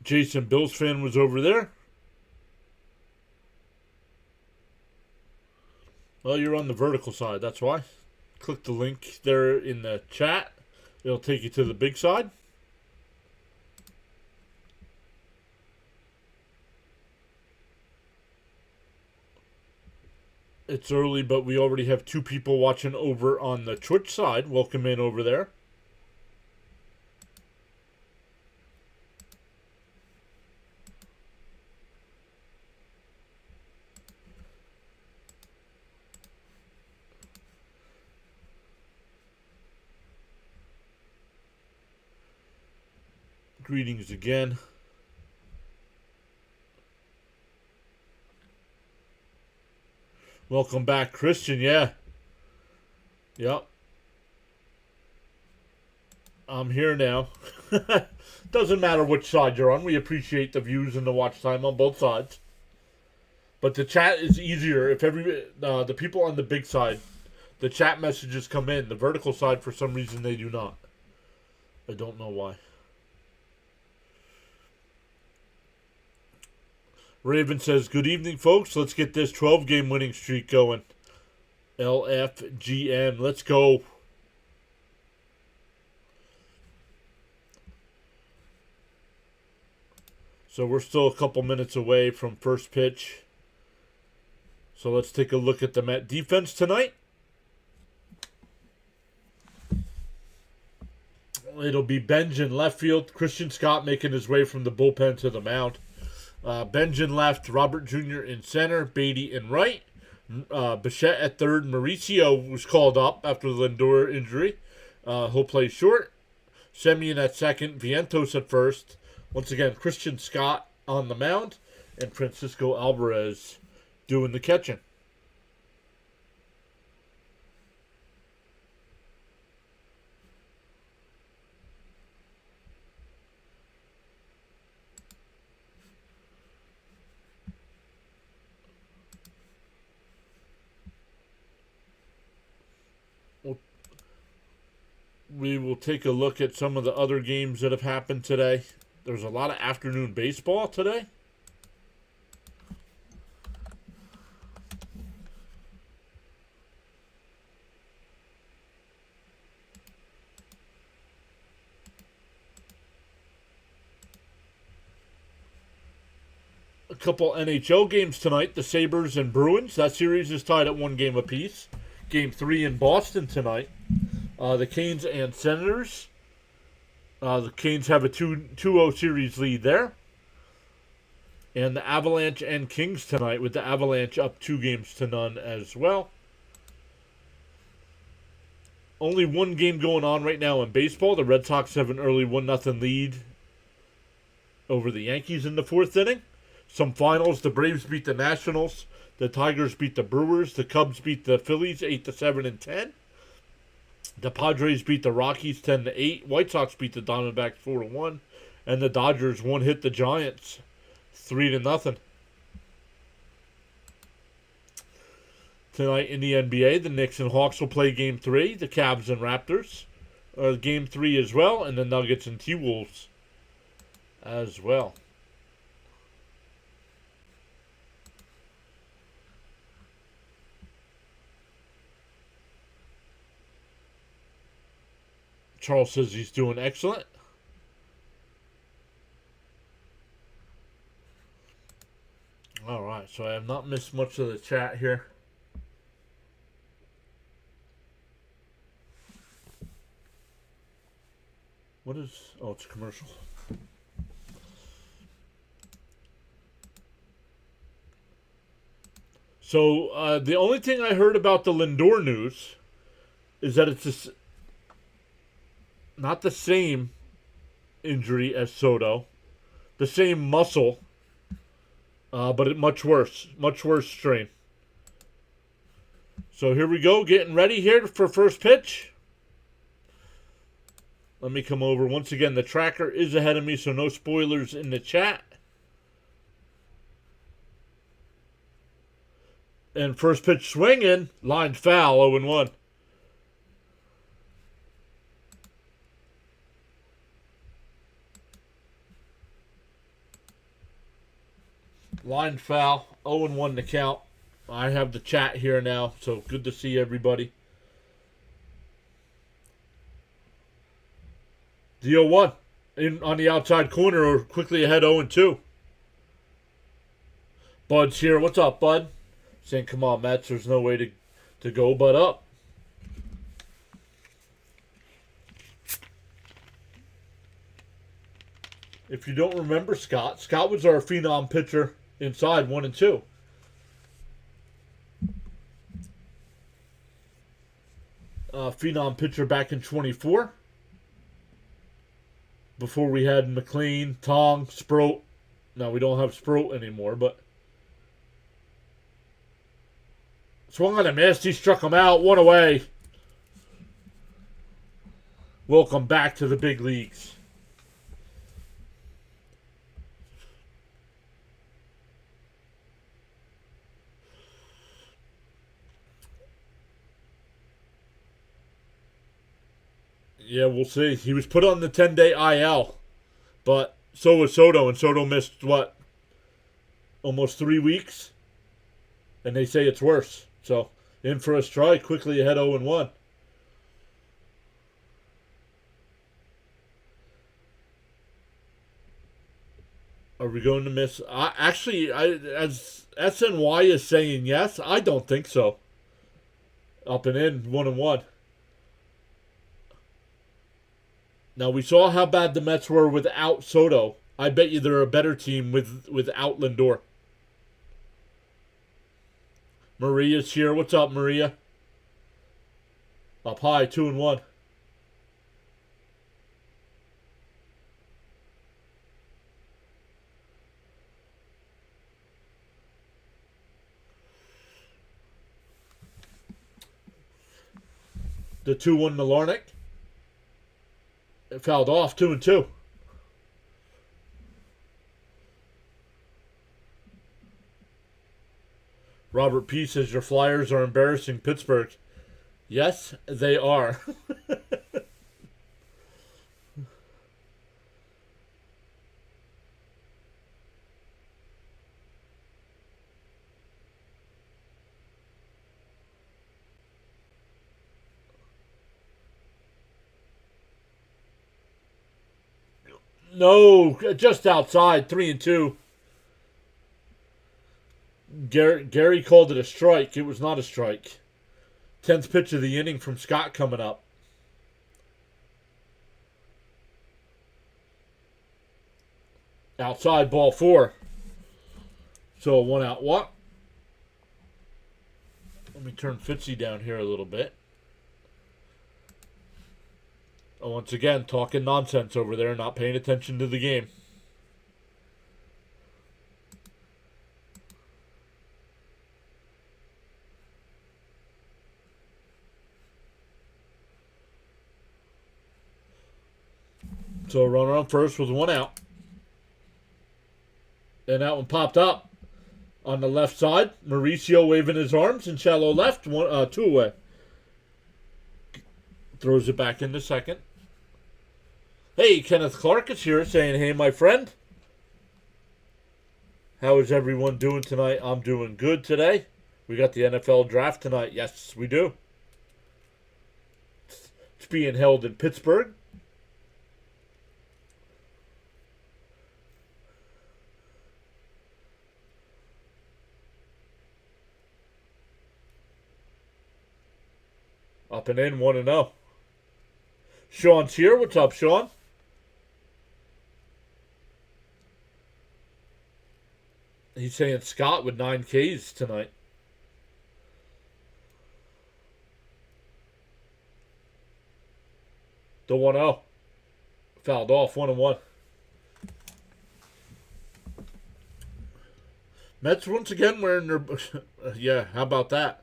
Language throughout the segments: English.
Jason Bills fan was over there. Well, you're on the vertical side, that's why. Click the link there in the chat. It'll take you to the big side. It's early, but we already have 2 people watching over on the Twitch side. Welcome in over there. Greetings again. Welcome back, Christian. Yeah. Yep. I'm here now. Doesn't matter which side you're on. We appreciate the views and the watch time on both sides. But the chat is easier if the people on the big side, the chat messages come in. The vertical side, for some reason, they do not. I don't know why. Raven says, good evening, folks. Let's get this 12-game winning streak going. LFGM. Let's go. So we're still a couple minutes away from first pitch. So let's take a look at the Met defense tonight. It'll be Benj in left field. Christian Scott making his way from the bullpen to the mound. Benj in left, Robert Jr. in center, Beatty in right. Bichette at third. Mauricio was called up after the Lindor injury. He'll play short. Semien at second. Vientos at first. Once again, Christian Scott on the mound. And Francisco Alvarez doing the catching. We will take a look at some of the other games that have happened today. There's a lot of afternoon baseball today. A couple NHL games tonight. The Sabres and Bruins. That series is tied at 1 game apiece. Game 3 in Boston tonight. The Canes and Senators. The Canes have a 2-0 series lead there. And the Avalanche and Kings tonight, with the Avalanche up 2-0 as well. Only 1 game going on right now in baseball. The Red Sox have an early 1-0 lead over the Yankees in the 4th inning. Some finals. The Braves beat the Nationals. The Tigers beat the Brewers. The Cubs beat the Phillies 8-7 and 10. The Padres beat the Rockies 10-8. White Sox beat the Diamondbacks 4-1. And the Dodgers hit the Giants 3-0. Tonight in the NBA, the Knicks and Hawks will play Game 3. The Cavs and Raptors Game 3 as well. And the Nuggets and T-Wolves as well. Charles says he's doing excellent. All right, so I have not missed much of the chat here. What is... Oh, it's a commercial. So, the only thing I heard about the Lindor news is that it's not the same injury as Soto. The same muscle, but much worse. Much worse strain. So here we go, getting ready here for first pitch. Let me come over. Once again, the tracker is ahead of me, so no spoilers in the chat. And first pitch swinging, line foul, 0-1. Line foul. 0-1 to count. I have the chat here now, so good to see everybody. The 0-1 in on the outside corner, or quickly ahead 0-2. Bud's here. What's up, Bud? Saying, come on, Mets. There's no way to go but up. If you don't remember Scott was our phenom pitcher inside 1 and 2. Phenom pitcher back in 24. Before we had McLean, Tong, Sproat. Now we don't have Sproat anymore, but swung on a miss. He struck him out. 1 away. Welcome back to the big leagues. Yeah, we'll see. He was put on the 10-day IL, but so was Soto, and Soto missed, what, almost 3 weeks? And they say it's worse. So, in for a strike, quickly ahead 0-1. Are we going to miss? Actually, as SNY is saying yes, I don't think so. Up and in, 1-1. Now, we saw how bad the Mets were without Soto. I bet you they're a better team without Lindor. Maria's here. What's up, Maria? Up high, 2-1. The 2-1 Malarnik. It fouled off, 2-2. Robert P. says your Flyers are embarrassing Pittsburgh. Yes, they are. No, just outside, 3-2. Gary called it a strike. It was not a strike. 10th pitch of the inning from Scott coming up. Outside, ball 4. So a 1 out walk. Let me turn Fitzy down here a little bit. Once again, talking nonsense over there, not paying attention to the game. So a runner on first with 1 out. And that one popped up on the left side. Mauricio waving his arms in shallow left, 2 away. Throws it back into second. Hey, Kenneth Clark is here saying, hey, my friend. How is everyone doing tonight? I'm doing good today. We got the NFL draft tonight. Yes, we do. It's being held in Pittsburgh. Up and in, 1-0. Sean's here. What's up, Sean? He's saying Scott with 9 Ks tonight. The 1-0. Fouled off, 1-1. Mets once again wearing their... yeah, how about that?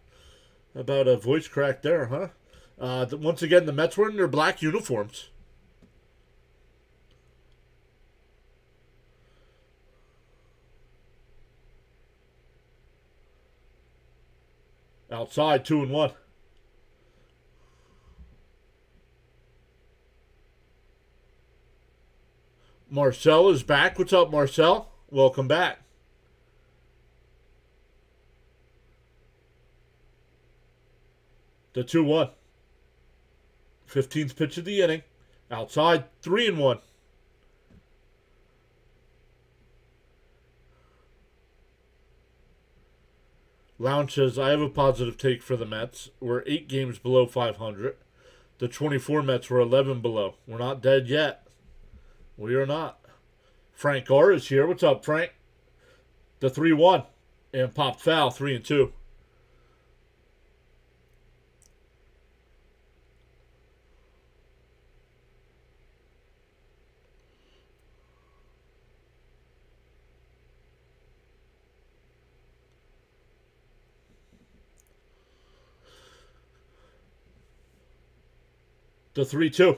How about a voice crack there, huh? Once again, the Mets wearing their black uniforms. Outside, 2-1. Marcel is back. What's up, Marcel? Welcome back. The 2-1. 15th pitch of the inning. Outside, 3-1. Lounge says, I have a positive take for the Mets. We're 8 games below 500. The 24 Mets were 11 below. We're not dead yet. We are not. Frank R is here. What's up, Frank? The 3-1. And popped foul, 3-2. The 3-2.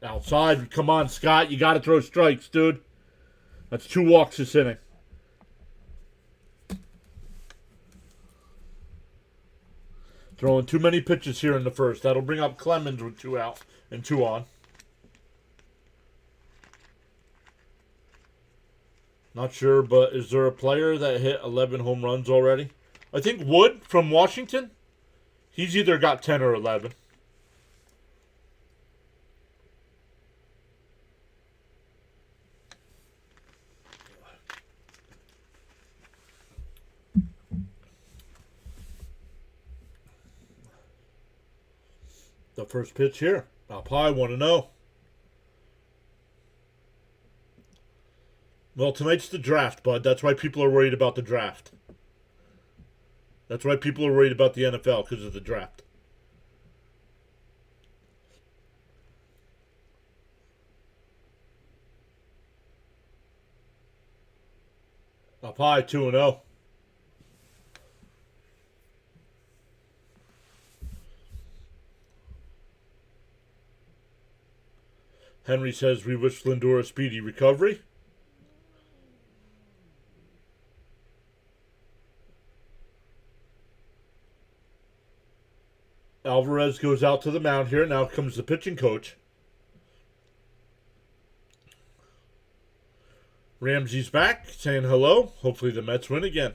Outside. Come on, Scott. You got to throw strikes, dude. That's 2 walks this inning. Throwing too many pitches here in the first. That'll bring up Clemens with 2 out and 2 on. Not sure, but is there a player that hit 11 home runs already? I think Wood from Washington. He's either got 10 or 11. The first pitch here. Up high, 1-0. Well, tonight's the draft, bud. That's why people are worried about the draft. That's why people are worried about the NFL, because of the draft. Up high, 2-0. Henry says we wish Lindor a speedy recovery. Alvarez goes out to the mound here. Now comes the pitching coach. Ramsey's back, saying hello. Hopefully the Mets win again.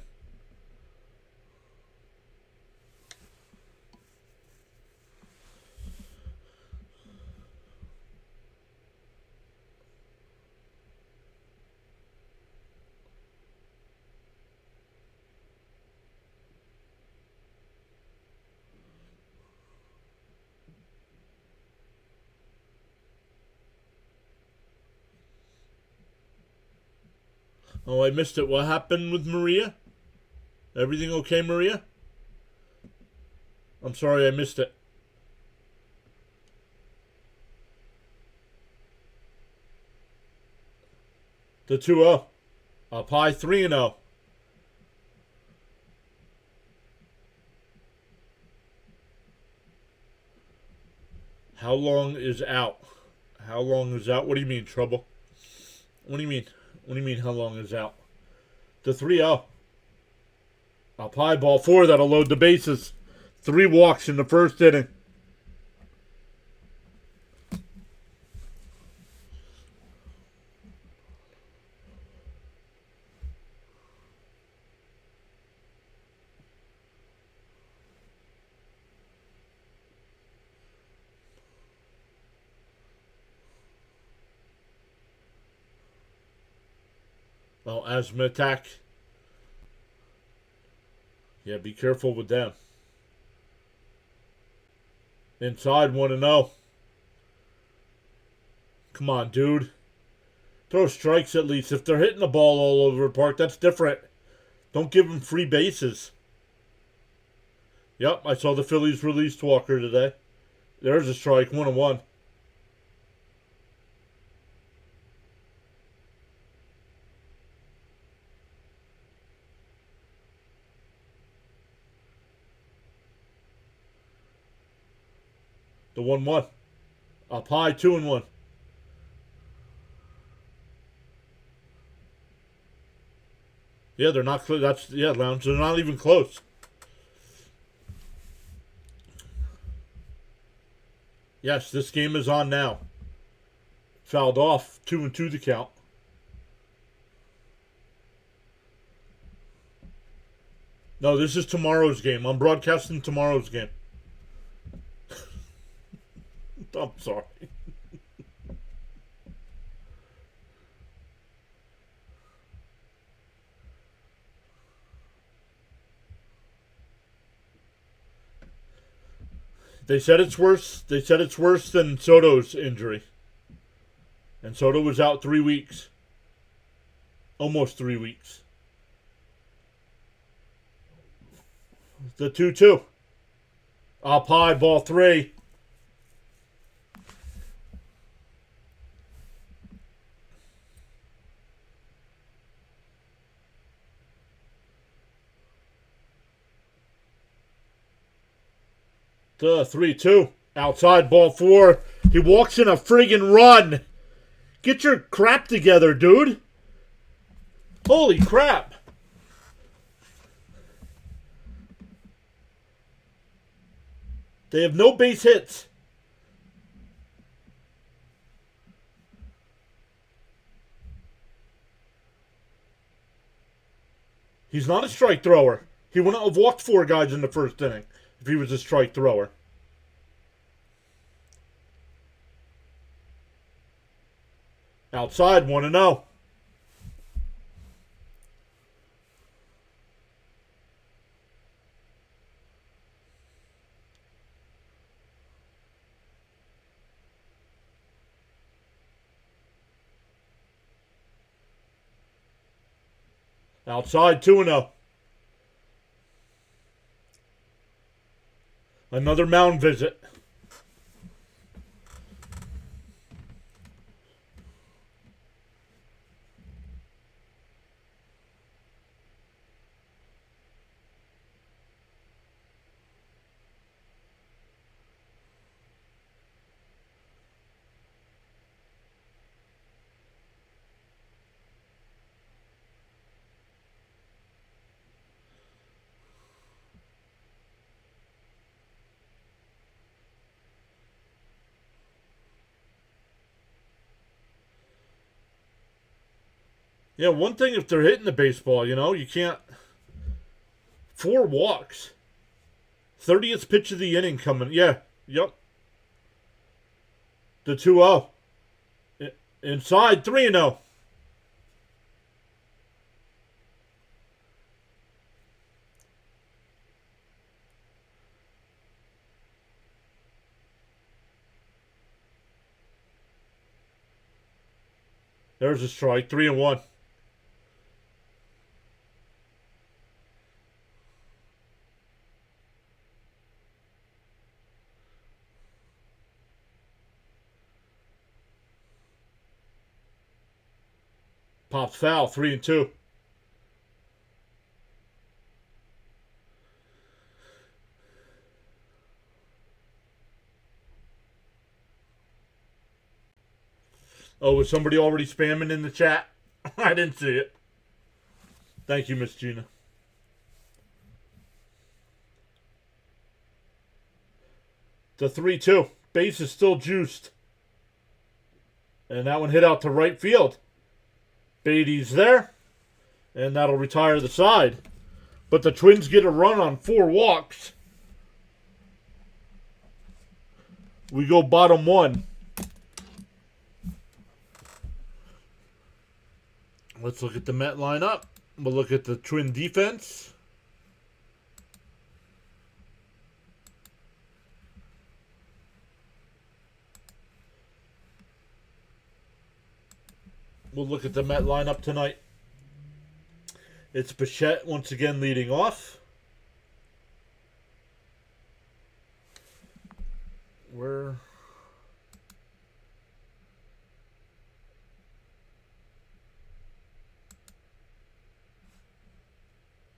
Oh, I missed it. What happened with Maria? Everything okay, Maria? I'm sorry I missed it. The 2-0. Up high, 3-0. How long is out? How long is out? What do you mean, trouble? What do you mean? What do you mean, how long is out? The 3-0. Up high, ball 4. That'll load the bases. 3 walks in the first inning. Oh, asthma attack. Yeah, be careful with them. Inside, 1-0. Come on, dude. Throw strikes at least. If they're hitting the ball all over the park, that's different. Don't give them free bases. Yep, I saw the Phillies release Walker today. There's a strike, 1-1. The 1-1. Up high, 2-1. Yeah, they're not close. That's, yeah, Lounge. They're not even close. Yes, this game is on now. Fouled off, 2-2 the count. No, this is tomorrow's game. I'm broadcasting tomorrow's game. I'm sorry. They said it's worse. They said it's worse than Soto's injury. And Soto was out 3 weeks. Almost 3 weeks. The 2-2. Up high, ball 3. The 3-2. Outside, ball 4. He walks in a friggin' run. Get your crap together, dude. Holy crap. They have no base hits. He's not a strike thrower. He wouldn't have walked 4 guys in the first inning if he was a strike thrower. Outside, 1-0. Outside, 2-0. Another mound visit. Yeah, one thing if they're hitting the baseball, you can't. 4 walks. 30th pitch of the inning coming. Yeah, yep. The 2-0. Inside, 3-0. There's a strike, 3-1. Pops foul, 3-2. Oh, was somebody already spamming in the chat? I didn't see it. Thank you, Miss Gina. The 3-2. Base is still juiced. And that one hit out to right field. Beatty's there. And that'll retire the side. But the Twins get a run on 4 walks. We go bottom 1. Let's look at the Met lineup. We'll look at the Twin defense. We'll look at the Met lineup tonight. It's Bichette once again leading off. Where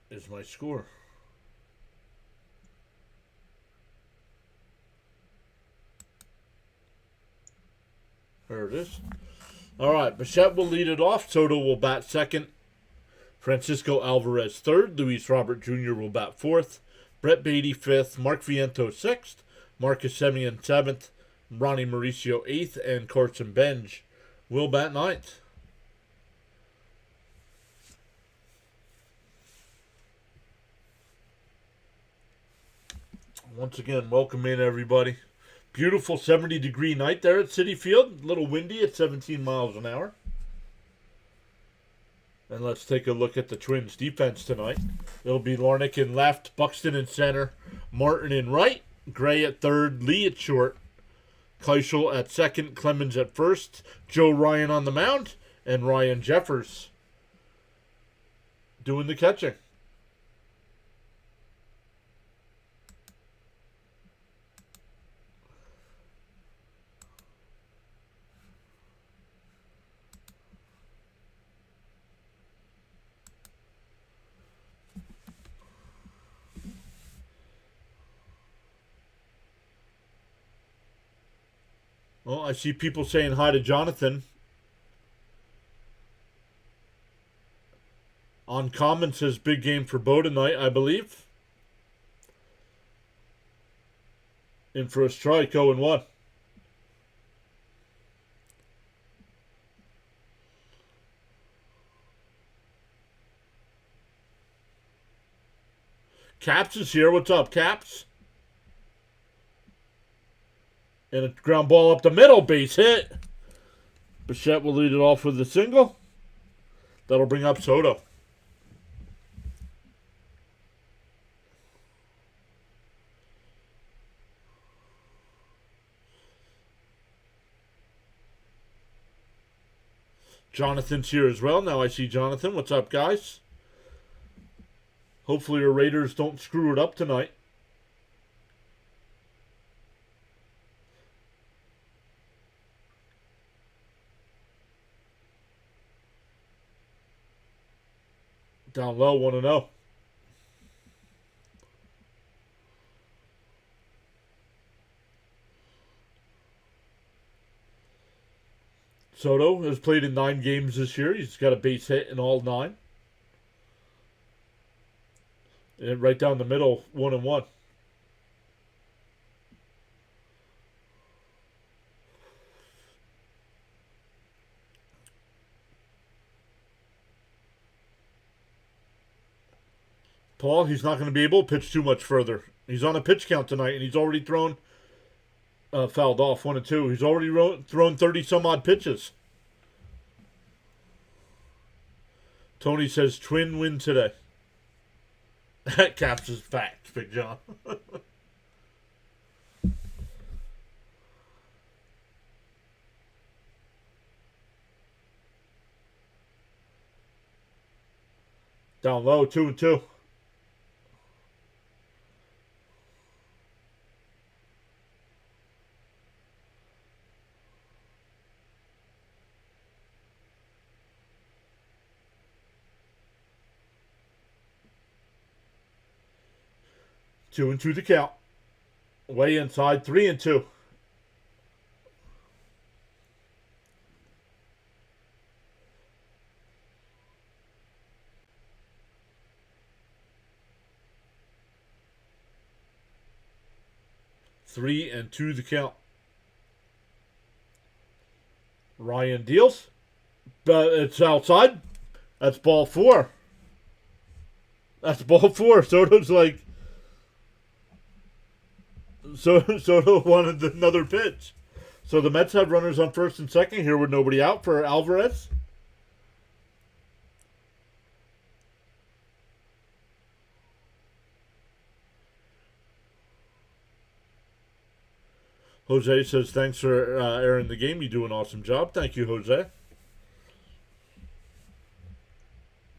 is my score? There it is. All right, Bichette will lead it off. Soto will bat second. Francisco Alvarez third. Luis Robert Jr. will bat fourth. Brett Beatty fifth. Mark Viento sixth. Marcus Semien seventh. Ronnie Mauricio eighth. And Carson Benj will bat ninth. Once again, welcome in everybody. Beautiful 70-degree night there at Citi Field. A little windy at 17 miles an hour. And let's take a look at the Twins' defense tonight. It'll be Larnick in left, Buxton in center, Martin in right, Gray at third, Lee at short, Keuchel at second, Clemens at first, Joe Ryan on the mound, and Ryan Jeffers doing the catching. Well, I see people saying hi to Jonathan. Uncommon says big game for Bo tonight, I believe. In for a strike, 0-1. Caps is here. What's up, Caps? And a ground ball up the middle, base hit. Bichette will lead it off with a single. That'll bring up Soto. Jonathan's here as well. Now I see Jonathan. What's up, guys? Hopefully your Raiders don't screw it up tonight. Down low, 1-0. Soto has played in 9 games this year. He's got a base hit in all 9. And right down the middle, 1-1. Paul, he's not going to be able to pitch too much further. He's on a pitch count tonight, and he's already thrown, fouled off 1-2. He's already thrown 30-some-odd pitches. Tony says Twin win today. That Caps is fact, Big John. Down low, 2-2. Two and two to count. Way inside, 3-2. Three and two to count. Ryan deals. But it's outside. That's ball 4. That's ball 4. Soto's like... Soto wanted another pitch. So the Mets have runners on first and second here with nobody out for Alvarez. Jose says, thanks for airing the game. You do an awesome job. Thank you, Jose.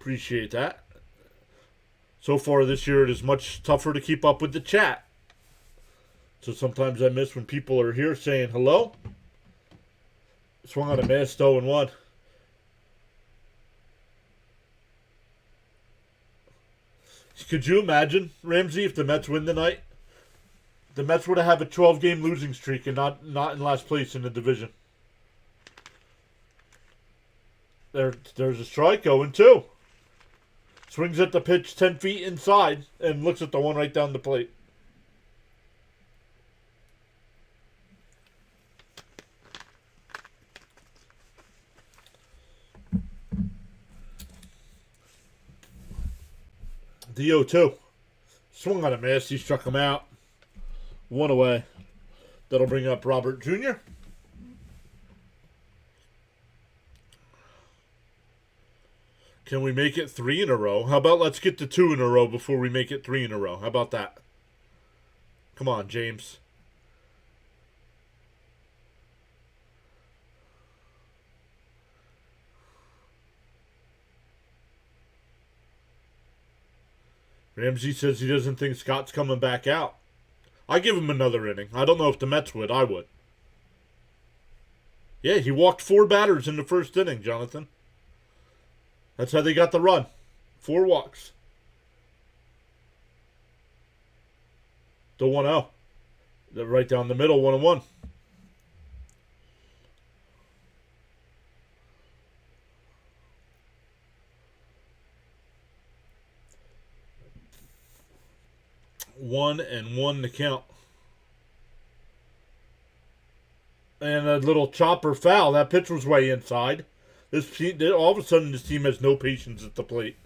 Appreciate that. So far this year, it is much tougher to keep up with the chat. So sometimes I miss when people are here saying hello. Swung on a miss, 0-1. Could you imagine, Ramsey, if the Mets win tonight? The Mets would have a 12-game losing streak and not in last place in the division. There's a strike, 0-2. Swings at the pitch 10 feet inside and looks at the one right down the plate. The 0-2. Swung on a miss. He struck him out. One away. That'll bring up Robert Jr. Can we make it 3 in a row? How about let's get to 2 in a row before we make it 3 in a row? How about that? Come on, James. Ramsey says he doesn't think Scott's coming back out. I give him another inning. I don't know if the Mets would. I would. Yeah, he walked 4 batters in the first inning, Jonathan. That's how they got the run. 4 walks. The 1-0. They're right down the middle, 1-1. One and 1 to count. And a little chopper foul. That pitch was way inside. This team, all of a sudden, this team has no patience at the plate.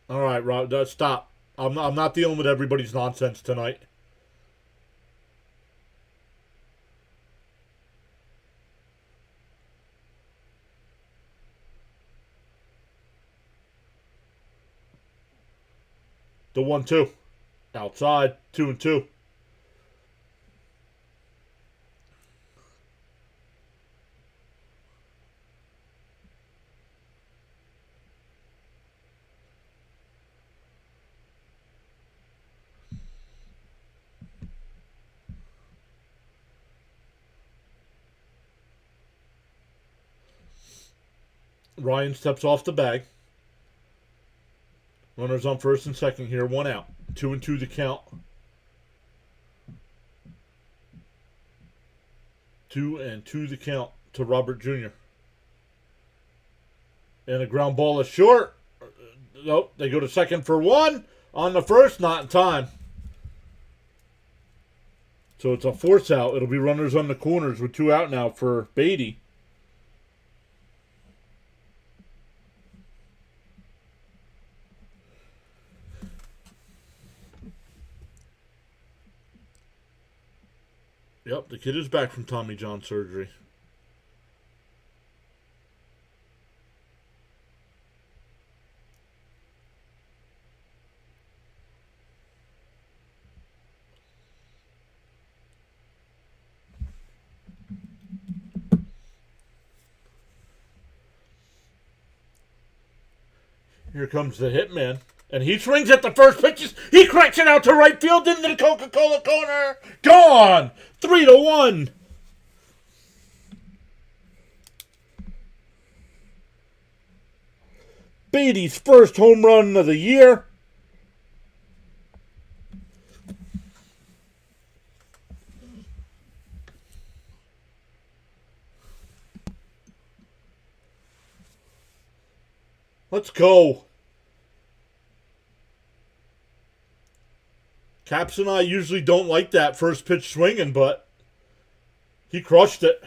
All right, Rob, stop. I'm not dealing with everybody's nonsense tonight. The 1-2. Outside. 2-2. Ryan steps off the bag. Runners on first and second here. 1 out. 2-2 the count. 2-2 the count to Robert Jr. And a ground ball is short. Nope. They go to second for 1. On the first, not in time. So it's a force out. It'll be runners on the corners with 2 out now for Beatty. Yep, the kid is back from Tommy John surgery. Here comes the hitman. And he swings at the first pitches. He cracks it out to right field into the Coca-Cola corner. Gone! 3-1. Beatty's first home run of the year. Let's go. Caps and I usually don't like that first pitch swinging, but he crushed it.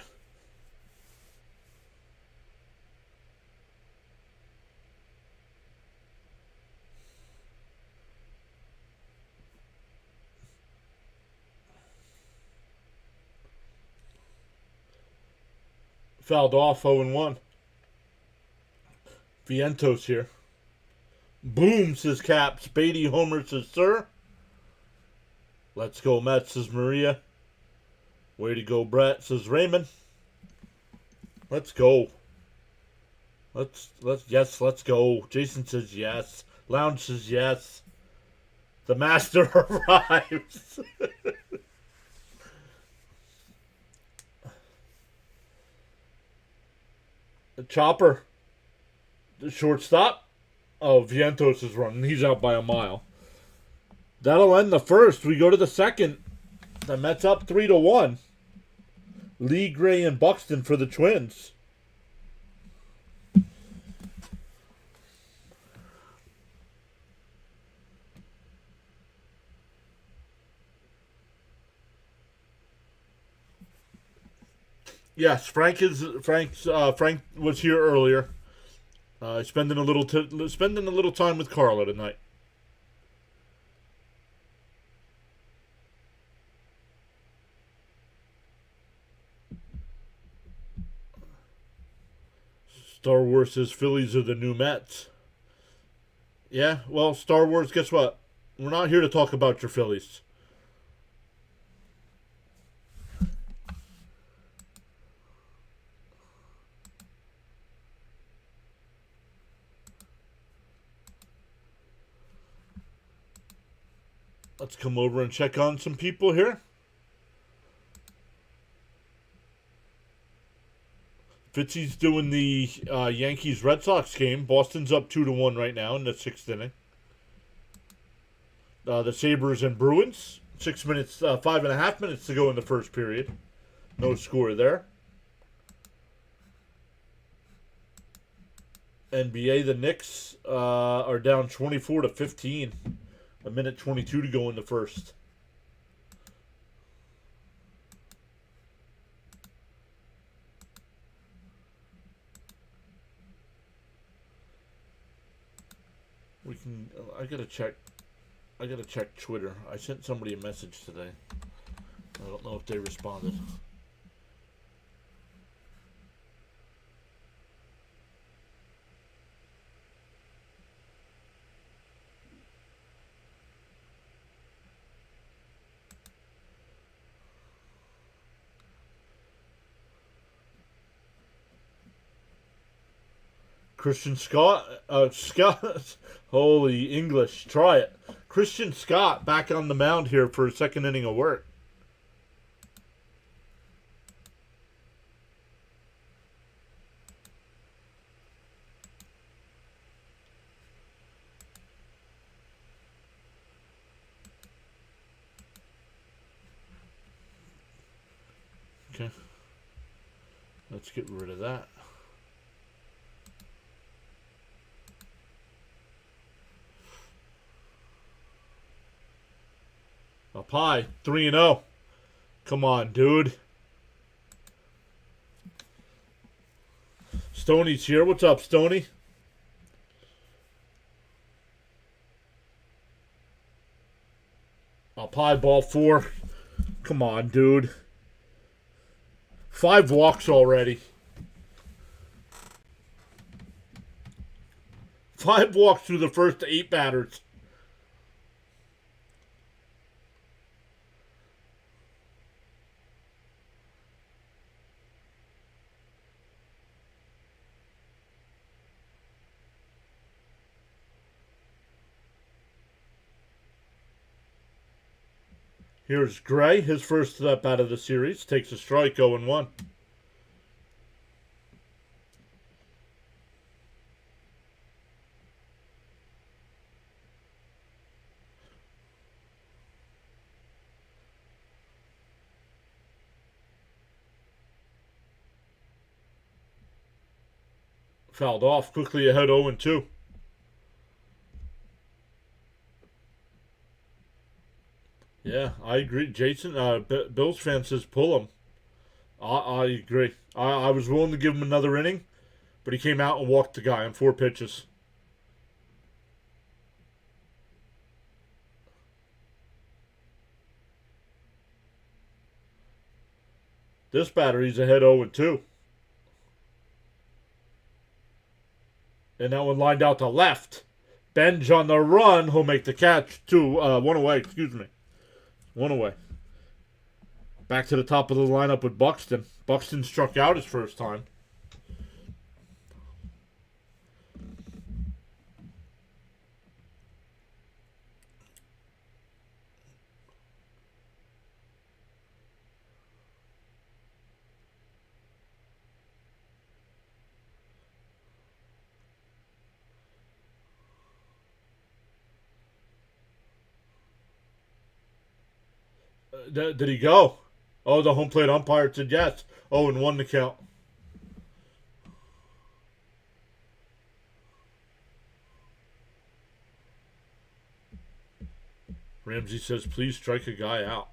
Fouled off 0-1. Vientos here. Boom, says Caps. Beatty homer says, sir. Let's go, Mets, says Maria. Way to go, Brett, says Raymond. Let's go. Let's go. Jason says yes. Lounge says yes. The master arrives. The chopper. The shortstop. Oh, Vientos is running. He's out by a mile. That'll end the first. We go to the second. The Mets up 3-1. Lee, Gray, and Buxton for the Twins. Yes, Frank was here earlier. Spending a little time with Carla tonight. Star Wars says Phillies are the new Mets. Yeah, well, Star Wars, guess what? We're not here to talk about your Phillies. Let's come over and check on some people here. Fitzy's doing the Yankees-Red Sox game. Boston's up 2-1 right now in the 6th inning. The Sabres and Bruins. 5.5 minutes to go in the first period. No score there. NBA, the Knicks are down 24-15. A minute 22 to go in the first. I gotta check Twitter. I sent somebody a message today. I don't know if they responded. Christian Scott, holy English, try it. Christian Scott back on the mound here for a second inning of work. Okay. Let's get rid of that. Up high, 3-0. Come on, dude. Stoney's here. What's up, Stoney? Up high, ball 4. Come on, dude. 5 walks already. 5 walks through the first 8 batters. Here's Gray, his first step out of the series. Takes a strike, 0-1. Fouled off, quickly ahead 0-2. Yeah, I agree. Jason, Bills fan says pull him. I agree. I was willing to give him another inning, but he came out and walked the guy on 4 pitches. This battery's ahead 0-2. And that one lined out to left. Benj on the run. He'll make the catch. 1 away. Excuse me. 1 away. Back to the top of the lineup with Buxton. Buxton struck out his first time. Did he go? Oh, the home plate umpire said yes. 0-1 to count. Ramsey says, please strike a guy out.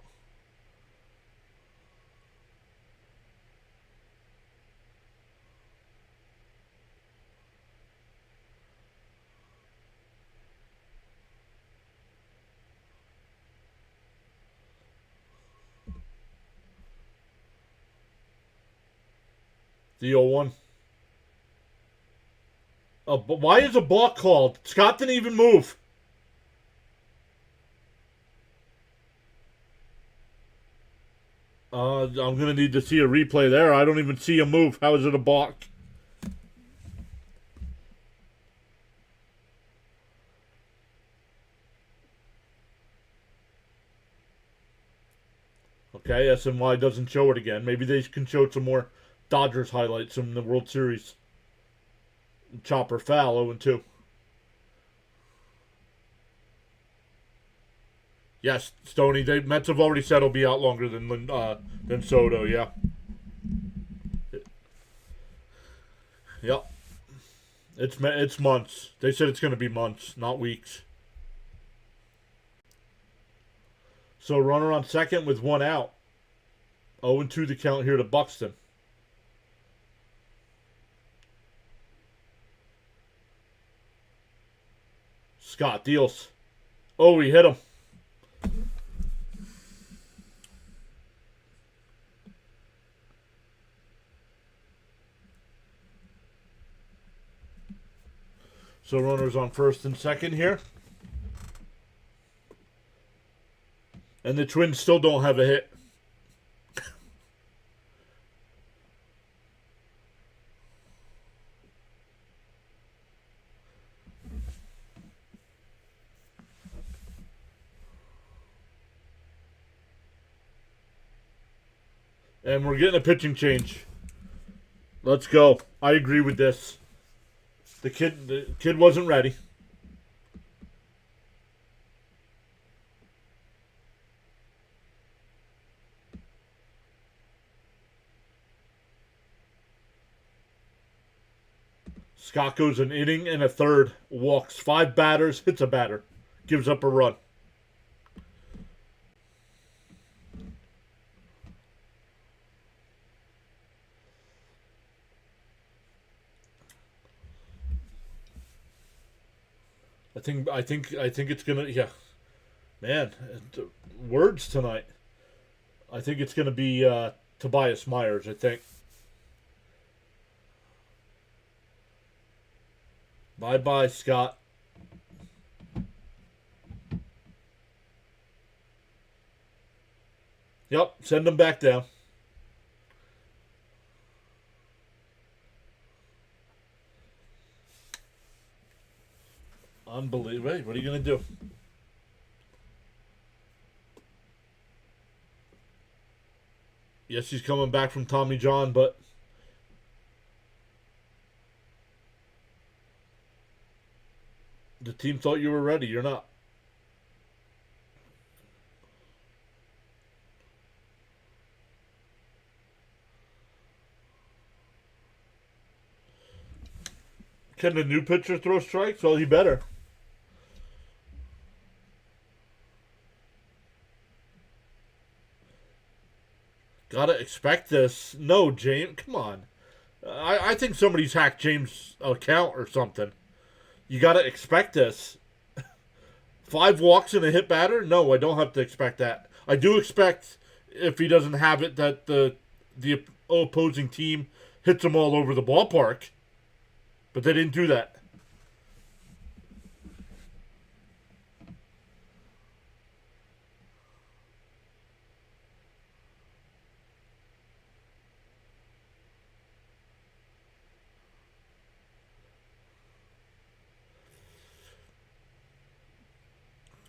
The 0-1. But why is a balk called? Scott didn't even move. I'm going to need to see a replay there. I don't even see a move. How is it a balk? Okay, SNY doesn't show it again. Maybe they can show some more Dodgers highlights from the World Series. Chopper foul, 0-2. Yes, Stoney. Mets have already said he'll be out longer than Soto. Yeah. Yep. It's months. They said it's going to be months, not weeks. So runner on second with one out. 0-2 the count here to Buxton. Scott deals. Oh, he hit him. So runners on first and second here. And the Twins still don't have a hit. And we're getting a pitching change. Let's go. I agree with this. The kid wasn't ready. Scott goes an inning and a third, walks 5 batters, hits a batter, gives up a run. I think it's gonna, yeah, man, words tonight. I think it's gonna be Tobias Myers. I think. Bye, Scott. Yep, send him back down. Unbelievable. Hey, what are you going to do? Yes, he's coming back from Tommy John, but the team thought you were ready. You're not. Can the new pitcher throw strikes? Well, he better. Gotta expect this. No, James. Come on. I think somebody's hacked James' account or something. You gotta expect this. 5 walks and a hit batter? No, I don't have to expect that. I do expect, if he doesn't have it, that the opposing team hits him all over the ballpark. But they didn't do that.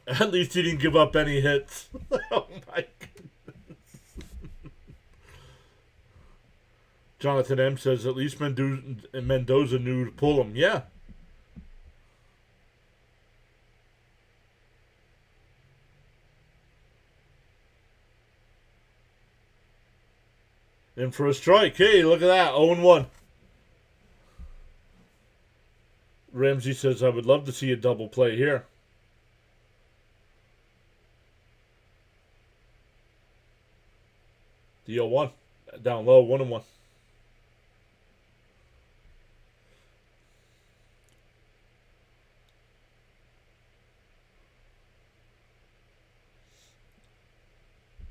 At least he didn't give up any hits. Oh my goodness. Jonathan M says at least Mendoza knew to pull him. Yeah. In for a strike. Hey, look at that. 0-1. Ramsey says, I would love to see a double play here. The 0-1. Down low, 1-1.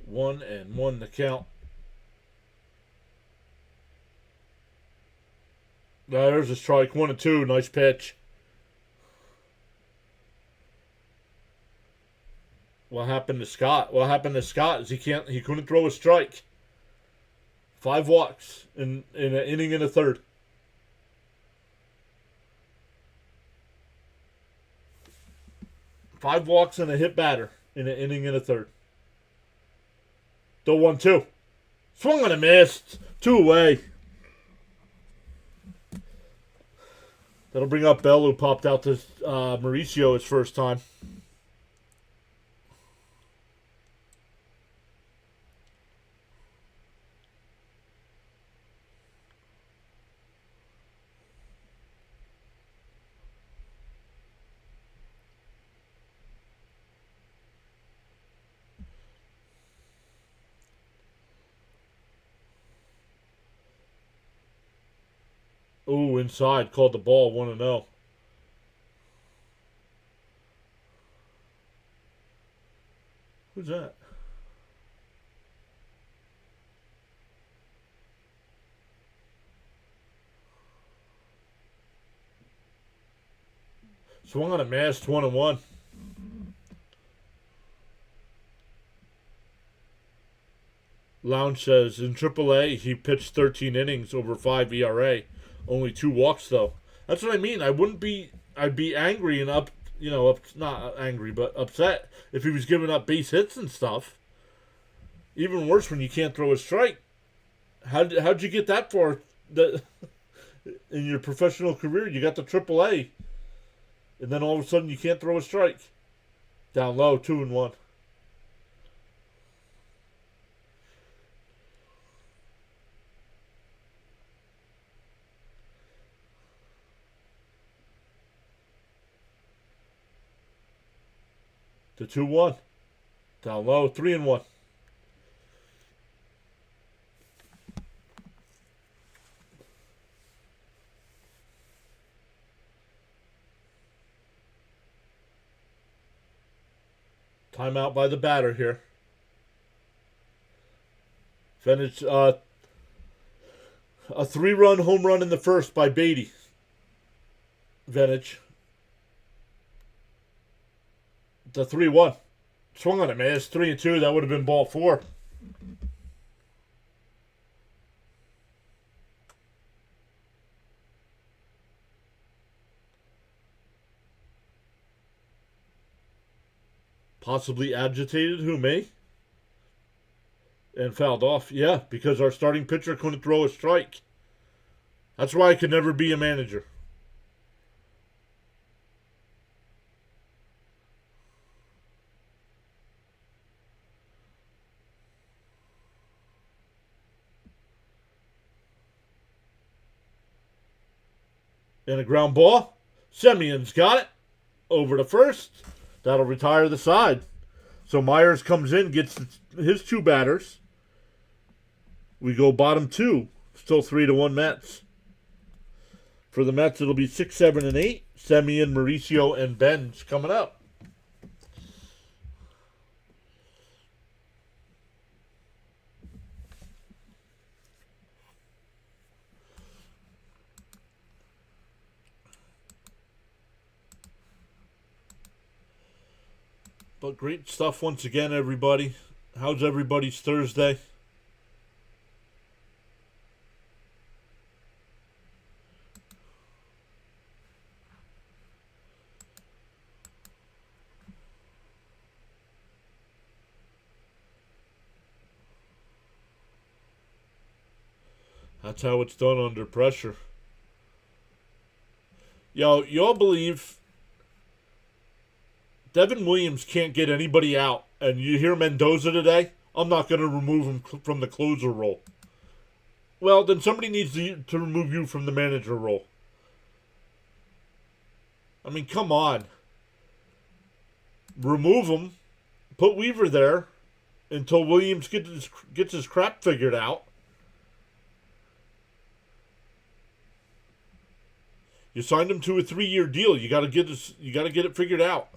One and one to count. There's a strike. 1-2. Nice pitch. What happened to Scott? What happened to Scott is he couldn't throw a strike. 5 walks in an inning and a third. Five walks and a hit batter in an inning and a third. The 1-2. Swung on a miss. 2 away. That'll bring up Bell, who popped out to Mauricio his first time. Ooh, inside. Called the ball. 1-0. Who's that? Swung on a miss. 1-1. Lounge says in AAA he pitched 13 innings over 5 ERA. Only 2 walks though. That's what I mean. I'd be angry and not angry, but upset if he was giving up base hits and stuff. Even worse when you can't throw a strike. How'd you get that far in your professional career? You got to AAA, and then all of a sudden you can't throw a strike. Down low, 2-1. The 2-1. Down low, 3-1. Timeout by the batter here. Finished a 3-run home run in the first by Beatty. Venich. The 3-1. Swung on a miss. 3-2. That would have been ball 4. Possibly agitated. Who, me? And fouled off. Yeah, because our starting pitcher couldn't throw a strike. That's why I could never be a manager. And a ground ball. Semion's got it. Over to first. That'll retire the side. So Myers comes in, gets his 2 batters. We go bottom 2. Still 3-1 Mets. For the Mets, it'll be 6, 7, and 8. Semien, Mauricio, and Ben's coming up. But great stuff once again, everybody. How's everybody's Thursday? That's how it's done under pressure. Yo, y'all believe Devin Williams can't get anybody out, and you hear Mendoza today? I'm not going to remove him from the closer role. Well, then somebody needs to remove you from the manager role. I mean, come on. Remove him. Put Weaver there until Williams gets his crap figured out. You signed him to a 3-year deal. You got to get it figured out.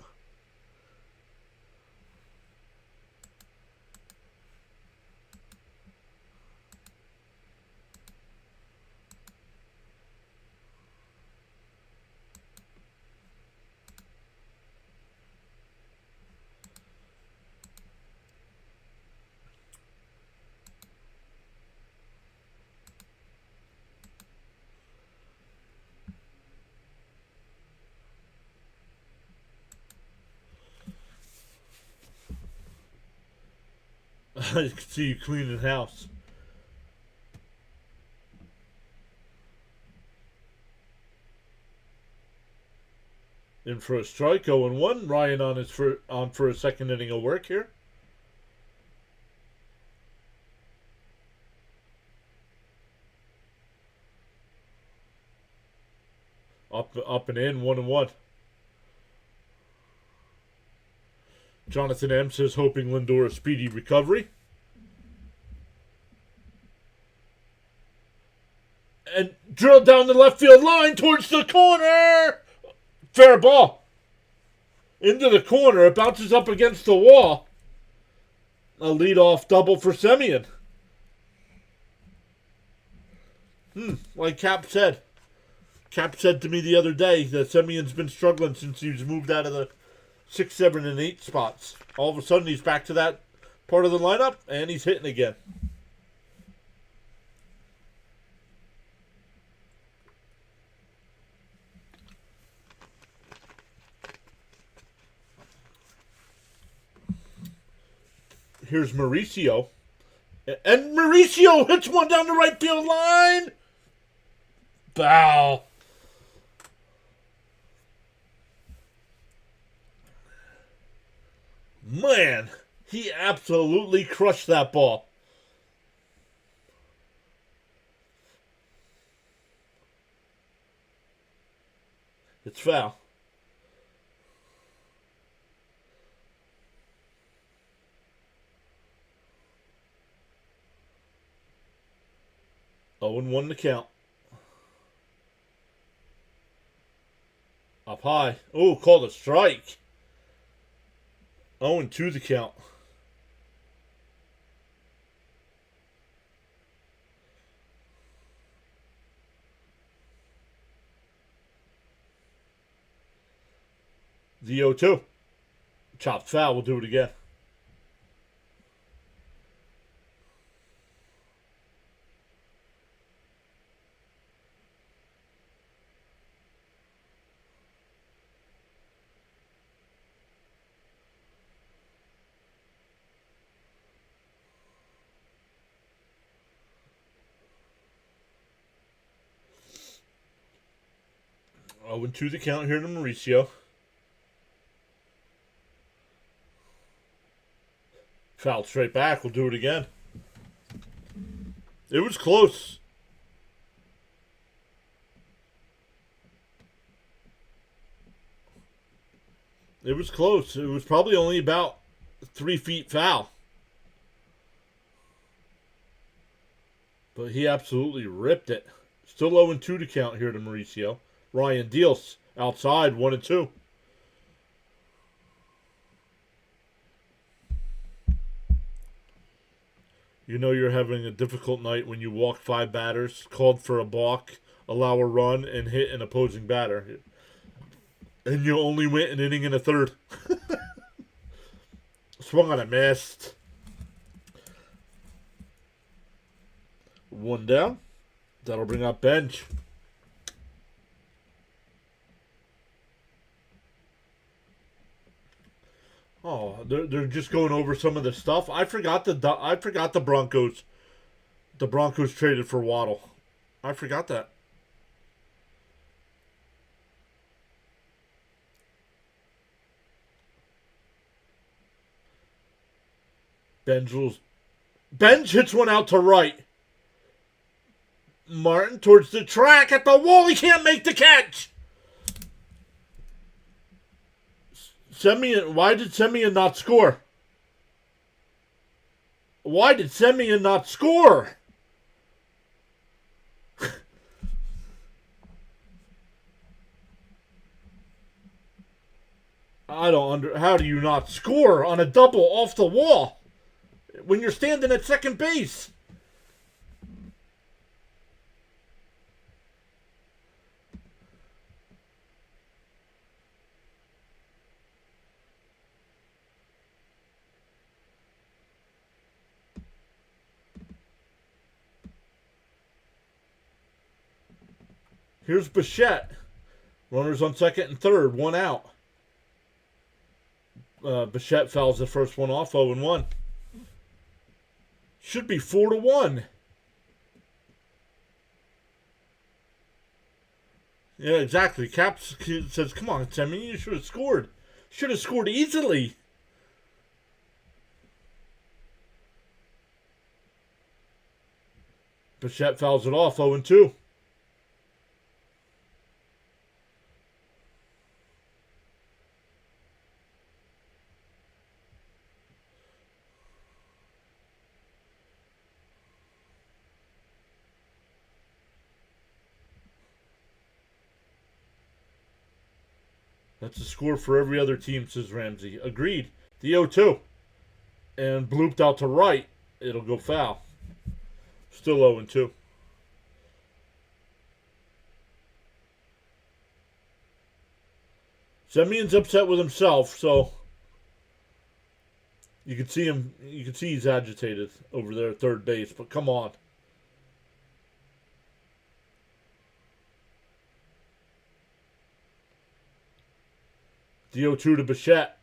I can see you cleaning house. In for a strike, 0-1. Ryan on for a second inning of work here. Up and in, 1-1. Jonathan M says hoping Lindor a speedy recovery. And drilled down the left field line towards the corner. Fair ball. Into the corner. It bounces up against the wall. A leadoff double for Semien. Like Cap said. Cap said to me the other day that Semien's been struggling since he's moved out of the 6, 7, and 8 spots. All of a sudden he's back to that part of the lineup and he's hitting again. Here's Mauricio. And Mauricio hits one down the right field line. Bow. Man, he absolutely crushed that ball. It's foul. Oh, and 1 to count. Up high. Oh, called a strike. 0-2 the count. The 0-2. Chopped foul. We'll do it again. Oh, and 2 the count here to Mauricio. Fouled straight back. We'll do it again. It was close. It was close. It was probably only about 3 feet foul. But he absolutely ripped it. Still 0-2 to count here to Mauricio. Ryan deals outside 1-2. You know you're having a difficult night when you walk 5 batters, called for a balk, allow a run, and hit an opposing batter. And you only went an inning and a third. Swung on a missed. 1 down. That'll bring up bench. Oh, they're just going over some of the stuff. I forgot the Broncos. The Broncos traded for Waddle. I forgot that. Benj hits one out to right. Martin towards the track at the wall. He can't make the catch. Why did Semien not score? Why did Semien not score? How do you not score on a double off the wall when you're standing at second base? Here's Bichette. Runners on second and third, 1 out. Bichette fouls the first one off, 0-1. Should be 4-1. Yeah, exactly. Cap says, come on, Semyon, you should have scored. Should have scored easily. Bichette fouls it off, 0-2. That's a score for every other team, says Ramsey. Agreed. The 0-2. And blooped out to right. It'll go foul. Still 0-2. Semyon's upset with himself, so you can see him. You can see he's agitated over there at third base. But come on. The 0-2 to Bichette.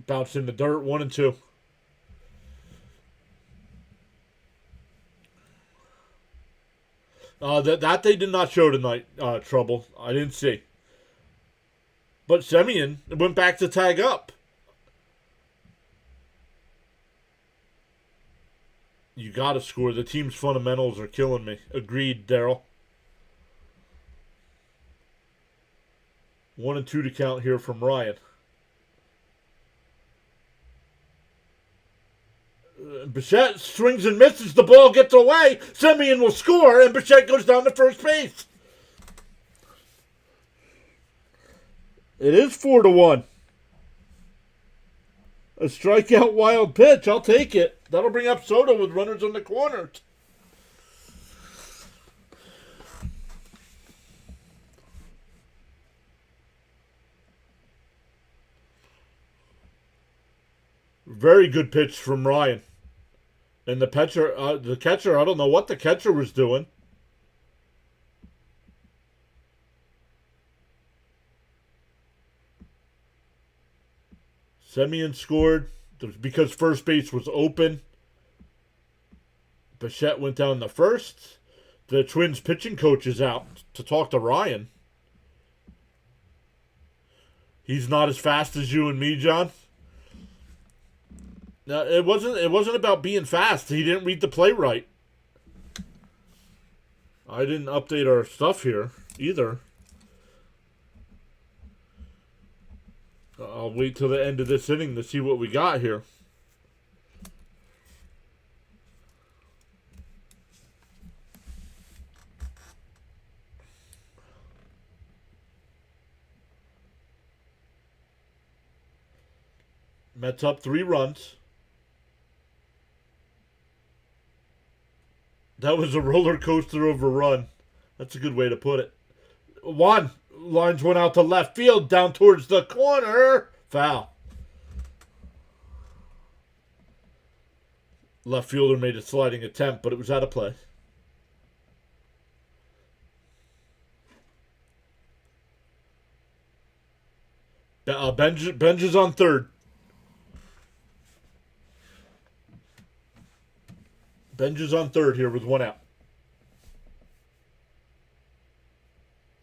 Bounced in the dirt, 1-2. That they did not show tonight, Trouble. I didn't see. But Semyon went back to tag up. You got to score. The team's fundamentals are killing me. Agreed, Daryl. 1-2 to count here from Ryan. Bichette swings and misses. The ball gets away. Semyon will score, and Bichette goes down to first base. It is 4-1. A strikeout wild pitch. I'll take it. That'll bring up Soto with runners on the corner. Very good pitch from Ryan. And the catcher, I don't know what the catcher was doing. Semyon scored. It was because first base was open. Bichette went down the first. The Twins pitching coach is out to talk to Ryan. He's not as fast as you and me, John. No, it wasn't about being fast. He didn't read the play right. I didn't update our stuff here either. I'll wait till the end of this inning to see what we got here. Mets up 3 runs. That was a roller coaster of a run. That's a good way to put it. Lines went out to left field, down towards the corner. Foul. Left fielder made a sliding attempt, but it was out of play. Benj is on third. Benj is on third here with 1 out.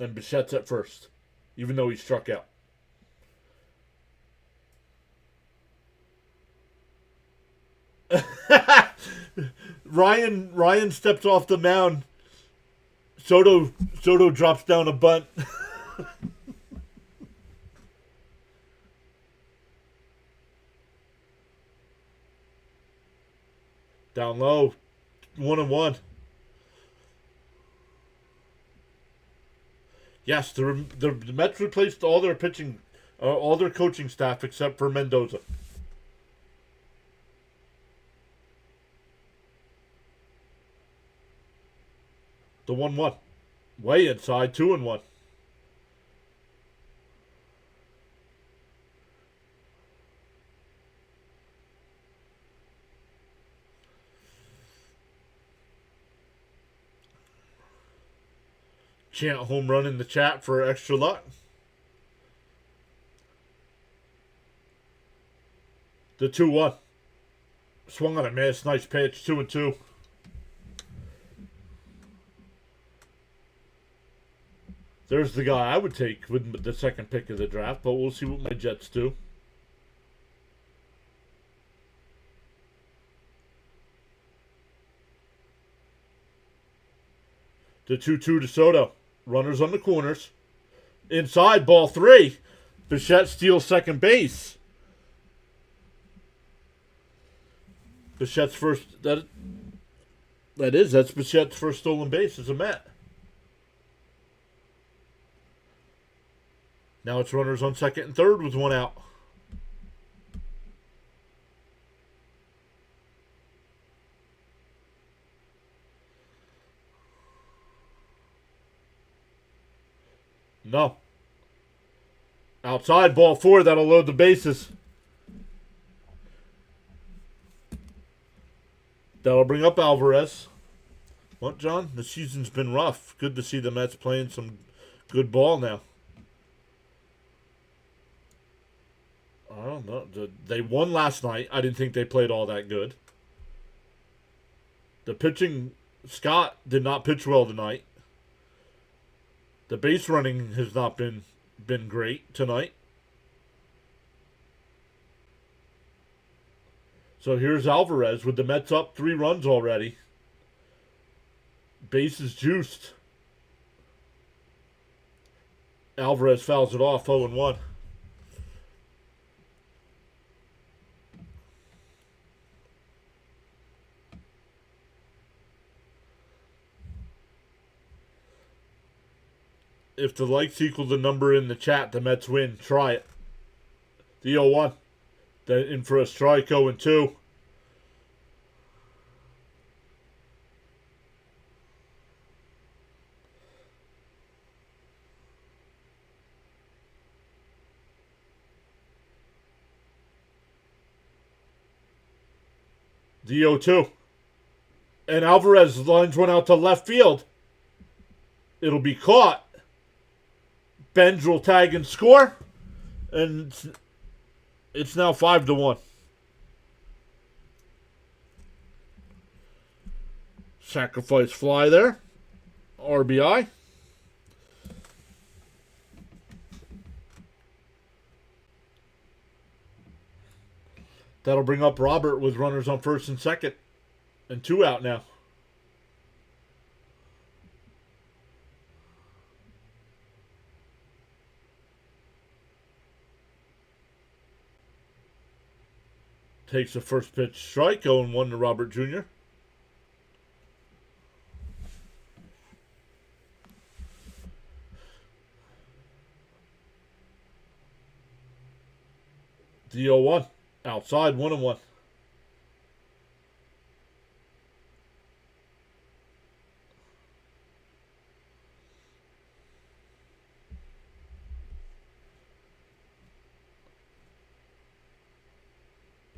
And Bichette's at first, even though he struck out. Ryan steps off the mound. Soto drops down a bunt. Down low, 1-1. Yes, the Mets replaced all their all their coaching staff except for Mendoza. The 1-1, way inside, 2-1. Chant home run in the chat for extra luck. The 2-1. Swung on a miss. Nice pitch. 2-2. There's the guy I would take with the second pick of the draft, but we'll see what my Jets do. The 2-2 to Soto. Runners on the corners. Inside, ball 3. Bichette steals second base. Bichette's first. That's Bichette's first stolen base as a Met. Now it's runners on second and third with 1 out. No. Outside, ball 4. That'll load the bases. That'll bring up Alvarez. What, John? The season's been rough. Good to see the Mets playing some good ball now. I don't know. They won last night. I didn't think they played all that good. The pitching, Scott did not pitch well tonight. The base running has not been great tonight. So here's Alvarez with the Mets up 3 runs already. Base is juiced. Alvarez fouls it off 0-1. If the likes equal the number in the chat, the Mets win. Try it. The 0-1. Then in for a strike, 0-2. The 0-2. And Alvarez lines one out to left field. It'll be caught. Benj will tag and score. And it's now 5-1. Sacrifice fly there. RBI. That'll bring up Robert with runners on first and second. And 2 out now. Takes the first pitch strike, 0-1 to Robert Jr. The 0-1. Outside, 1-1.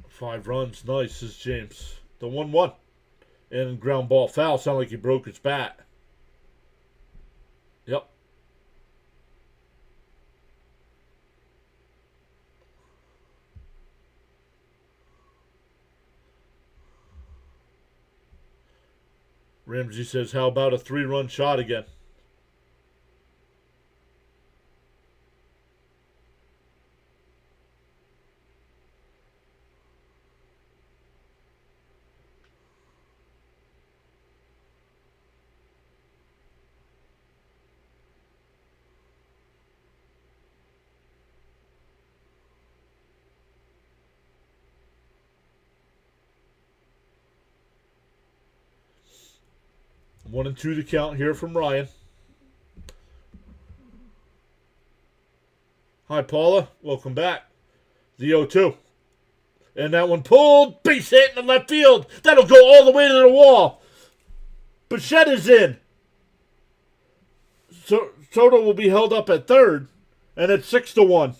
Five runs, nice, says James. The 1-1. And ground ball foul, sound like he broke his bat. Yep. Ramsey says, how about a 3-run shot again? One and 2 to count here from Ryan. Hi, Paula. Welcome back. The 0-2. And that one pulled. Base hit in the left field. That'll go all the way to the wall. Bichette is in. So Soto will be held up at third. And it's 6-1.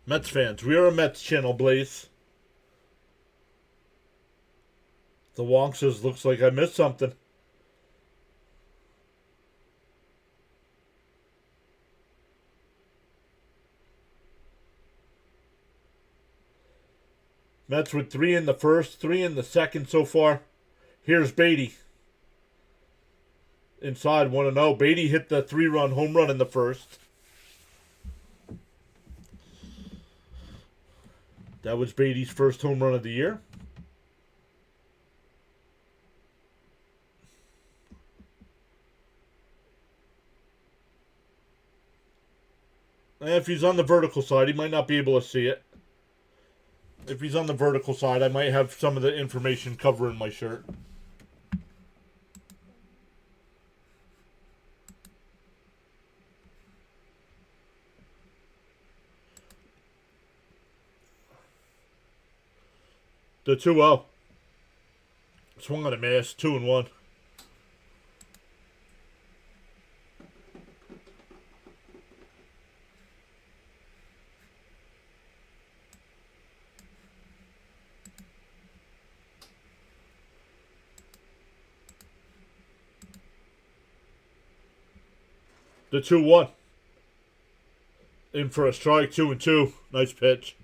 Mets fans, we are a Mets channel, Blaze. The Wonk says, looks like I missed something. Mets with 3 in the first, 3 in the second so far. Here's Beatty. Inside 1-0. Beatty hit the 3-run home run in the first. That was Beatty's first home run of the year. And if he's on the vertical side, he might not be able to see it. If he's on the vertical side, I might have some of the information covering my shirt. The 2-0. Swung on a miss. 2-1. The 2-1. In for a strike. 2-2. Nice pitch.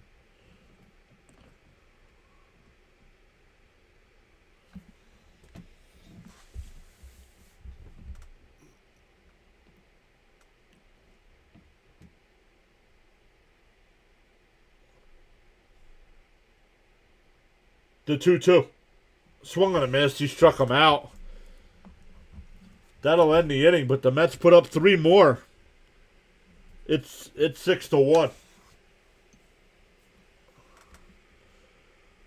The 2-2. Swung on a miss. He struck him out. That'll end the inning, but the Mets put up 3 more. It's 6-1.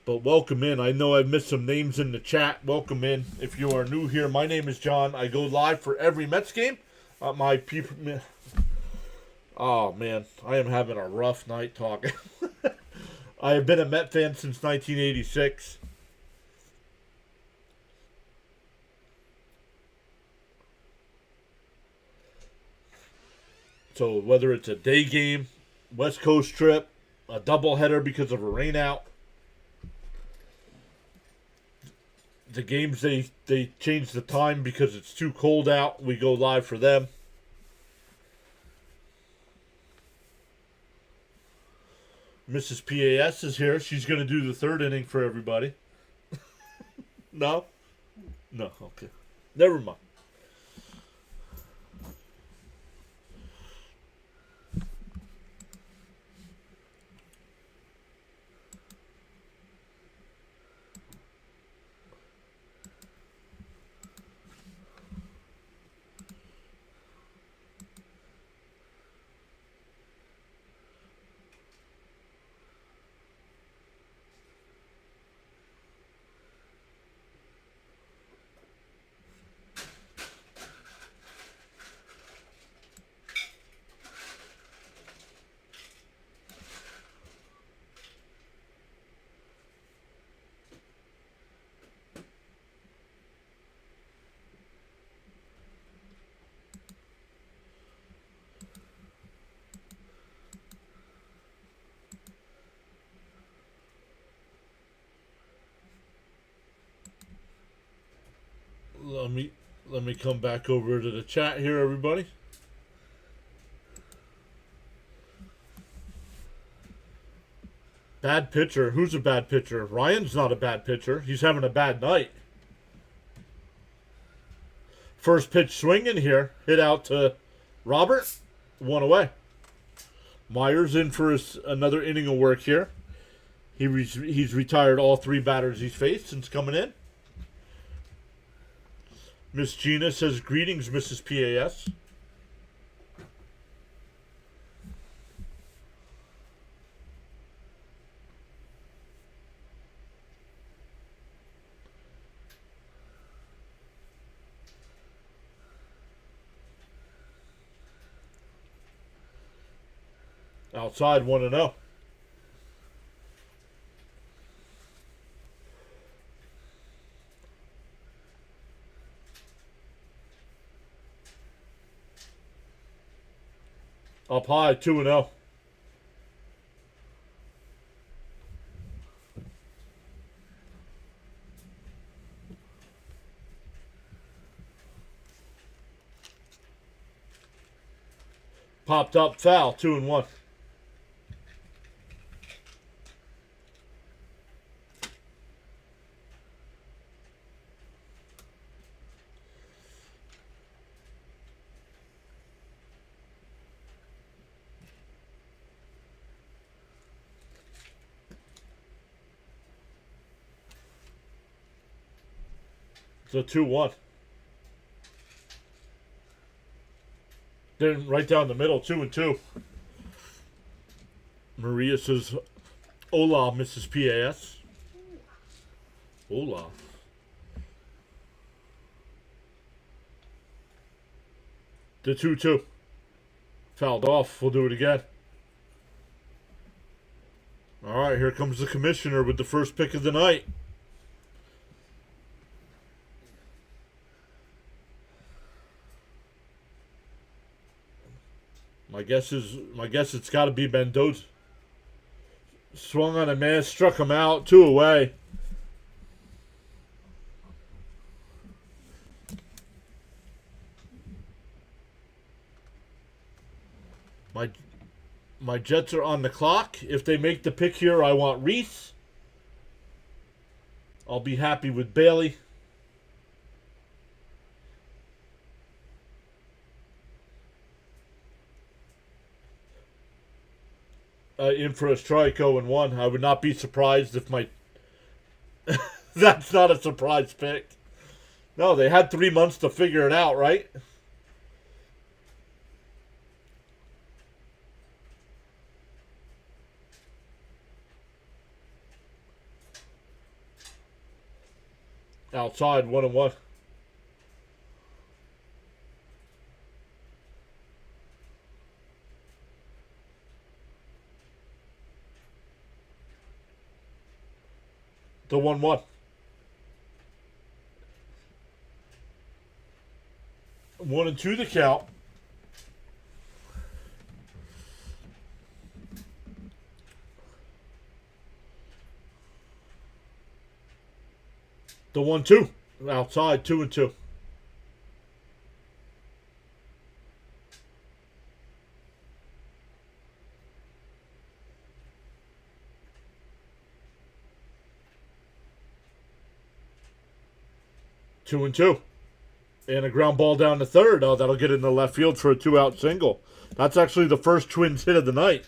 But welcome in. I know I've missed some names in the chat. Welcome in. If you are new here, my name is John. I go live for every Mets game. Oh, man. I am having a rough night talking. I have been a Met fan since 1986. So whether it's a day game, West Coast trip, a doubleheader because of a rainout, the games they change the time because it's too cold out, we go live for them. Mrs. PAS is here. She's going to do the 3rd inning for everybody. No? No, okay. Never mind. Let me come back over to the chat here, everybody. Bad pitcher. Who's a bad pitcher? Ryan's not a bad pitcher. He's having a bad night. First pitch swinging here. Hit out to Robert. 1 away. Myers in for another inning of work here. He's retired all 3 batters he's faced since coming in. Miss Gina says, greetings, Mrs. PAS. Outside 1-0. Up high, 2-0. Popped up, foul, 2-1. It's a 2-1. Then right down the middle, 2-2. Maria says, "Hola, Mrs. PAS." Hola. The 2-2. Fouled off. We'll do it again. All right, here comes the commissioner with the first pick of the night. My guess it's got to be Mendoza. Swung on a man, struck him out, 2 away. My Jets are on the clock. If they make the pick here, I want Reese. I'll be happy with Bailey. In for a strike, 0-1. I would not be surprised if my... That's not a surprise pick. No, they had 3 months to figure it out, right? Outside, 1-1. The 1-1. 1-2 the count. The 1-2. Outside, 2-2. Two and two. And a ground ball down to third. Oh, that'll get in the left field for a 2-out single. That's actually the first Twins hit of the night.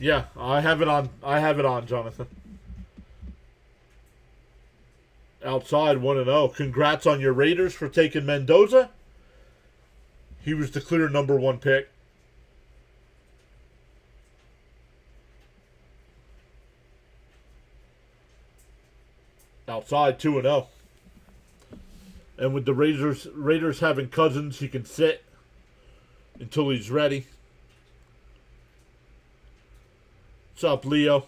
Yeah, I have it on. Jonathan. Outside 1-0. Congrats on your Raiders for taking Mendoza. He was the clear number 1 pick. Outside 2-0. And with the Raiders having Cousins, he can sit until he's ready. What's up, Leo?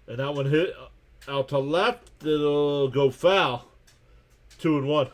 And that one hit out to left. It'll go foul. 2-1.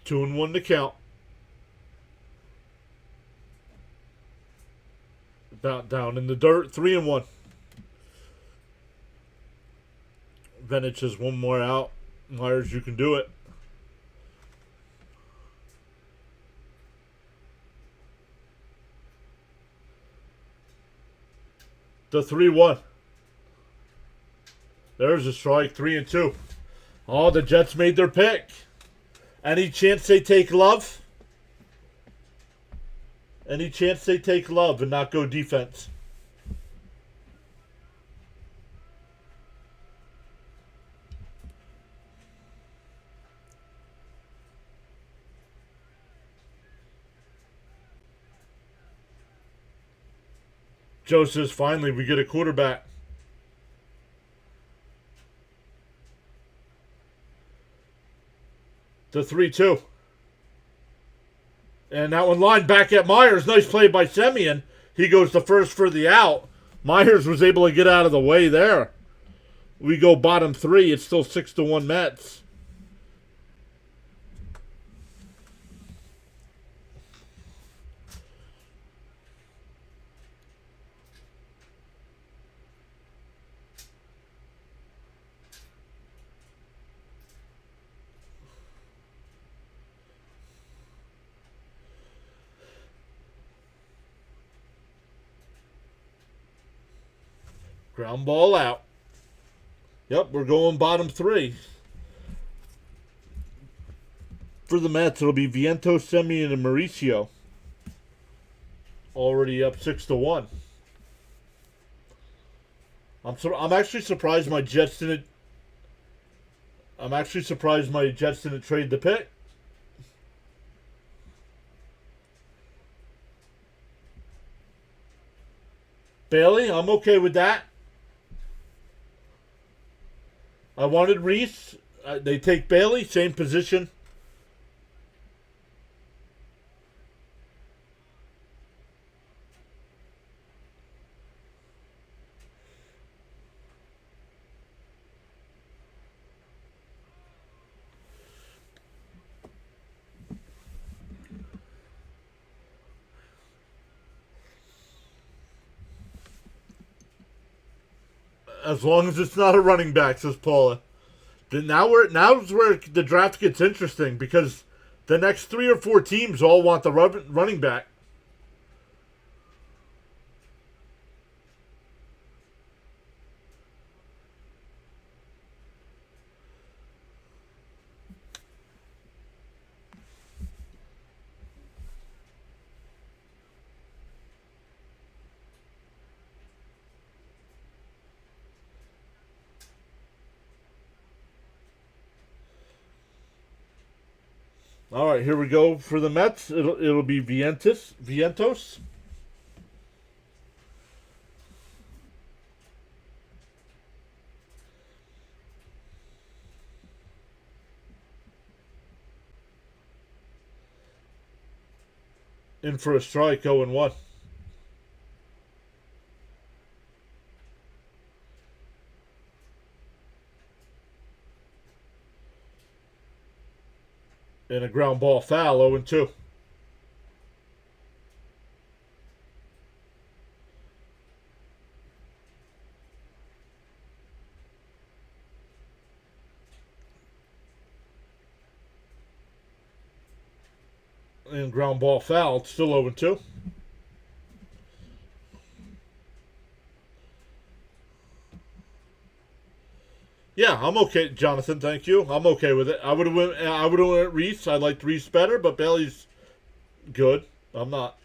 Two and one to count. Down in the dirt. 3-1. Venich has one more out. Myers, you can do it. The 3-1. There's a strike. 3-2. Oh, the Jets made their pick. Any chance they take Love? Any chance they take love and not go defense? Joe says, finally, we get a quarterback. The 3-2. And that one line back at Myers. Nice play by Semien. He goes to first for the out. Myers was able to get out of the way there. We go bottom 3. It's still 6-1 Mets. Ground ball out. Yep, we're going bottom 3. For the Mets, it'll be Vientos, Semien, and Mauricio. Already up 6-1. I'm actually surprised my Jets didn't. I'm actually surprised my Jets didn't trade the pick. Bailey, I'm okay with that. I wanted Reese. They take Bailey, same position. As long as it's not a running back, says Paula. Now's where the draft gets interesting because the next 3 or 4 teams all want the running back. All right, here we go for the Mets. It'll be Vientos. In for a strike, 0-1. And a ground ball foul, 0-2. And ground ball foul, still 0-2. Yeah, I'm okay, Jonathan. Thank you. I'm okay with it. I would have went Reese. I liked Reese better, but Bailey's good. I'm not.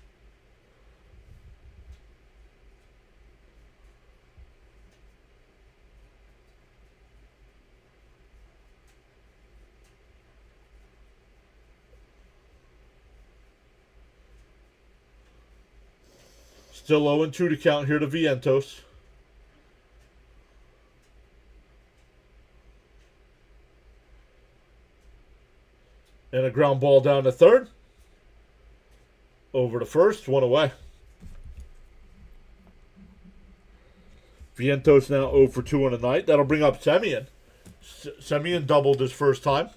Still 0-2 to count here to Vientos. And a ground ball down to third. Over to first, 1 away. Vientos now 0 for 2 on the night. That'll bring up Semien. Semien doubled his first time.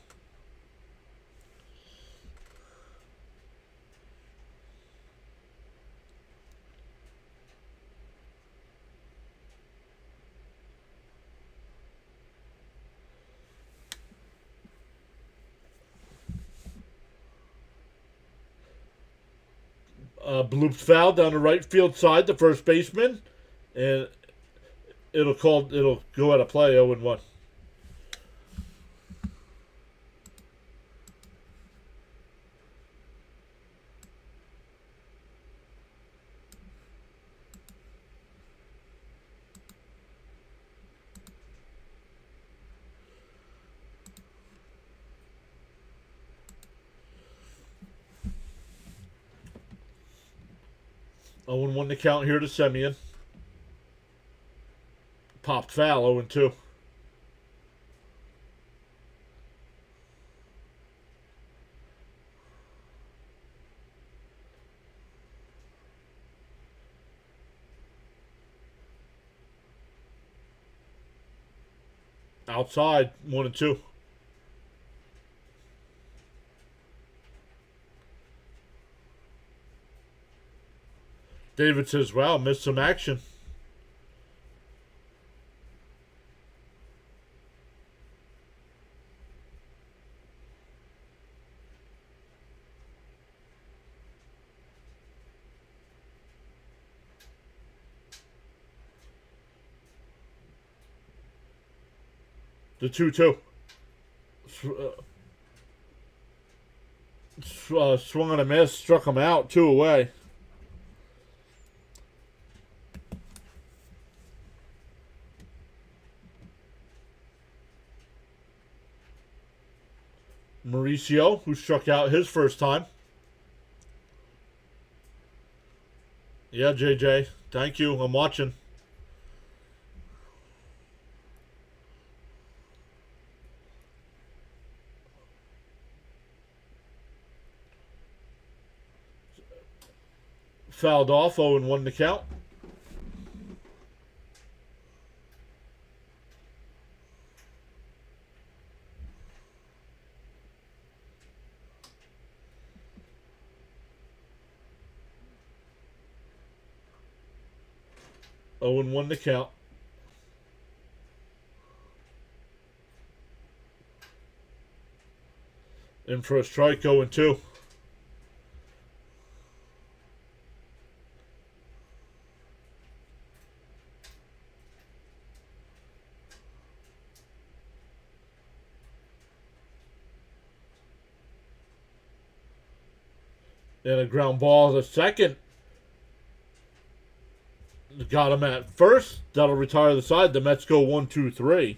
Blooped foul down the right field side, the first baseman, and it'll go out of play, 0-1. 0-1 the count here to Semyon. Popped foul, 0-2. Outside, 1-2. David says, wow, missed some action. The 2-2. Swung on a miss, struck him out, 2 away. Mauricio, who struck out his first time. Yeah, JJ. Thank you. I'm watching. Fouled off, 0-1 to count. Oh, and 1 to count. In for a strike, 0-2. And a ground ball the second. Got him at first. That'll retire the side. The Mets go 1-2-3.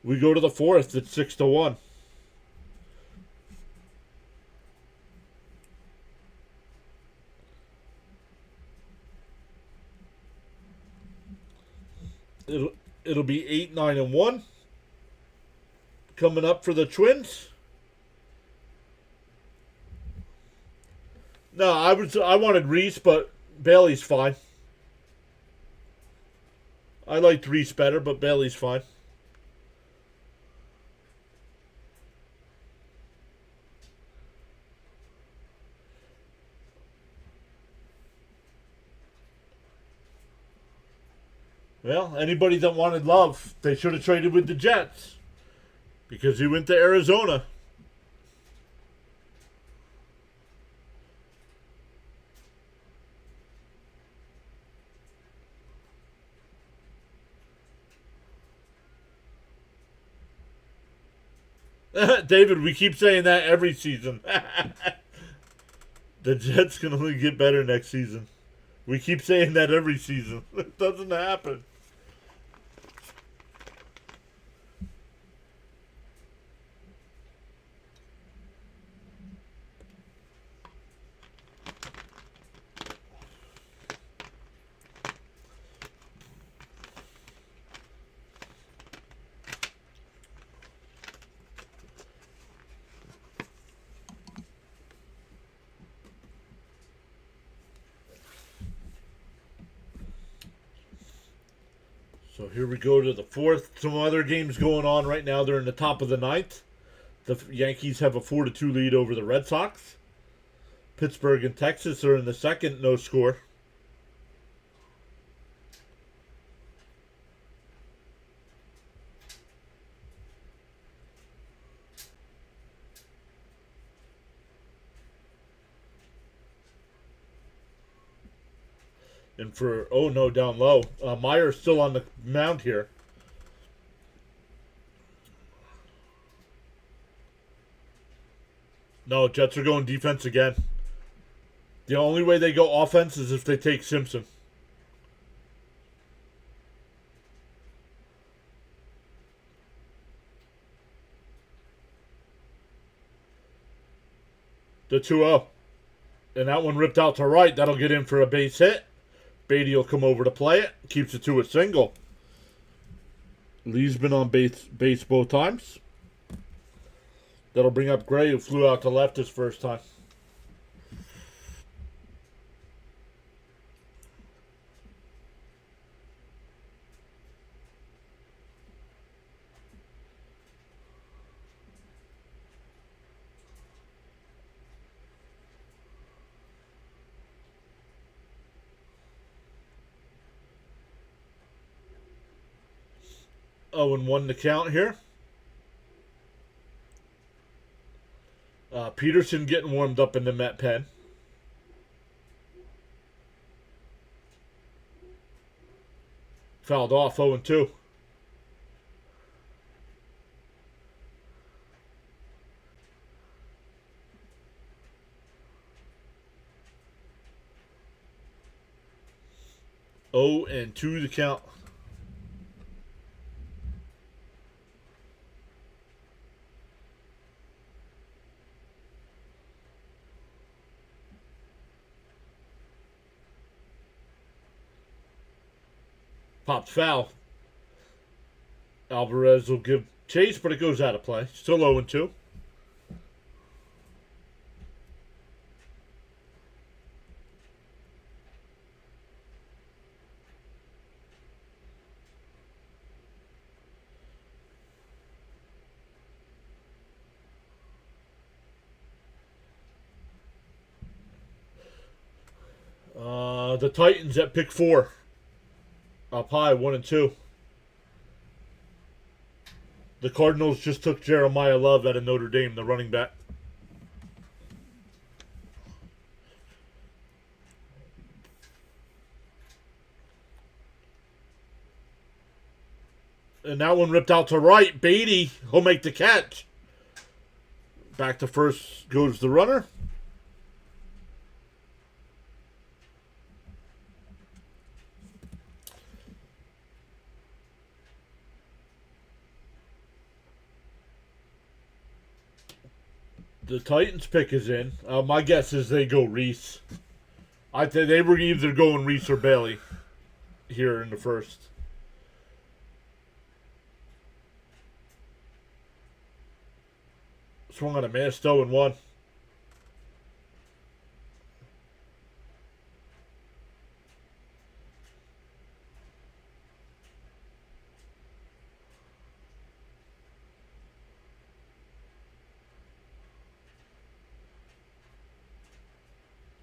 We go to the fourth. It's 6-1. It'll be 8-9-1. Coming up for the Twins. No, I wanted Reese, but Bailey's fine. I liked Reese better, but Bailey's fine. Well, anybody that wanted Love, they should have traded with the Jets. Because he went to Arizona. David, we keep saying that every season. The Jets can only get better next season. We keep saying that every season. It doesn't happen. So here we go to the fourth. Some other games going on right now. They're in the top of the ninth. The Yankees have a 4-2 lead over the Red Sox. Pittsburgh and Texas are in the second, no score. And for, oh no, down low. Meyer's still on the mound here. No, Jets are going defense again. The only way they go offense is if they take Simpson. The 2-0. And that one ripped out to right. That'll get in for a base hit. Beatty will come over to play it. Keeps it to a single. Lee's been on base both times. That'll bring up Gray, who flew out to left his first time. Oh, and 1 to count here. Peterson getting warmed up in the Met pen. Fouled off 0-2. Oh, and 2 to count. Pops foul. Alvarez will give chase, but it goes out of play. Still 0-2. The Titans at pick 4. Up high, 1-2. The Cardinals just took Jeremiah Love out of Notre Dame, the running back. And that one ripped out to right. Beatty, he'll make the catch. Back to first goes the runner. The Titans pick is in. My guess is they go Reese. I think they were either going Reese or Bailey here in the first. Swung on a miss, 0-1.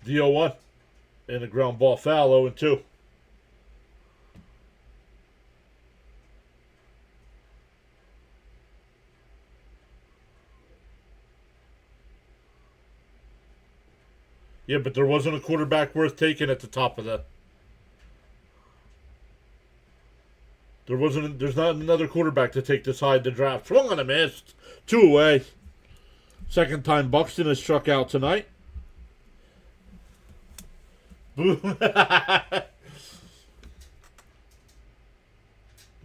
The 0-1. And a ground ball foul, 0-2. Yeah, but there wasn't a quarterback worth taking at the top of the. There's not another quarterback to take this high in the draft. Swung on a miss. 2 away. Second time Buxton has struck out tonight.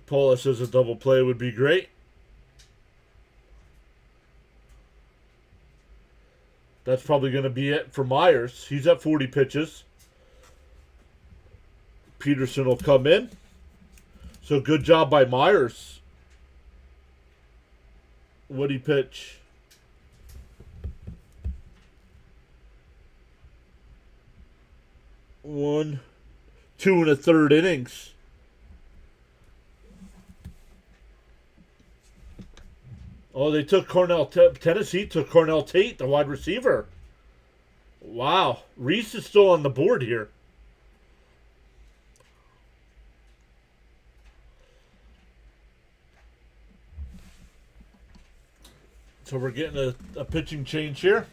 Paula says a double play would be great. That's probably going to be it for Myers. He's at 40 pitches. Peterson will come in. So good job by Myers. What'd he pitch? 1, 2 1/3 innings. Oh, they took Tennessee took Cornell Tate, the wide receiver. Wow. Reese is still on the board here. So we're getting a pitching change here.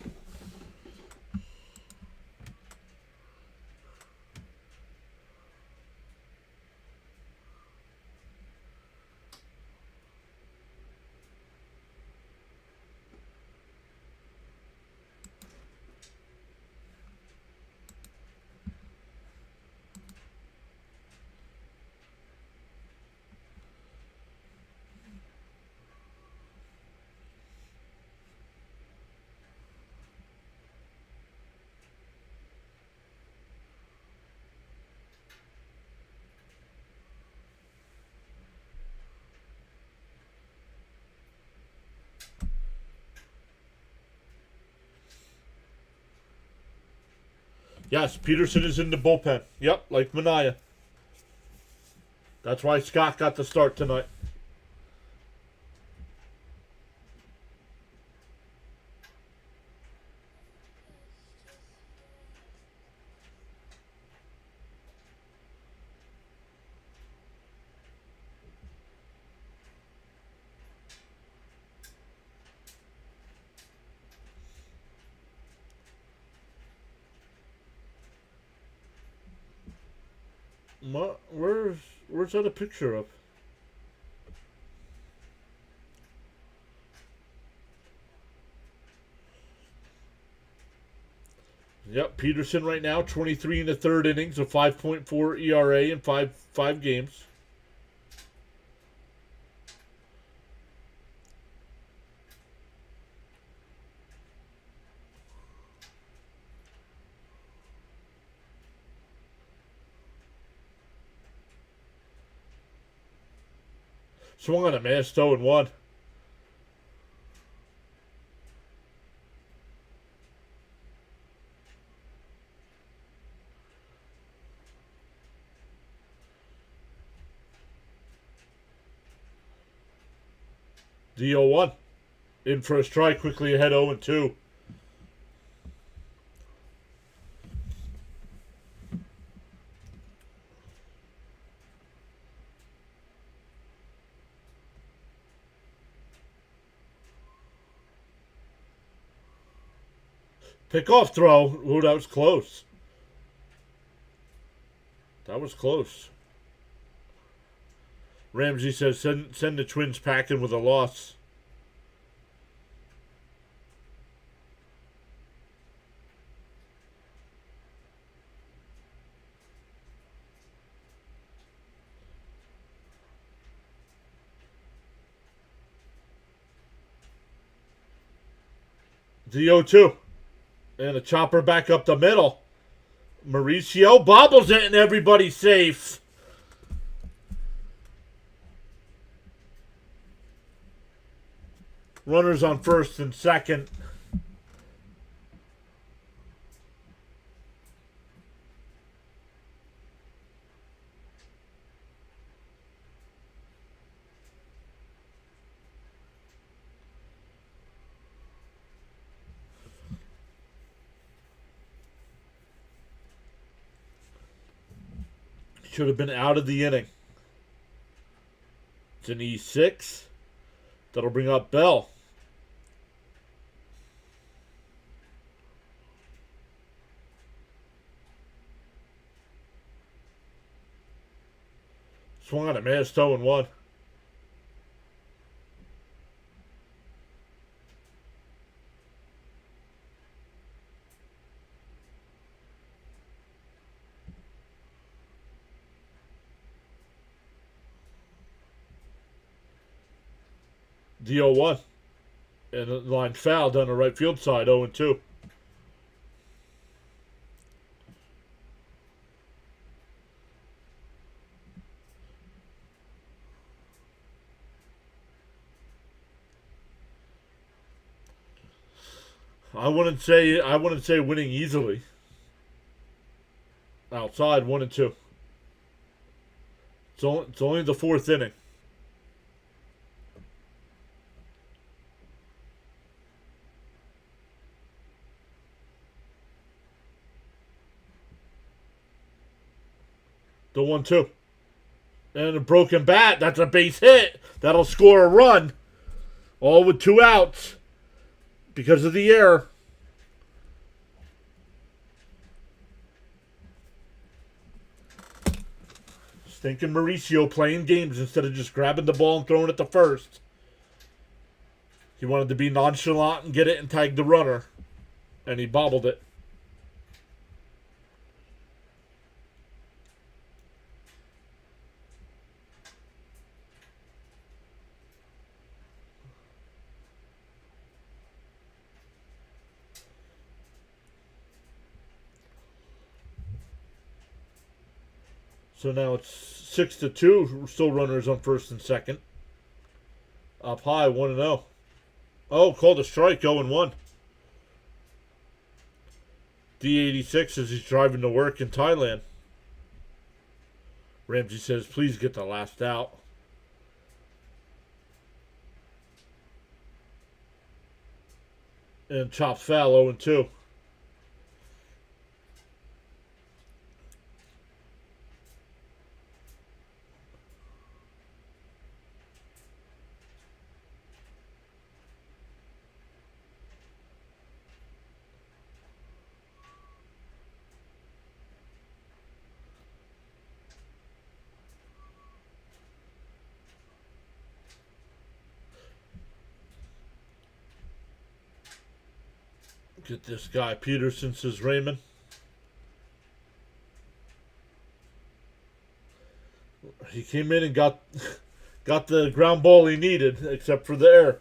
Yes, Peterson is in the bullpen. Yep, like Mania. That's why Scott got the start tonight. Where's that a picture of? Yep, Peterson right now, 23 in the third innings, a 5.4 ERA in five games. Swung on a missed 0-1. The 0-1. In for a strike, quickly ahead 0-2. Pickoff throw. Ooh, that was close. That was close. Ramsey says send the Twins packing with a loss. The 0-2. And a chopper back up the middle. Mauricio bobbles it and everybody's safe. Runners on first and second. Should have been out of the inning. It's an E6. That'll bring up Bell. Swung on a missed 0-1. The 0-1. And the line foul down the right field side, 0-2. I wouldn't say winning easily. Outside 1-2. It's only the fourth inning. The 1-2. And a broken bat. That's a base hit. That'll score a run. All with 2 outs. Because of the error. Stinking Mauricio playing games instead of just grabbing the ball and throwing it to first. He wanted to be nonchalant and get it and tag the runner. And he bobbled it. So now it's 6-2. Still runners on first and second. Up high, 1-0. Oh, called a strike, 0-1. D86 as he's driving to work in Thailand. Ramsey says, please get the last out. And chops foul 0-2. Get this guy, Peterson, says Raymond. He came in and got the ground ball he needed, except for the air.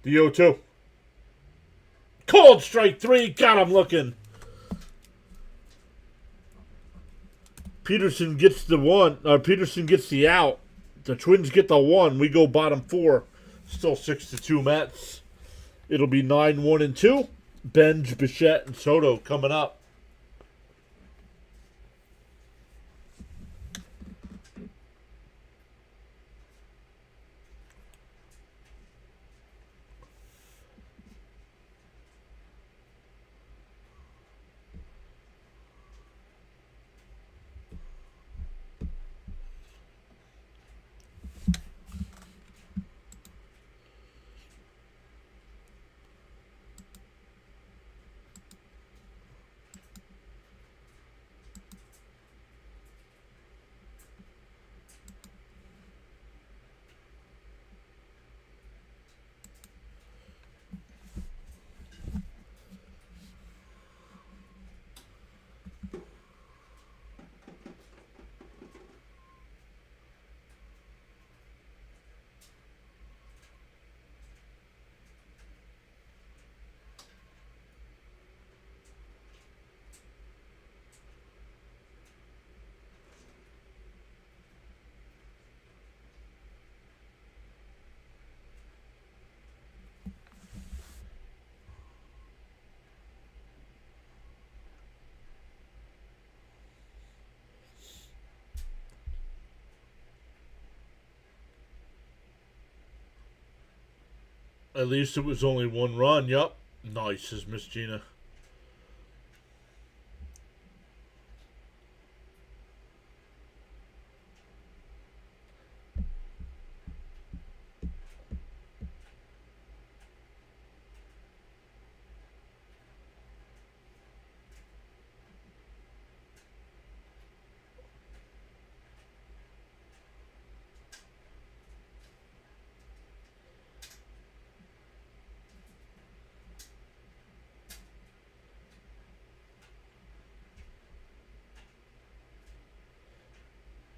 The 0-2. Cold strike 3. Got him looking. Peterson gets the one. Peterson gets the out. The Twins get the 1. We go bottom 4. Still 6-2 Mets. It'll be 9-1-2. Benj, Bichette, and Soto coming up. At least it was only 1 run. Yup. Nice, says Miss Gina.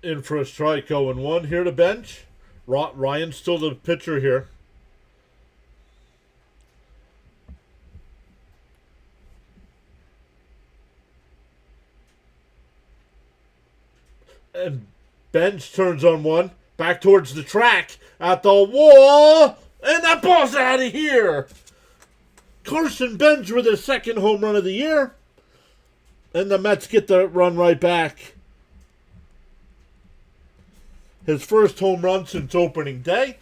In for a strike, 0-1 here to bench. Ryan's still the pitcher here. And Bench turns on one. Back towards the track. At the wall. And that ball's out of here. Carson Bench with his 2nd home run of the year. And the Mets get the run right back. His 1st home run since opening day.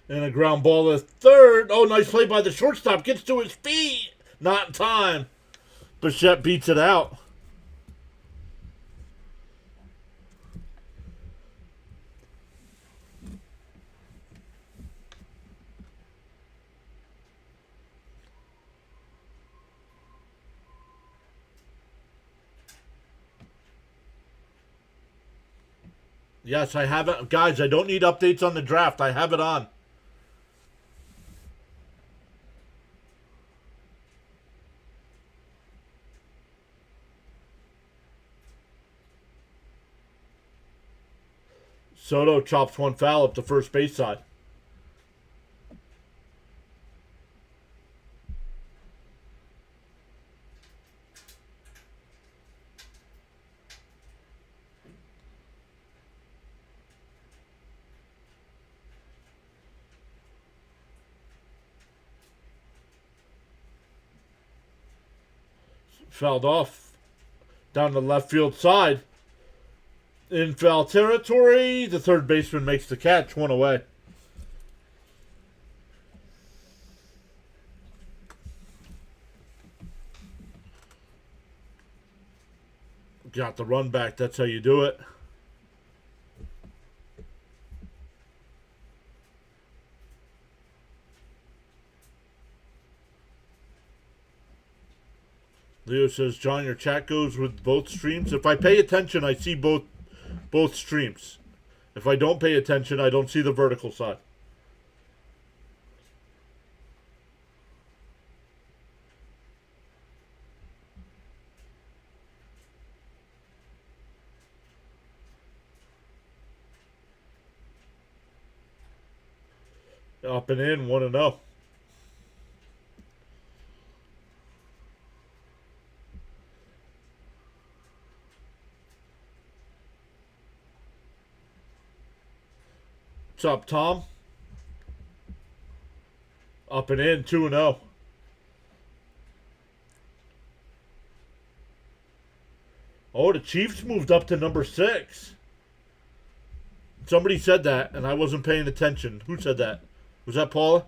And a ground ball to 3rd. Oh, nice play by the shortstop. Gets to his feet. Not in time. Bichette beats it out. Yes, I have it. Guys, I don't need updates on the draft. I have it on. Soto chops one foul up the first base side. Fouled off down the left field side. In foul territory, the third baseman makes the catch, one away. Got the run back, that's how you do it. Leo says, John, your chat goes with both streams. If I pay attention, I see both streams. If I don't pay attention, I don't see the vertical side. Up and in, 1-0. What's up, Tom? Up and in, 2-0. Oh, the Chiefs moved up to number 6. Somebody said that, and I wasn't paying attention. Who said that? Was that Paula?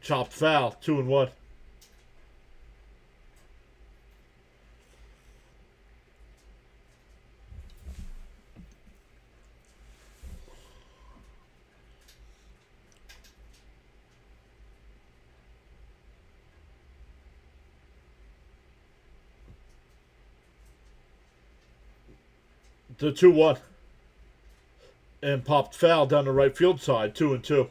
Chopped foul, 2-1. The 2-1. And popped foul down the right field side, 2-2.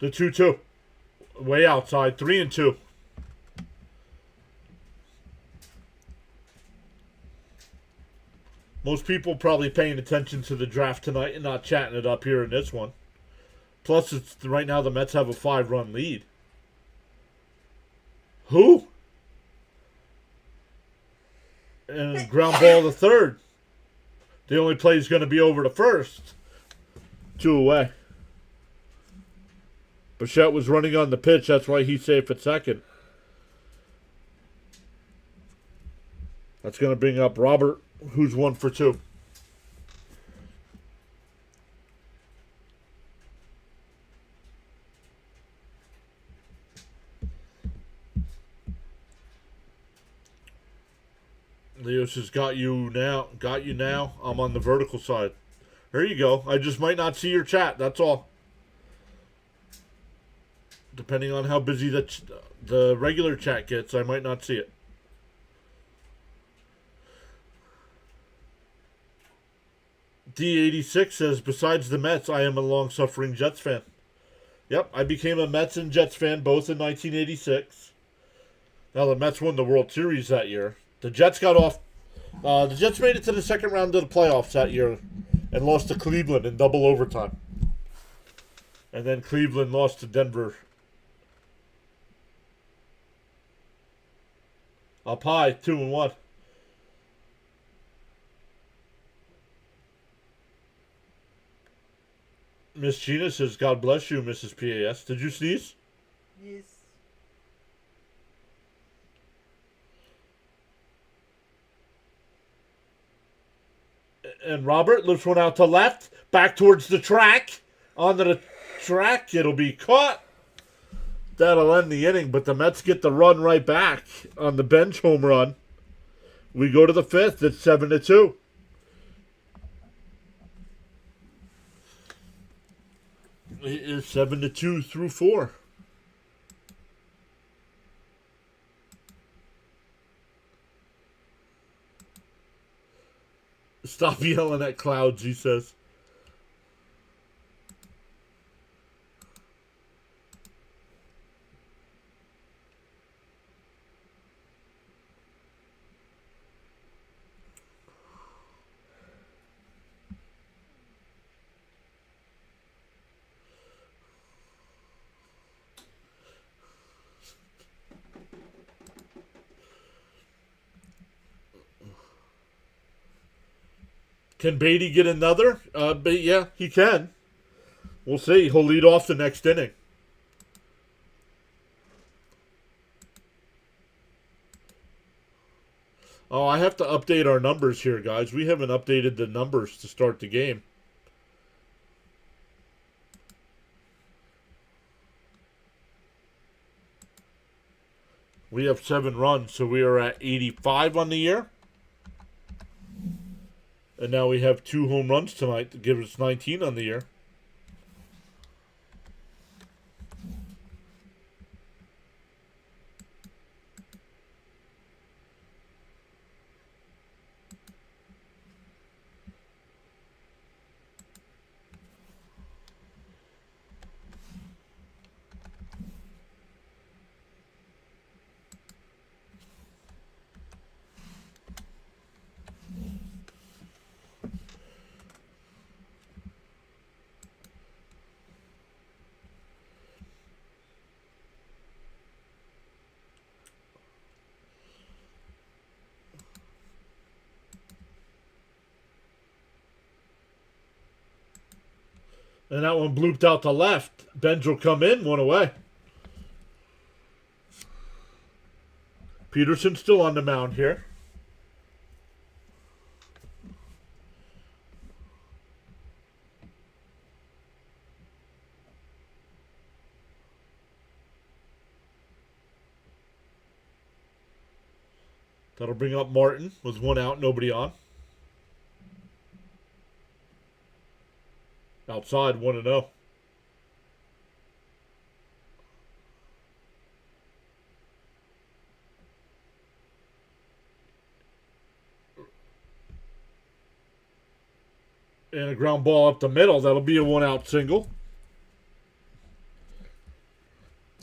The 2-2. Way outside, 3-2. Most people probably paying attention to the draft tonight and not chatting it up here in this one. Plus, it's right now the Mets have a 5-run lead. Who? And ground ball to third. The only play is going to be over to first. 2 away. Bichette was running on the pitch. That's why he's safe at second. That's going to bring up Robert, who's 1 for 2. Leos has got you now. Got you now. I'm on the vertical side. There you go. I just might not see your chat. That's all. Depending on how busy the regular chat gets, I might not see it. D86 says, besides the Mets, I am a long-suffering Jets fan. Yep, I became a Mets and Jets fan both in 1986. Now, the Mets won the World Series that year. The Jets got off. The Jets made it to the second round of the playoffs that year and lost to Cleveland in double overtime. And then Cleveland lost to Denver. Up high, 2-1. Miss Gina says, God bless you, Mrs. PAS. Did you sneeze? Yes. And Robert lifts one out to left, back towards the track. Onto the track, it'll be caught. That'll end the inning, but the Mets get the run right back on the bench home run. We go to the 5th. It's 7-2. It is 7-2 through 4. Stop yelling at clouds, he says. Can Beatty get another? But yeah, he can. We'll see. He'll lead off the next inning. Oh, I have to update our numbers here, guys. We haven't updated the numbers to start the game. We have 7 runs, so we are at 85 on the year. And now we have 2 home runs tonight to give us 19 on the year. And that one blooped out to left. Benj will come in, 1 away. Peterson still on the mound here. That'll bring up Martin with 1 out, nobody on. Outside, 1-0. And a ground ball up the middle. That'll be a 1-out single.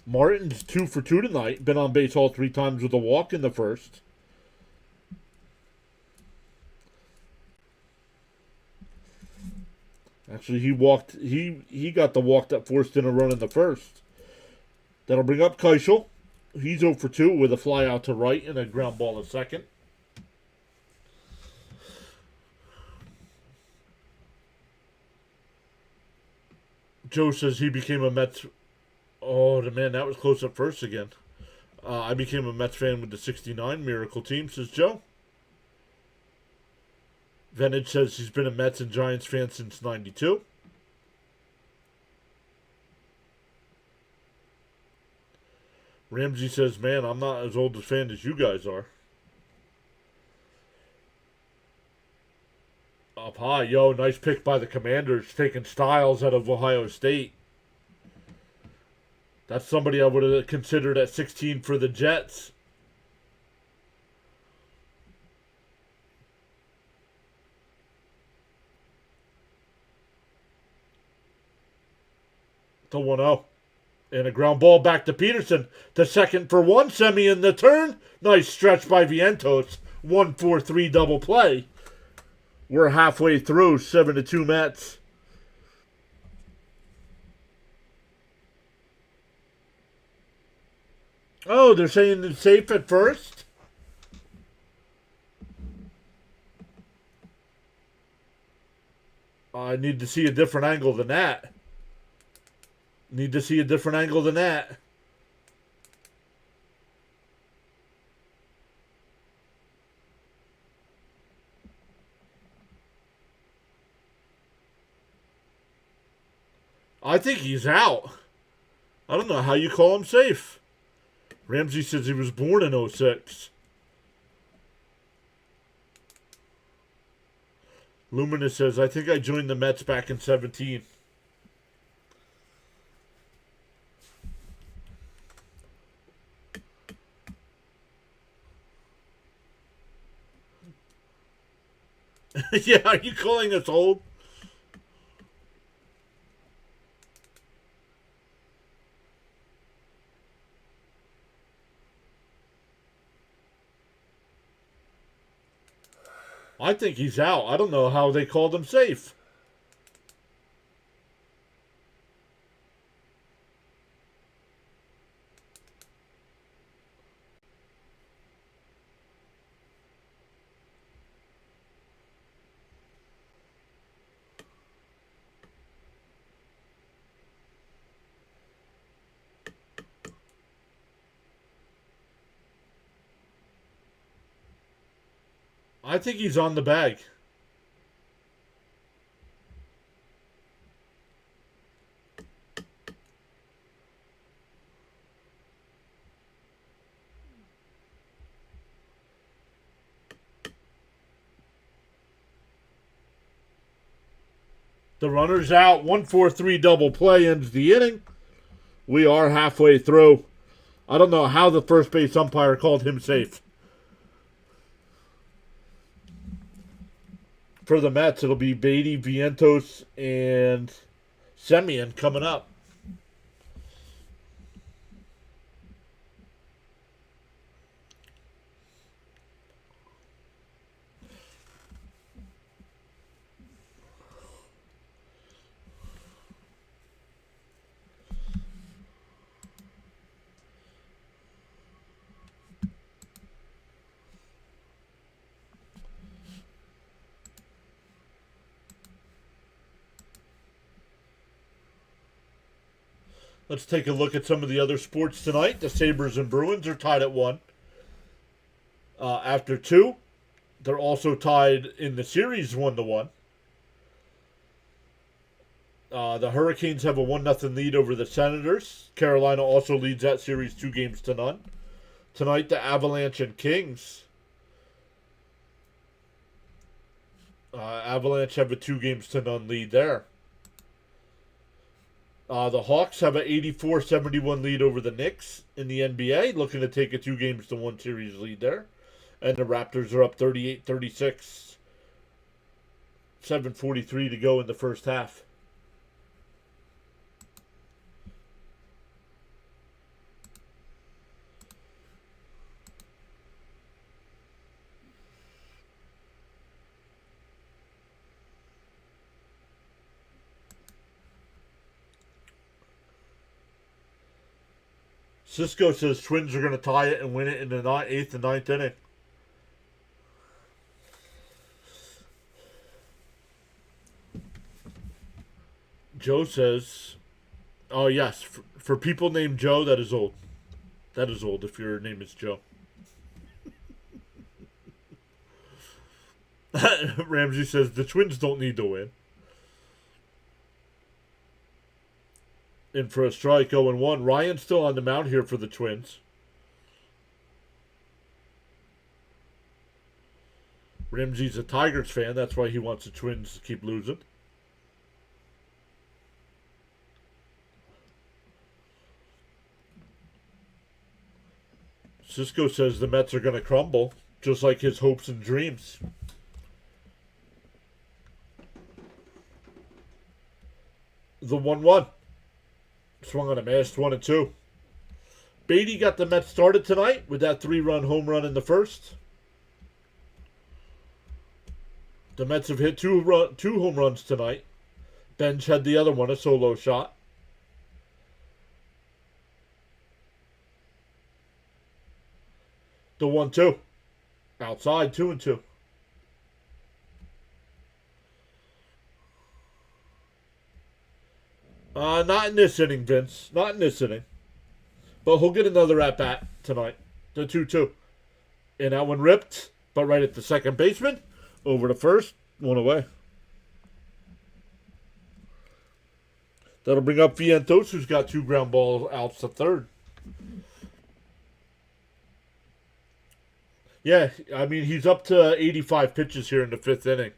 Martin's 2 for 2 tonight. Been on base all 3 times with a walk in the first. Actually, he got the walk that forced in a run in the first. That'll bring up Keuschel. He's 0 for 2 with a fly out to right and a ground ball to second. Joe says he became a Mets. Oh, man, that was close at first again. I became a Mets fan with the 69 Miracle team, says Joe. Venage says he's been a Mets and Giants fan since 92. Ramsey says, man, I'm not as old a fan as you guys are. Up high, yo, nice pick by the Commanders, taking Styles out of Ohio State. That's somebody I would have considered at 16 for the Jets. To 1-0. And a ground ball back to Peterson. To second for 1. Semi in the turn. Nice stretch by Vientos. 1-4-3 double play. We're halfway through. 7-2 Mets. Oh, they're saying it's safe at first? I need to see a different angle than that. Need to see a different angle than that. I think he's out. I don't know how you call him safe. Ramsey says he was born in 06. Luminous says, I think I joined the Mets back in 17. Yeah, are you calling us old? I think he's out. I don't know how they called him safe. I think he's on the bag. The runner's out. 1-4-3 double play ends the inning. We are halfway through. I don't know how the first base umpire called him safe. For the Mets, it'll be Beatty, Vientos, and Semien coming up. Let's take a look at some of the other sports tonight. The Sabres and Bruins are tied at 1. After 2, they're also tied in the series 1-1. The Hurricanes have a 1-0 lead over the Senators. Carolina also leads that series 2-0. Tonight, the Avalanche and Kings. Avalanche have a 2-0 lead there. The Hawks have an 84-71 lead over the Knicks in the NBA, looking to take a 2-1 series lead there. And the Raptors are up 38-36. 7:43 to go in the first half. Cisco says Twins are going to tie it and win it in the 8th and 9th inning. Joe says, oh yes, for people named Joe, that is old. That is old if your name is Joe. Ramsey says the Twins don't need to win. In for a strike, 0-1. Ryan's still on the mound here for the Twins. Ramsey's a Tigers fan. That's why he wants the Twins to keep losing. Cisco says the Mets are going to crumble, just like his hopes and dreams. The 1-1. Swung on a missed 1-2. Beatty got the Mets started tonight with that 3-run home run in the first. The Mets have hit two home runs tonight. Bench had the other one, a solo shot. The 1-2. Outside, 2-2. Not in this inning, Vince. Not in this inning. But he'll get another at-bat tonight. The 2-2. And that one ripped, but right at the second baseman. Over to first. One away. That'll bring up Vientos, who's got 2 ground ball outs to third. Yeah, I mean, he's up to 85 pitches here in the 5th inning.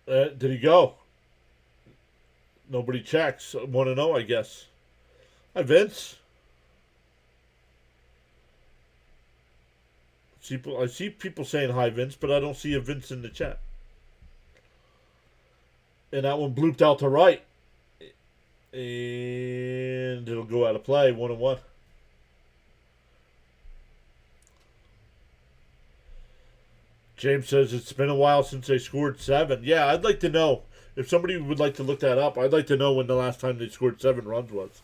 Did he go? Nobody checks. 1-0, I guess. Hi, Vince. I see people saying hi, Vince, but I don't see a Vince in the chat. And that one blooped out to right. And it'll go out of play. 1-1. James says it's been a while since they scored 7. Yeah, I'd like to know. If somebody would like to look that up, I'd like to know when the last time they scored 7 runs was.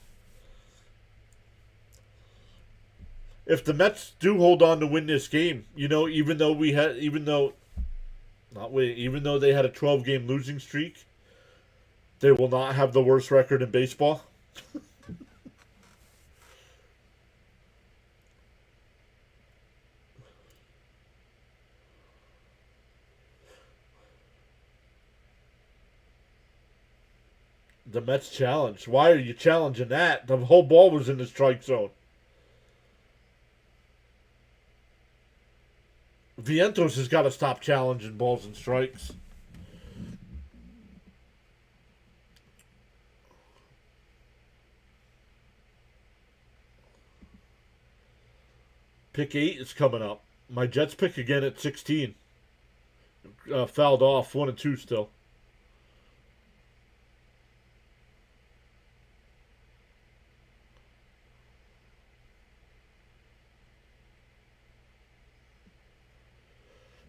If the Mets do hold on to win this game, even though they had a 12-game losing streak, they will not have the worst record in baseball. The Mets challenge. Why are you challenging that? The whole ball was in the strike zone. Vientos has got to stop challenging balls and strikes. Pick 8 is coming up. My Jets pick again at 16. Fouled off. 1-2 still.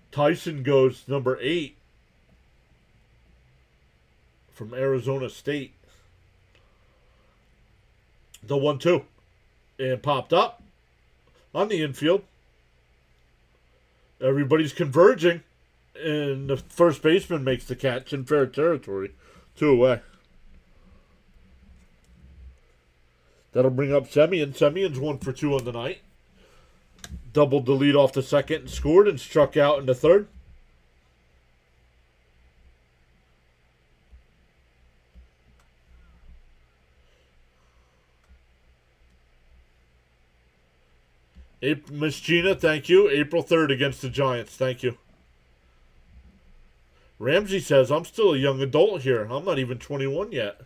Tyson goes number 8 from Arizona State. The 1-2. And popped up on the infield. Everybody's converging. And the first baseman makes the catch in fair territory. 2 away. That'll bring up Semien. Semien's 1 for 2 on the night. Doubled the lead off the second and scored and struck out in the third. Miss Gina, thank you. April 3rd against the Giants. Thank you. Ramsey says, I'm still a young adult here. I'm not even 21 yet.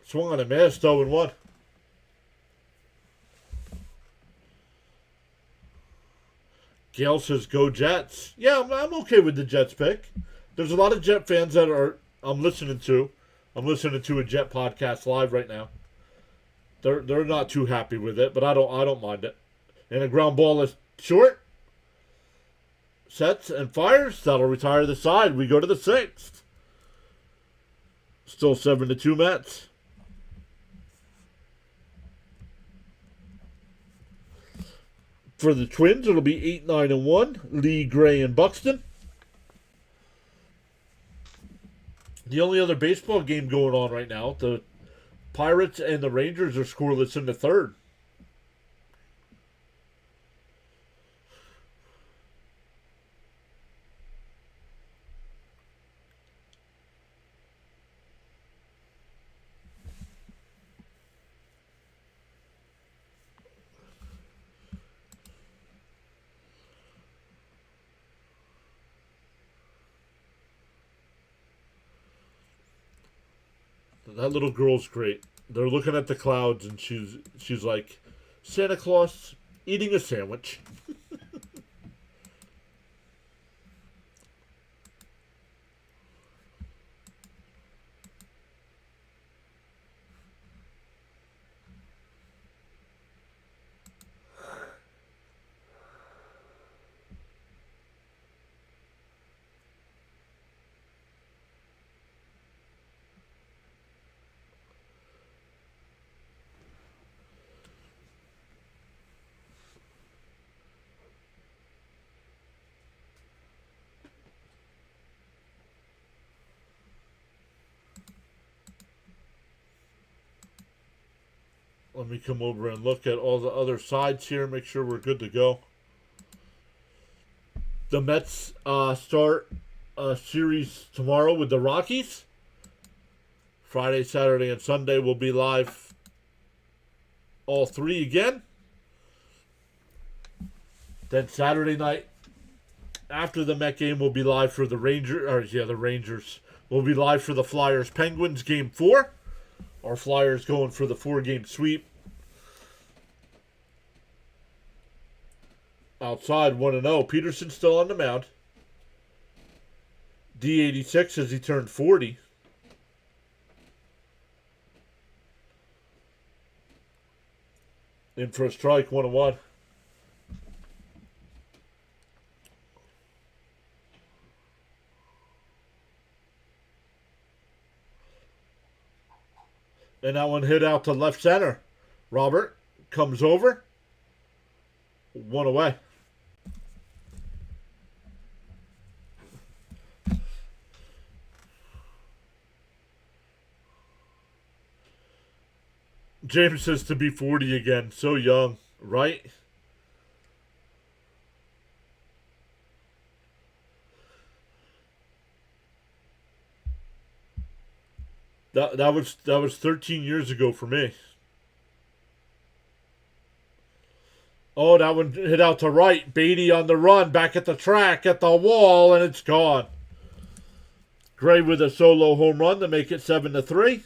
Swung on a miss, 0-1. Gail says, go Jets. Yeah, I'm okay with the Jets pick. There's a lot of Jet fans that I'm listening to. I'm listening to a Jet podcast live right now. They're not too happy with it, but I don't mind it. And a ground ball is short. Sets and fires. That'll retire the side. We go to the 6th. Still 7-2 Mets. For the Twins, it'll be 8-9-1. Lee, Gray, and Buxton. The only other baseball game going on right now, the Pirates and the Rangers are scoreless in the third. That little girl's great. They're looking at the clouds, and she's like, Santa Claus eating a sandwich. Let me come over and look at all the other sides here, make sure we're good to go. The Mets start a series tomorrow with the Rockies. Friday, Saturday, and Sunday will be live all 3 again. Then Saturday night, After the Met game, we'll be live for the the Rangers. We'll be live for the Flyers Penguins game 4. Our Flyers going for the 4-game sweep. Outside 1-0. Peterson still on the mound. D86 as he turned 40. In for a strike, 1-1. And that one hit out to left center. Robert comes over. 1 away. James says to be 40 again. So young, right? That was 13 years ago for me. Oh, that one hit out to right. Beatty on the run, back at the track, at the wall, and it's gone. Gray with a solo home run to make it 7-3.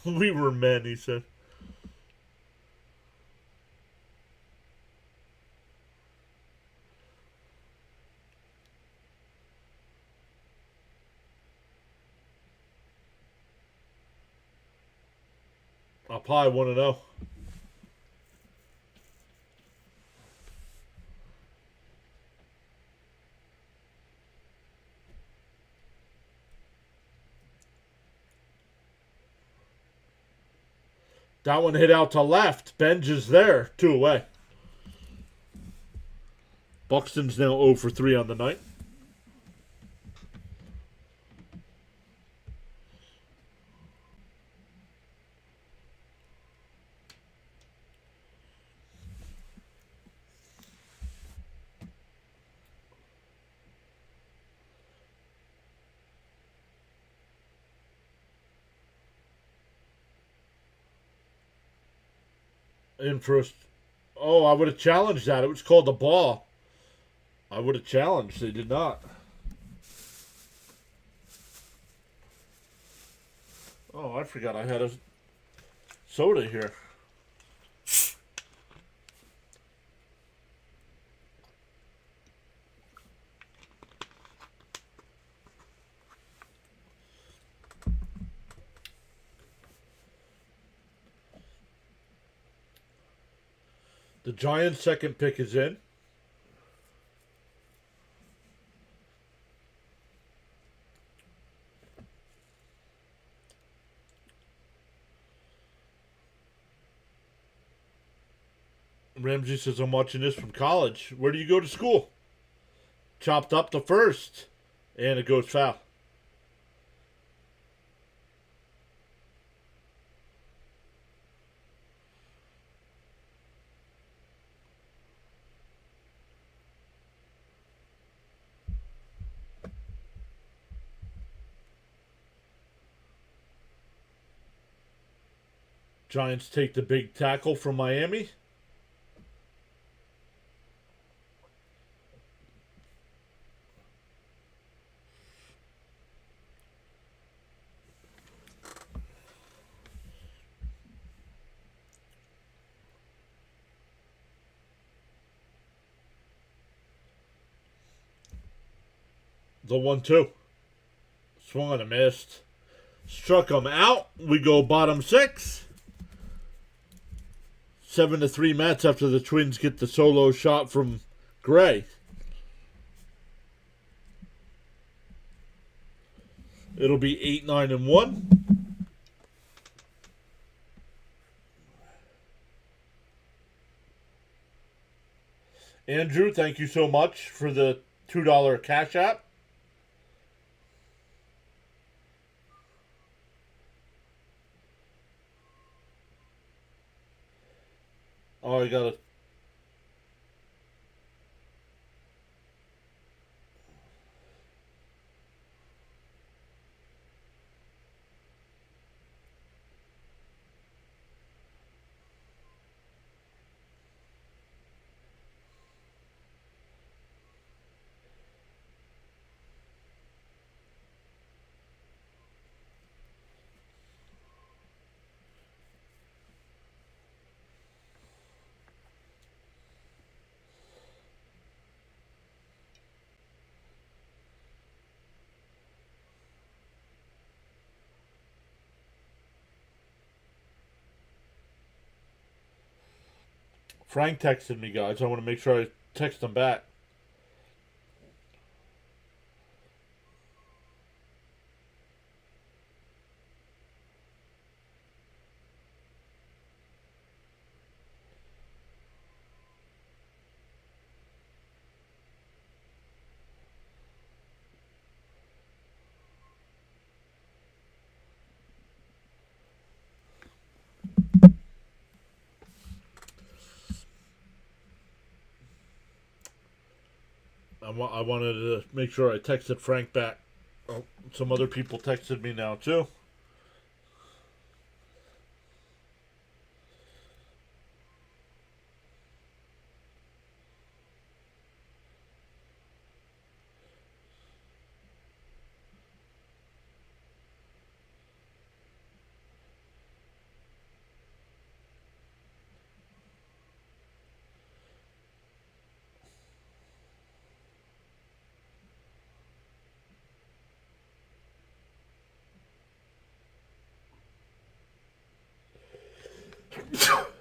We were men, he said. Up high, 1-0. That one hit out to left. Benj is there. 2 away. Buxton's now 0 for 3 on the night. In first. Oh, I would have challenged that. It was called the ball. I would have challenged. They did not. Oh, I forgot I had a soda here. The Giants' second pick is in. Ramsey says, I'm watching this from college. Where do you go to school? Chopped up to first. And it goes foul. Giants take the big tackle from Miami. The 1-2. Swung and a missed. Struck him out. We go bottom 6. 7-3 Mets after the Twins get the solo shot from Gray. It'll be 8-9-1. Andrew, thank you so much for the $2 Cash App. Oh, I got it. Frank texted me, guys. I want to make sure I text him back. I wanted to make sure I texted Frank back. Oh, some other people texted me now, too.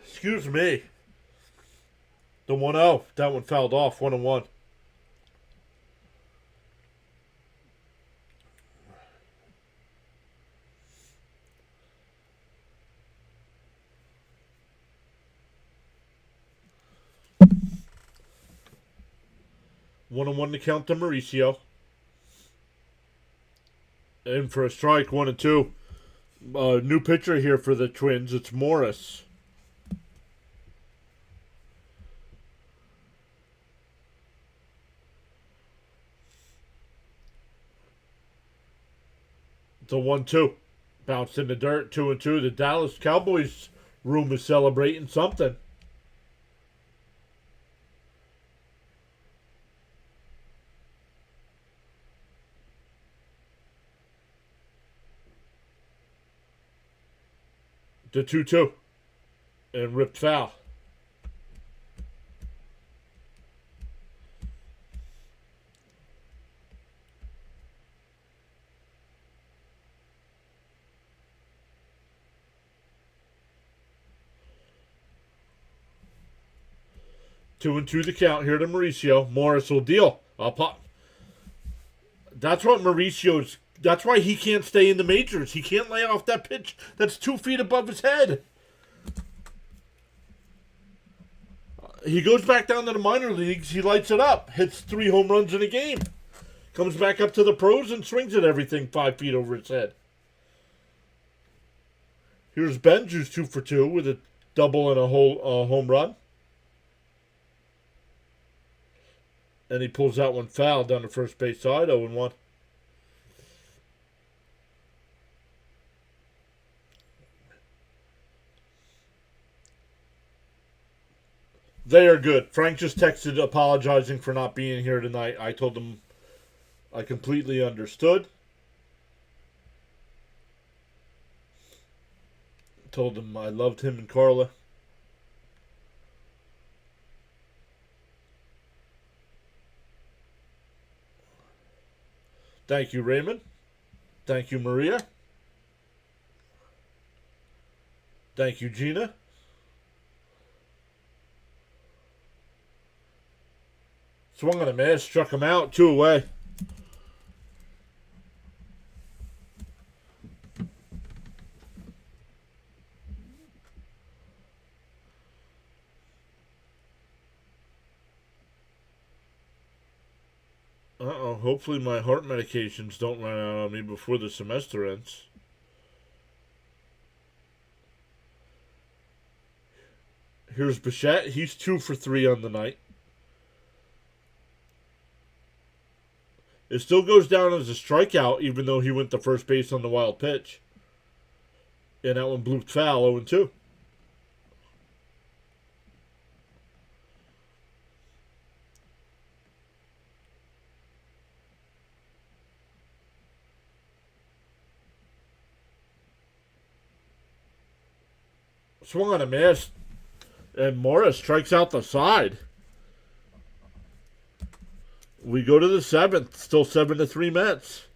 Excuse me. The 1-0. That one fouled off. 1-1. One and one to count to Mauricio. In for a strike, 1-2. New pitcher here for the Twins. It's Morris. It's a 1-2. Bounced in the dirt, 2-2. The Dallas Cowboys room is celebrating something. The 2-2. And ripped foul. Two and two the count here to Mauricio. Morris will deal. That's what Mauricio's. That's why he can't stay in the majors. He can't lay off that pitch that's 2 feet above his head. He goes back down to the minor leagues. He lights it up. Hits 3 home runs in a game. Comes back up to the pros and swings at everything 5 feet over his head. Here's Benj, who's 2 for 2 with a double and a home run. And he pulls that one foul down the first base side, 0-1. They are good. Frank just texted apologizing for not being here tonight. I told him I completely understood. Told him I loved him and Carla. Thank you, Raymond. Thank you, Maria. Thank you, Gina. Swung on a miss, struck him out, 2 away. Uh-oh, hopefully my heart medications don't run out on me before the semester ends. Here's Bichette. He's 2 for 3 on the night. It still goes down as a strikeout, even though he went to first base on the wild pitch. And that one blew foul, 0-2. Swung on a miss. And Morris strikes out the side. We go to the 7th. Still 7-3 Mets.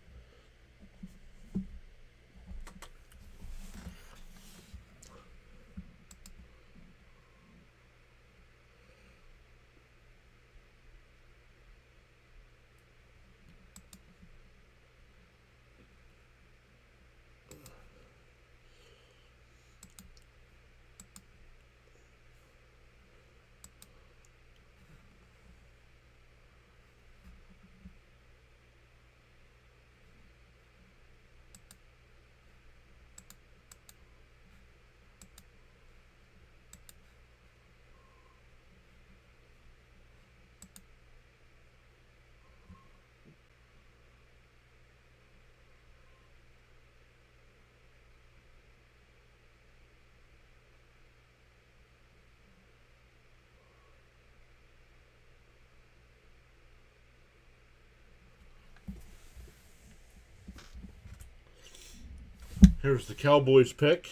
Here's the Cowboys pick.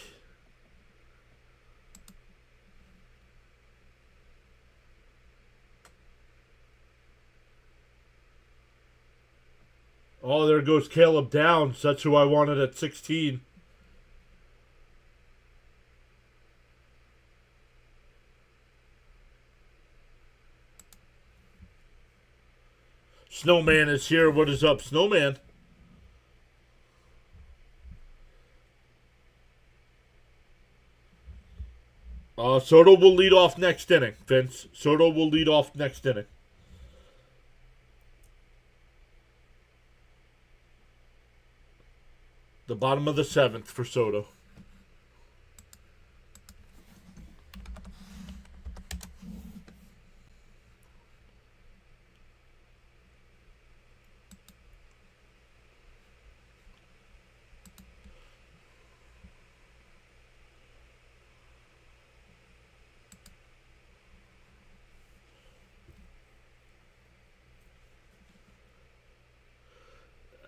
Oh, there goes Caleb Downs. That's who I wanted at 16. Snowman is here. What is up, Snowman? Soto will lead off next inning, Vince. Soto will lead off next inning. The bottom of the 7th for Soto.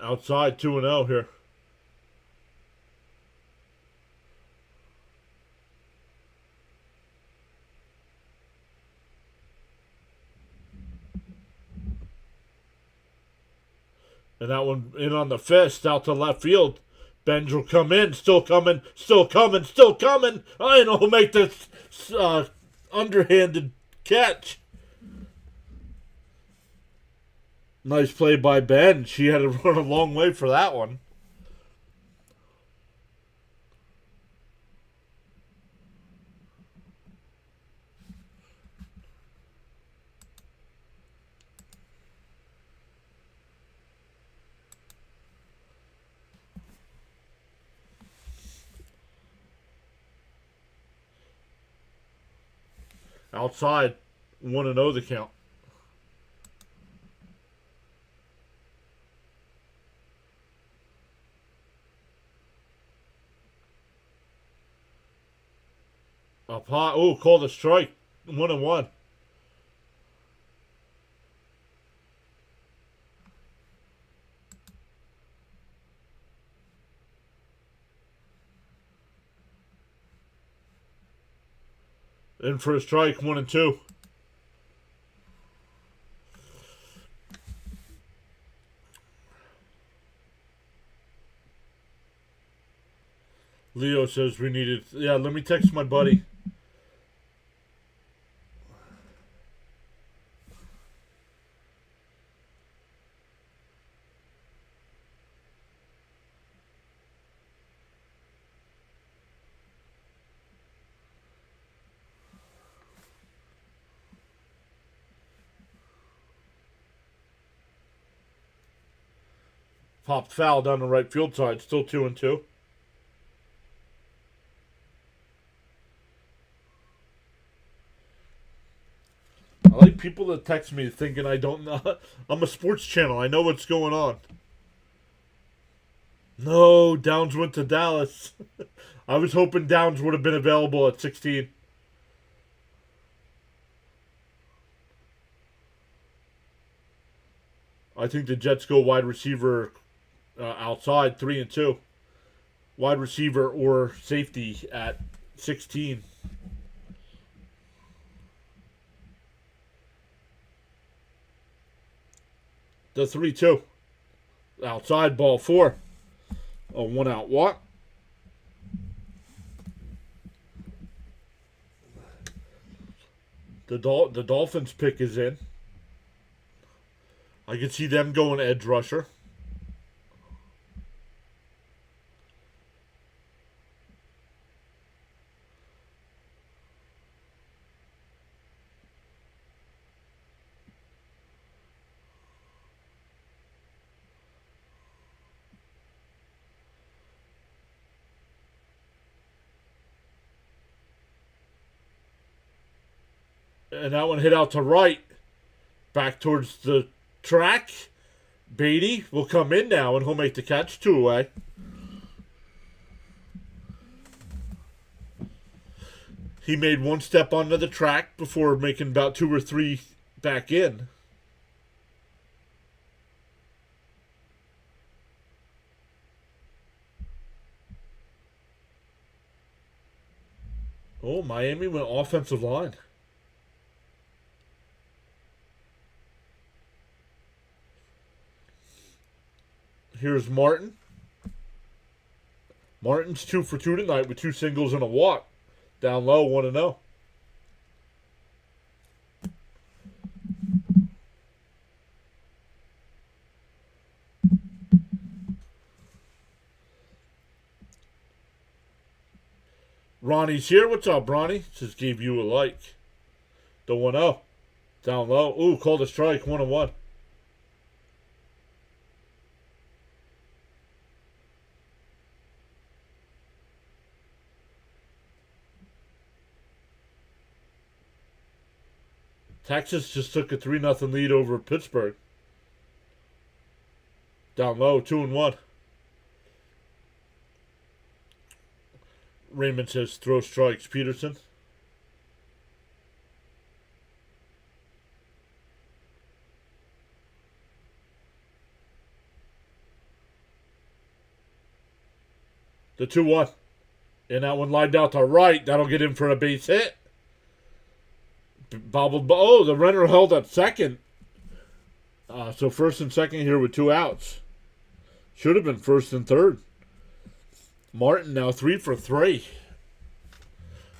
Outside 2-0 here. And that one in on the fist out to left field. Benj will come in. Still coming. Still coming. Still coming. And he'll make this underhanded catch. Nice play by Benj. He had to run a long way for that one. Outside, 1-0 the count. Up high. Oh, called a strike. 1-1. In for a strike, 1-2. Leo says we needed. Yeah, let me text my buddy. Popped foul down the right field side. Still 2-2. I like people that text me thinking I don't know. I'm a sports channel. I know what's going on. No, Downs went to Dallas. I was hoping Downs would have been available at 16. I think the Jets go wide receiver outside, 3-2. Wide receiver or safety at 16. The 3-2. Outside, ball 4. A 1-out walk. The Dolphins pick is in. I can see them going edge rusher. And that one hit out to right. Back towards the track. Beatty will come in now and he'll make the catch. 2 away. He made one step onto the track before making about 2 or 3 back in. Oh, Miami went offensive line. Here's Martin. Martin's 2 for 2 tonight with 2 singles and a walk. Down low, 1-0. Ronnie's here. What's up, Ronnie? Just gave you a like. The 1-0. Down low. Ooh, called a strike. 1-1. Texas just took a 3-0 lead over Pittsburgh. Down low, 2-1. Raymond says throw strikes. Peterson. The 2-1. And that one lined out to right. That'll get in for a base hit. Bobbled. Oh, the runner held at second. So first and second here with 2 outs. Should have been first and third. Martin now 3 for 3.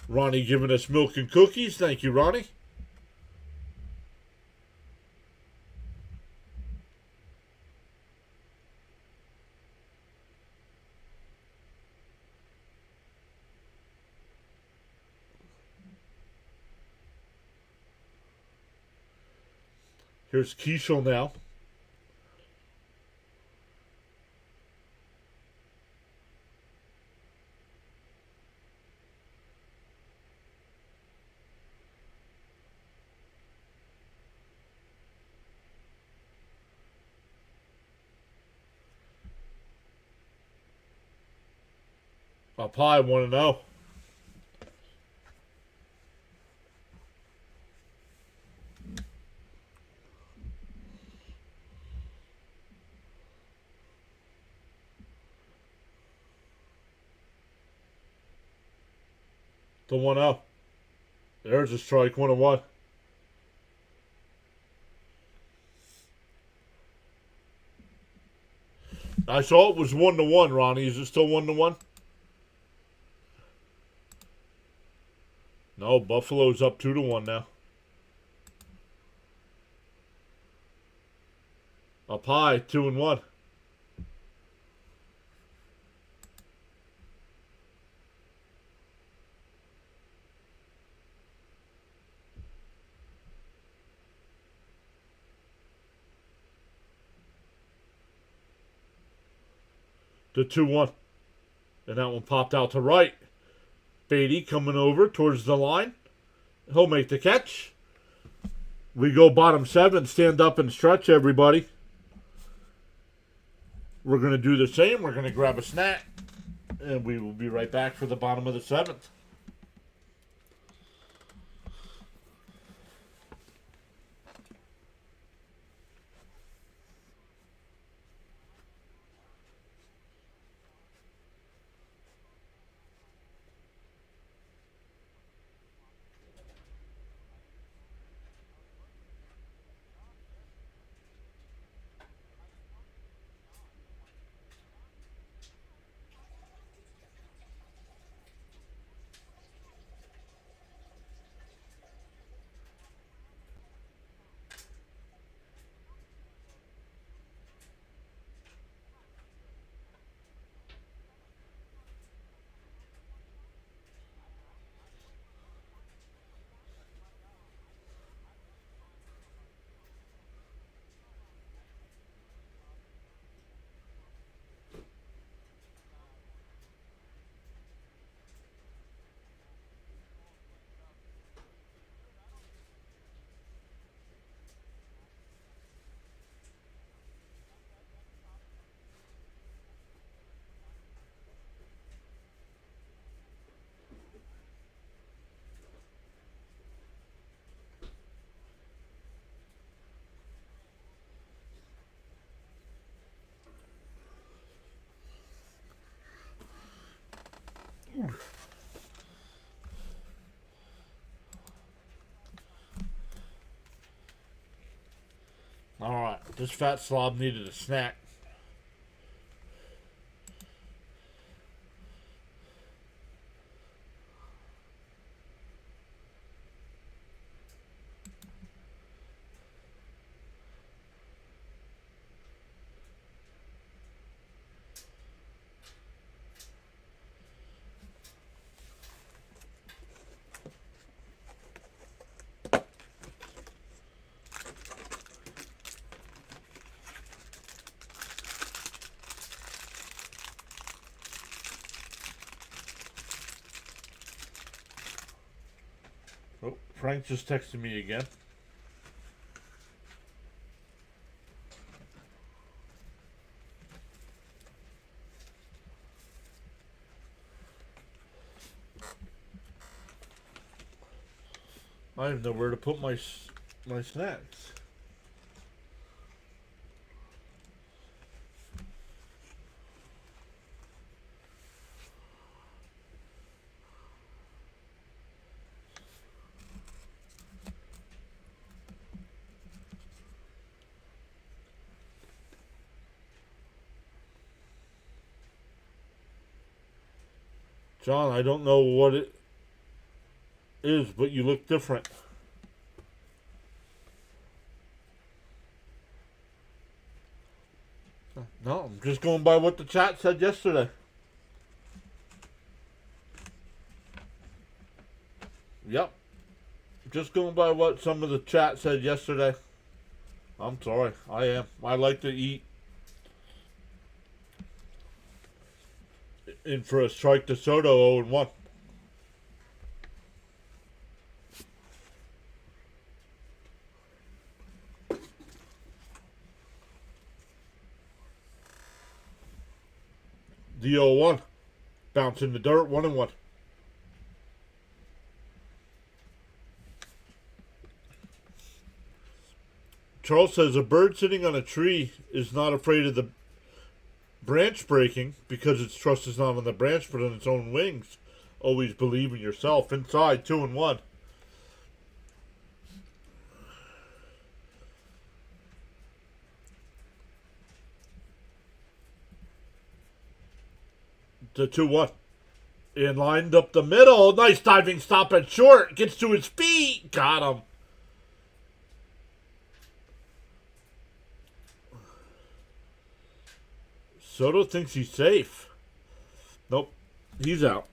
Ronnie giving us milk and cookies. Thank you, Ronnie. Here's Keishel now. Up high, 1-0. The 1-0. There's a strike, 1-1. I saw it was 1-1, Ronnie. Is it still 1-1? No, Buffalo's up 2-1 now. Up high, 2-1. The 2-1. And that one popped out to right. Beatty coming over towards the line. He'll make the catch. We go bottom 7. Stand up and stretch, everybody. We're going to do the same. We're going to grab a snack. And we will be right back for the bottom of the 7th. This fat slob needed a snack. Oh, Frank just texted me again. I don't know where to put my snacks. John, I don't know what it is, but you look different. No, I'm just going by what the chat said yesterday. Yep. Just going by what some of the chat said yesterday. I'm sorry. I am. I like to eat. In for a strike to Soto 0-1. The 0-1. Bounce in the dirt, 1-1. Charles says a bird sitting on a tree is not afraid of the branch breaking because its trust is not on the branch but on its own wings. Always believe in yourself. Inside, 2-1. The 2-1. And lined up the middle. Nice diving stop at short. Gets to his feet. Got him. Soto thinks he's safe. Nope. He's out.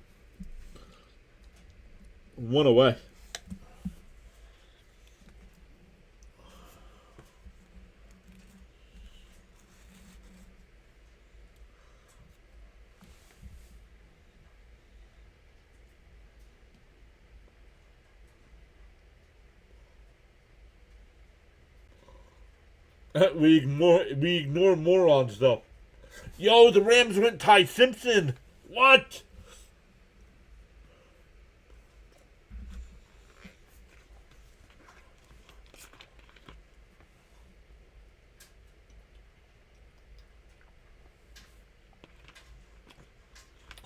1 away. We ignore morons though. Yo, the Rams went Ty Simpson. What?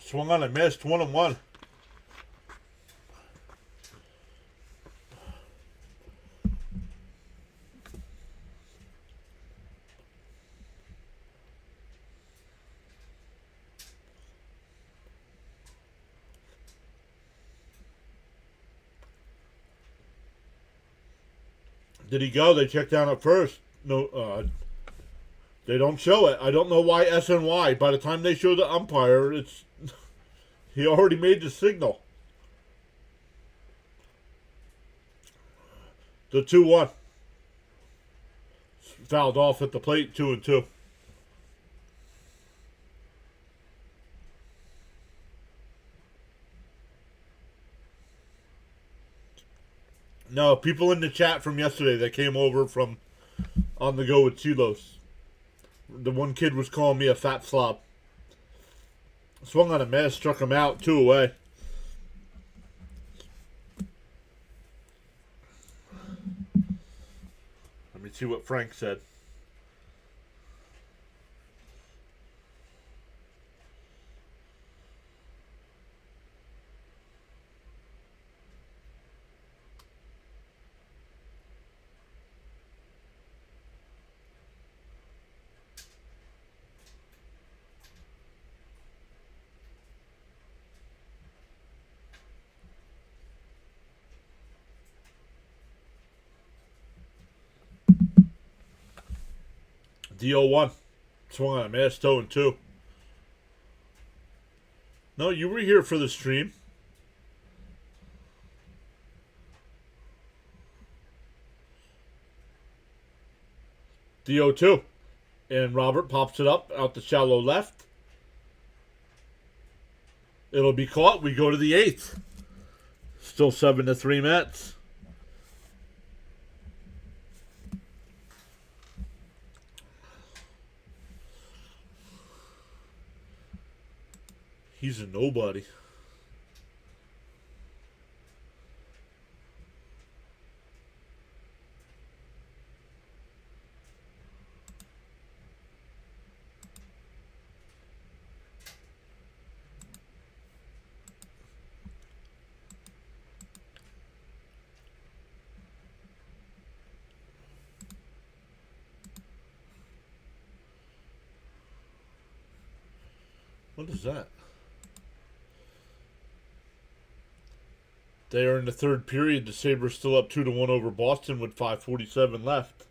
Swung on and missed. 1-1. Did he go? They checked down at first. No, they don't show it. I don't know why SNY. By the time they show the umpire, it's he already made the signal. The 2-1. Fouled off at the plate, 2-2. No, people in the chat from yesterday that came over from On the Go with Chilos. The one kid was calling me a fat slob. Swung on a miss, struck him out, 2 away. Let me see what Frank said. D01. Swung on a missed 0-2. No, you were here for the stream. D02. And Robert pops it up out the shallow left. It'll be caught. We go to the 8th. Still 7-3 Mets. He's a nobody. What is that? They are in the third period. The Sabres still up 2-1 over Boston with 5:47 left.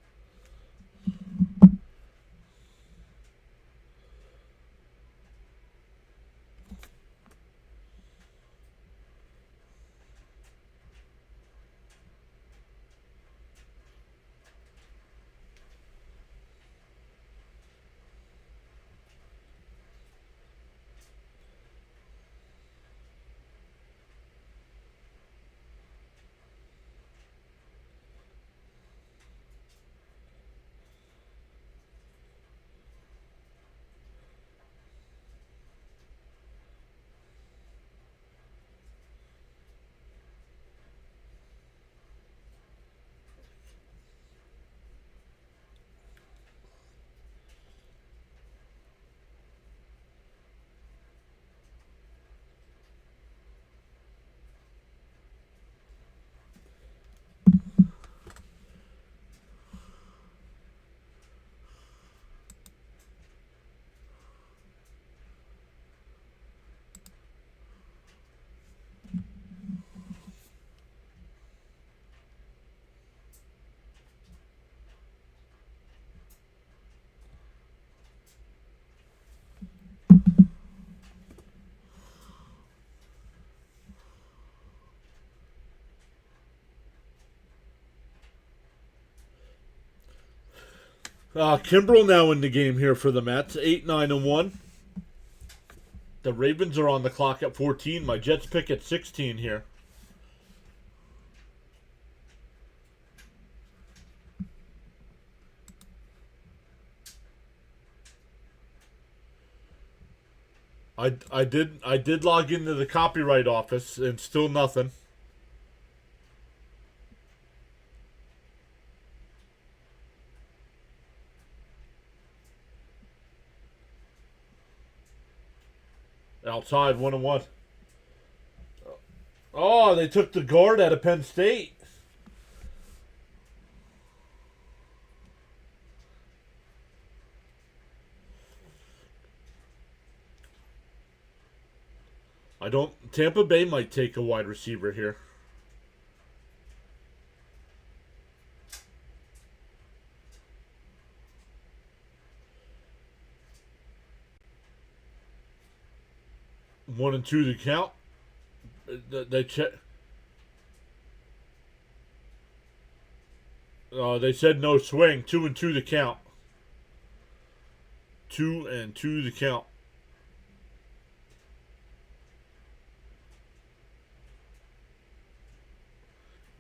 Kimbrel now in the game here for the Mets. 8-9-1. The Ravens are on the clock at 14. My Jets pick at 16 here. I did log into the copyright office and still nothing. Outside 1-1. Oh, they took the guard out of Penn State. Tampa Bay might take a wide receiver here. One and two to count. They check. They said no swing. 2-2 to count. 2-2 to count.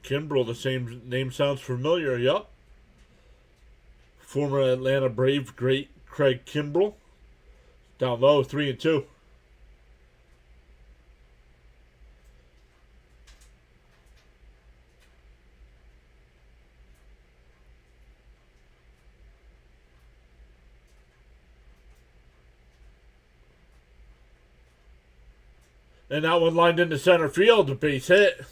Kimbrel, the same name sounds familiar. Yup. Former Atlanta Brave great Craig Kimbrel. Down low, 3-2. And that one lined into center field, a base hit.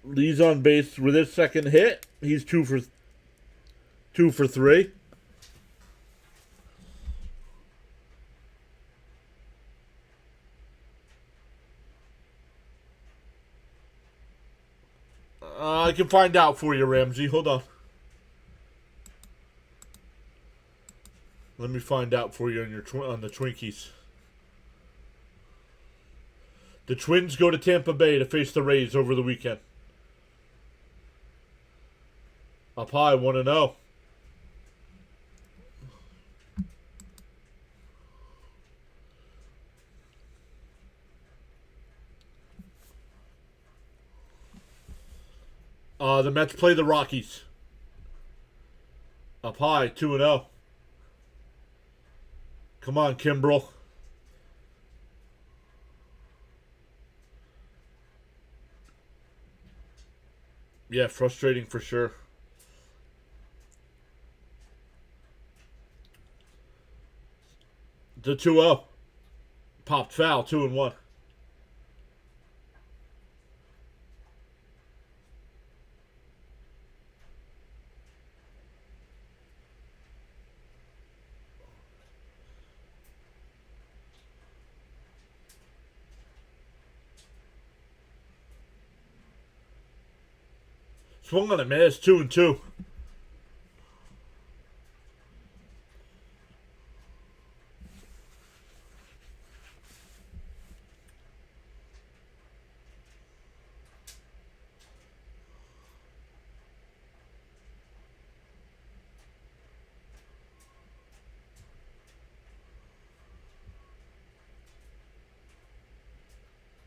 Lee's on base with his second hit. He's 2 for 3. I can find out for you, Ramsey. Hold on. Let me find out for you on on the Twinkies. The Twins go to Tampa Bay to face the Rays over the weekend. Up high, 1-0. The Mets play the Rockies. Up high, 2-0. Come on, Kimbrel. Yeah, frustrating for sure. The 2-0. Popped foul, 2-1. Swung on a miss, 2-2.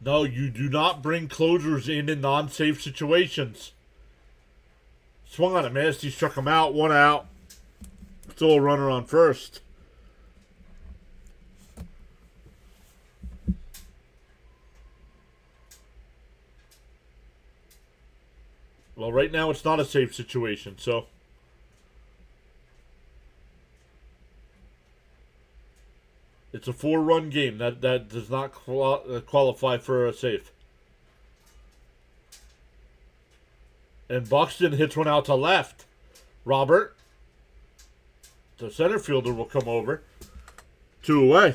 No, you do not bring closers in non-safe situations. Swung on a miss. He struck him out. 1 out. Still a runner on first. Well, right now it's not a safe situation, so. It's a 4-run game. That does not qualify for a safe. And Buxton hits one out to left. Robert, the center fielder, will come over. 2 away.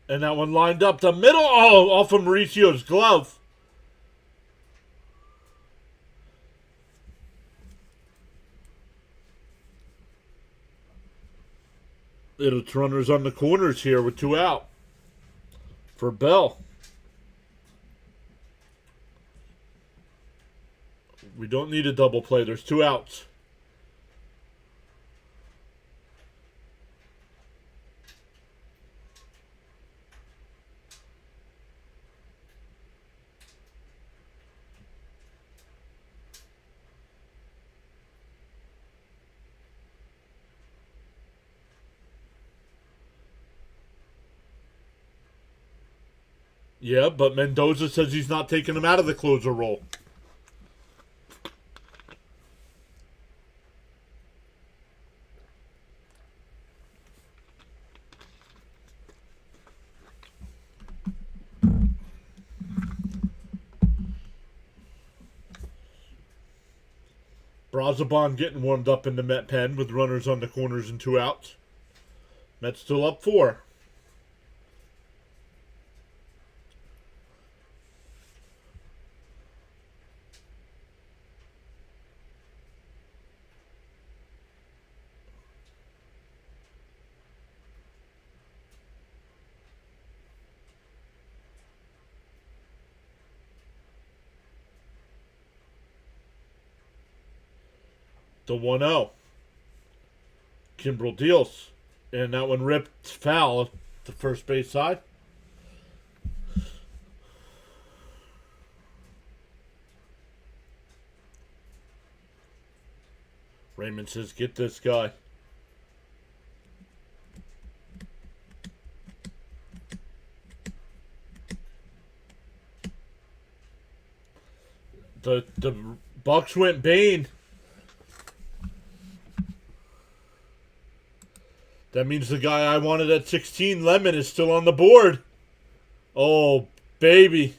And that one lined up the middle. Oh, off of Mauricio's glove. It's runners on the corners here with 2 out for Bell. We don't need a double play. There's 2 outs. Yeah, but Mendoza says he's not taking him out of the closer role. Brazoban getting warmed up in the Met pen with runners on the corners and 2 outs. Mets still up 4. The 1-0. Kimbrel deals. And that one ripped foul at the first base side. Raymond says, get this guy. The Bucks went Bane. That means the guy I wanted at 16, Lemon, is still on the board. Oh, baby.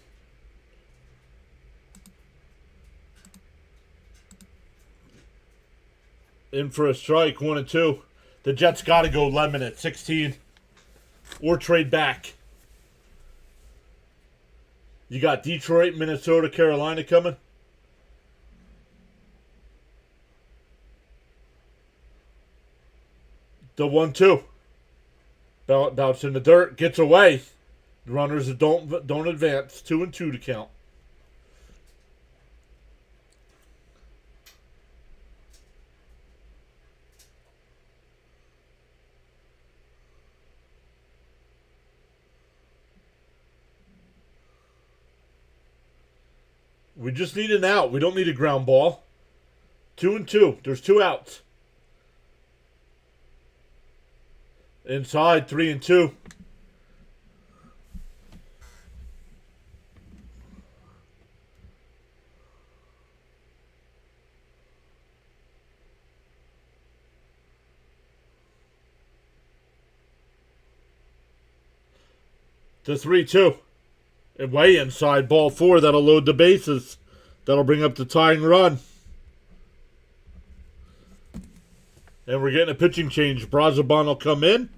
In for a strike, 1-2. The Jets got to go Lemon at 16 or trade back. You got Detroit, Minnesota, Carolina coming. The 1-2. Bounce in the dirt, gets away. Runners that don't advance. 2-2 to count. We just need an out. We don't need a ground ball. 2-2. There's 2 outs. Inside, 3-2. To 3-2. And way inside, ball 4. That'll load the bases. That'll bring up the tying run. And we're getting a pitching change. Brazoban will come in.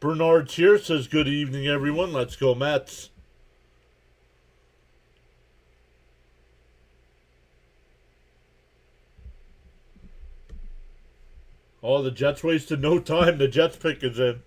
Bernard's here, says good evening, everyone. Let's go, Mets. Oh, the Jets wasted no time. The Jets pick is in.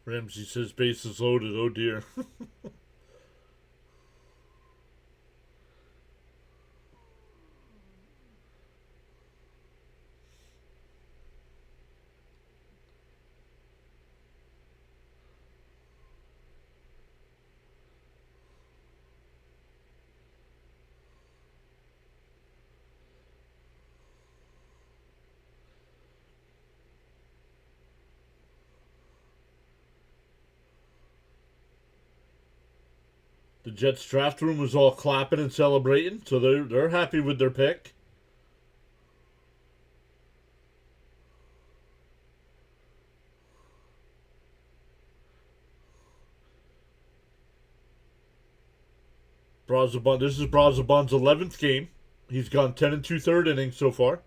Ramsey says base is loaded. Oh, dear. The Jets draft room was all clapping and celebrating, so they're happy with their pick. Brazoban. This is Brazoban's 11th game. He's gone 10 and 2/3 innings so far.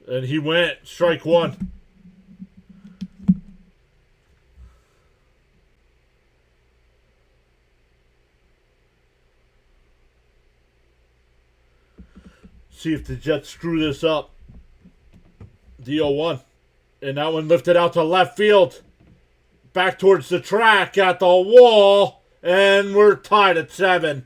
And he went strike 1. See if the Jets screw this up. The 0-1. And that one lifted out to left field. Back towards the track at the wall. And we're tied at 7.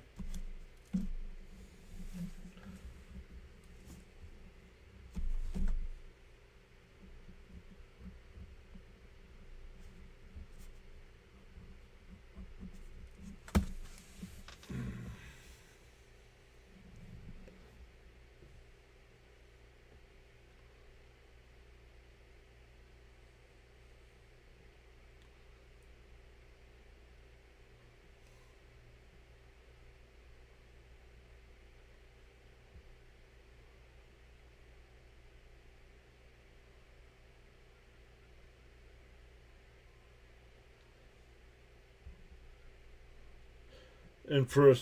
And for a,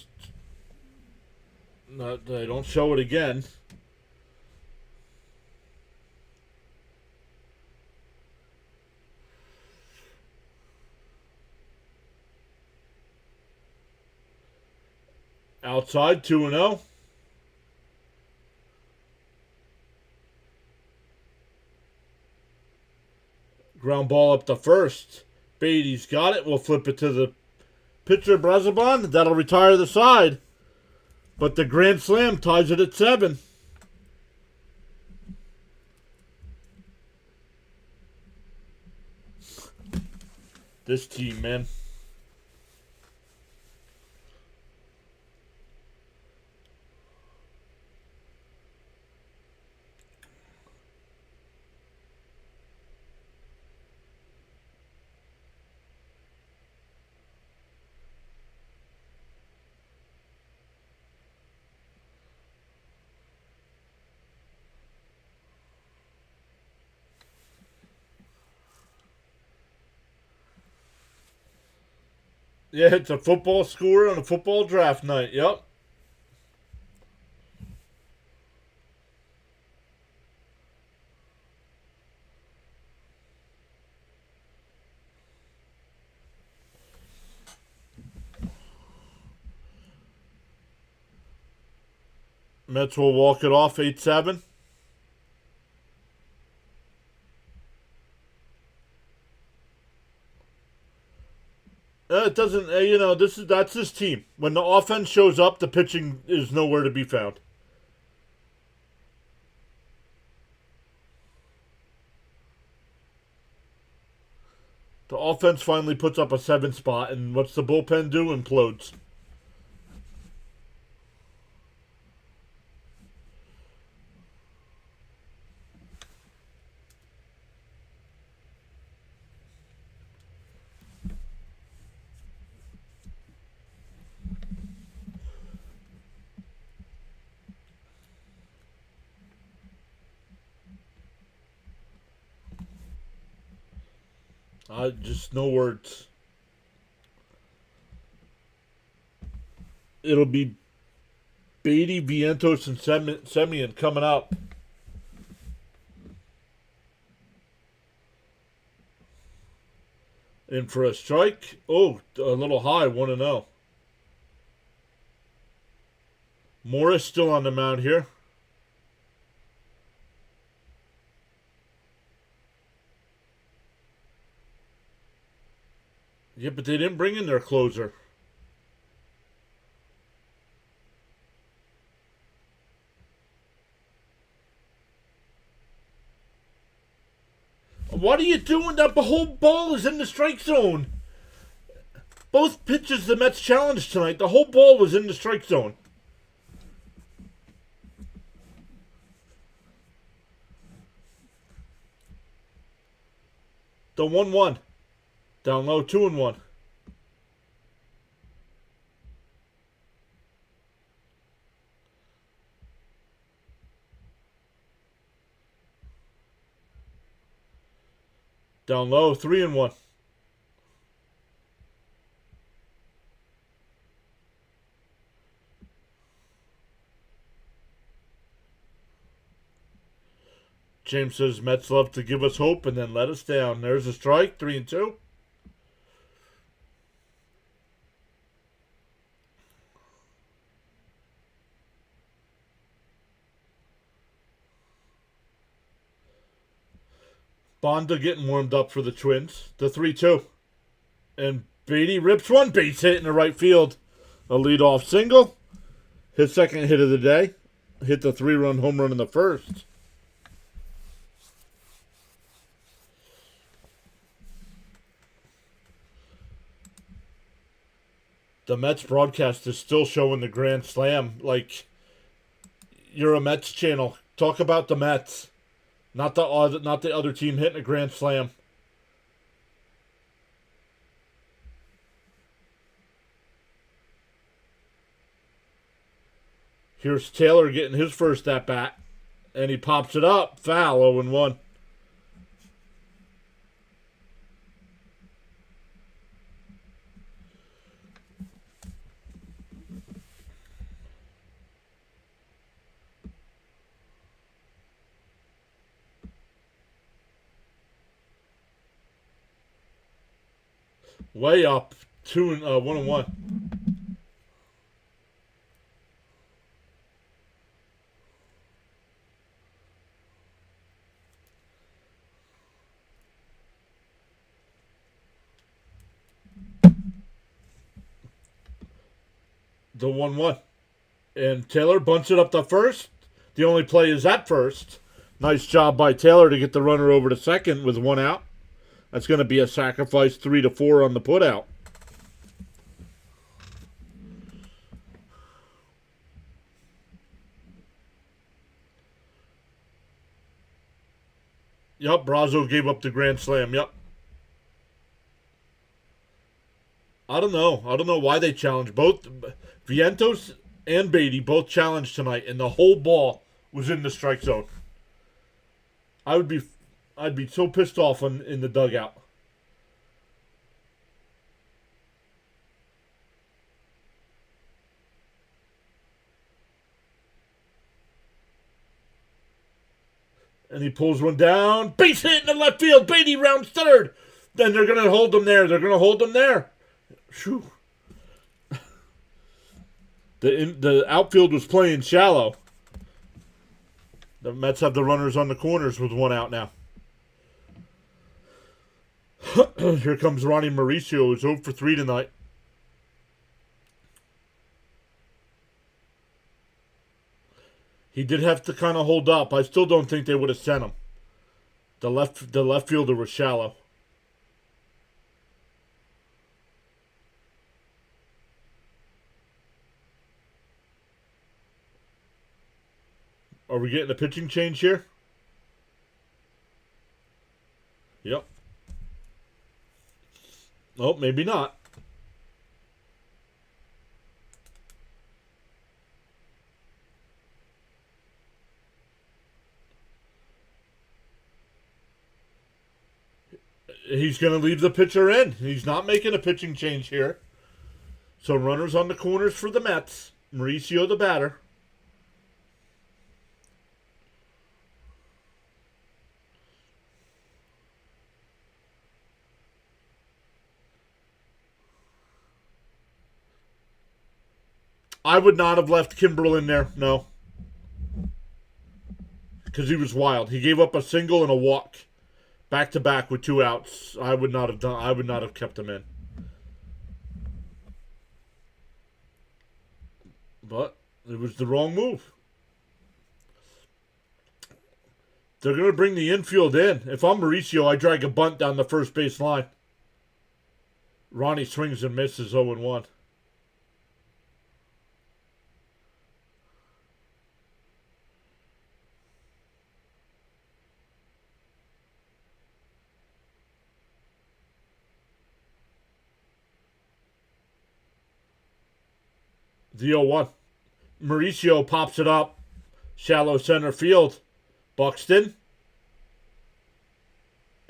not, they don't show it again. Outside, 2-0. Ground ball up to first. Beatty's got it. We'll flip it to the pitcher, Brazaban. That'll retire the side. But the grand slam ties it at 7. This team, man. Yeah, it's a football score on a football draft night. Yep. Mets will walk it off 8-7. It doesn't, that's his team. When the offense shows up, the pitching is nowhere to be found. The offense finally puts up a 7 spot, and what's the bullpen do? Implodes. Just no words. It'll be Beatty, Vientos, and Semyon coming up. In for a strike. Oh, a little high, 1-0. Morris still on the mound here. Yeah, but they didn't bring in their closer. What are you doing? That whole ball is in the strike zone. Both pitches the Mets challenged tonight, the whole ball was in the strike zone. The 1-1. Down low, 2-1. Down low, 3-1. James says Mets love to give us hope and then let us down. There's a strike, 3-2. Bonda getting warmed up for the Twins. The 3-2. And Beatty rips one base hit in the right field. A leadoff single. His second hit of the day. Hit the 3-run home run in the first. The Mets broadcast is still showing the Grand Slam. Like, you're a Mets channel. Talk about the Mets. Not the other team hitting a Grand Slam. Here's Taylor getting his first at-bat. And he pops it up. Foul, 0-1. Way up. 1-1. The 1-1. And Taylor bunts it up to first. The only play is at first. Nice job by Taylor to get the runner over to second with one out. That's going to be a sacrifice 3-4 on the putout. Yep, Brazo gave up the grand slam. Yep. I don't know. I don't know why they challenged. Both Vientos and Beatty both challenged tonight, and the whole ball was in the strike zone. I'd be so pissed off in the dugout. And he pulls one down. Base hit in the left field. Beatty rounds third. Then they're going to hold him there. They're going to hold him there. Whew. The outfield was playing shallow. The Mets have the runners on the corners with one out now. Here comes Ronnie Mauricio, who's 0 for 3 tonight. He did have to kind of hold up. I still don't think they would have sent him. The left fielder was shallow. Are we getting a pitching change here? Yep. Oh, maybe not. He's going to leave the pitcher in. He's not making a pitching change here. So runners on the corners for the Mets. Mauricio the batter. I would not have left Kimbrel in there, no. Because he was wild. He gave up a single and a walk. Back to back with 2 outs. I would not have kept him in. But it was the wrong move. They're going to bring the infield in. If I'm Mauricio, I drag a bunt down the first base line. Ronnie swings and misses 0-1. The 0-1. Mauricio pops it up. Shallow center field. Buxton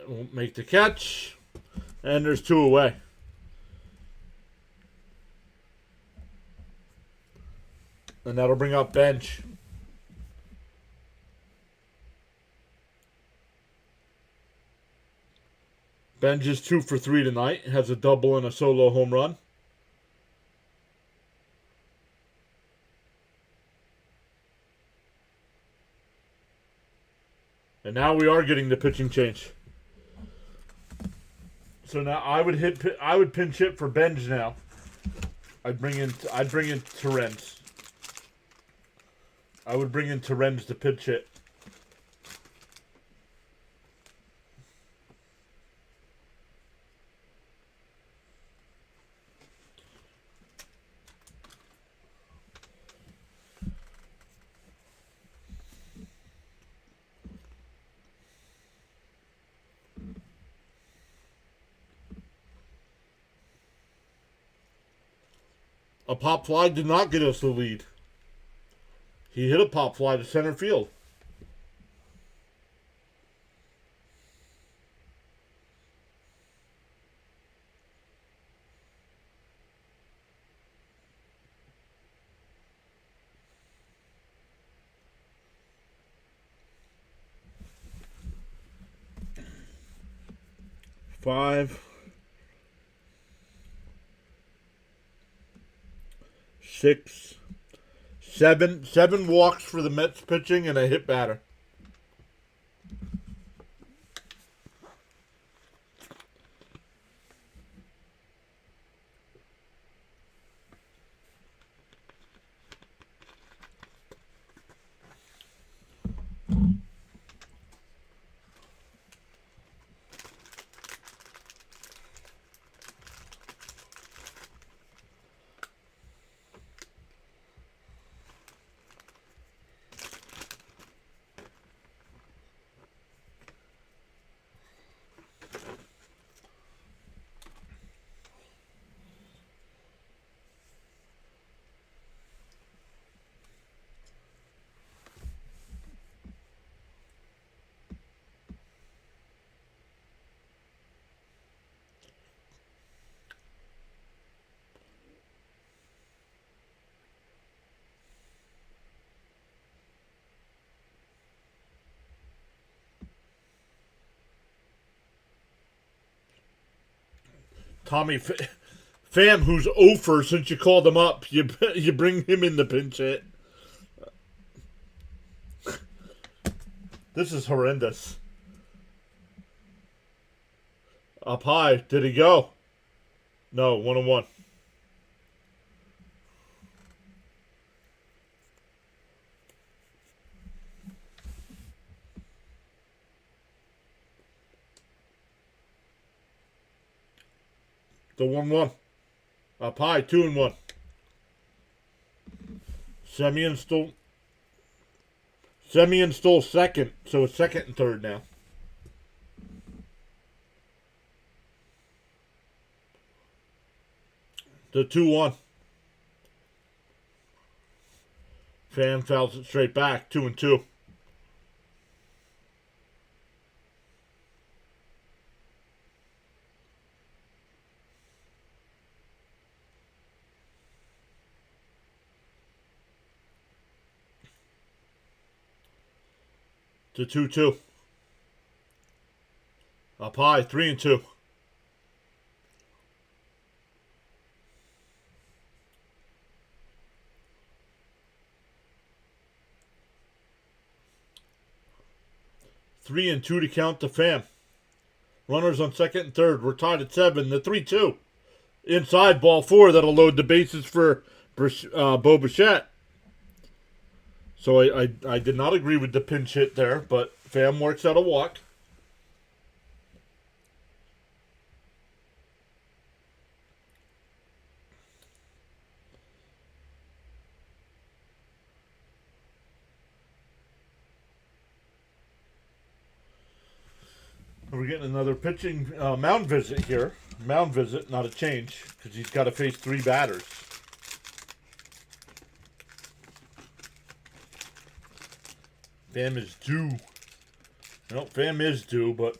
won't make the catch. And there's 2 away. And that'll bring up Bench. Bench is 2 for 3 tonight. Has a double and a solo home run. And now we are getting the pitching change. So now I would pinch hit for Benj now. I'd bring in Terrence. I would bring in Terrence to pitch hit. A pop fly did not get us the lead. He hit a pop fly to center field. Five. six, seven. Seven walks for the Mets pitching and a hit batter. Tommy Pham, who's over since you called him up, you bring him in the pinch hit. This is horrendous. Up high. Did he go? No, 1-1. The 1-1. Up high, 2-1. Semyon stole second, so it's second and third now. The 2-1. Pham fouls it straight back, 2-2. To 2-2. Up high, 3-2. Three and two to count to Pham. Runners on second and third. We're tied at 7. The 3-2. Inside ball 4. That'll load the bases for Bo Bichette. So I did not agree with the pinch hit there, but Pham works out a walk. We're getting another pitching mound visit here. Mound visit, not a change, because he's got to face 3 batters. Pham is due. No, Pham is due, but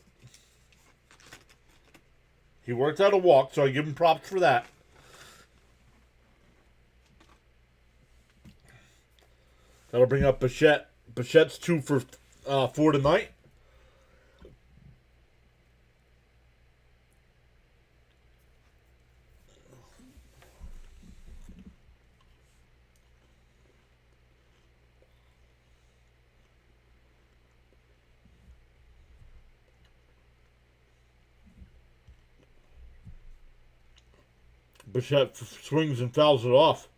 he worked out a walk, so I give him props for that. That'll bring up Bichette. Bichette's 2 for 4 tonight. Bichette swings and fouls it off.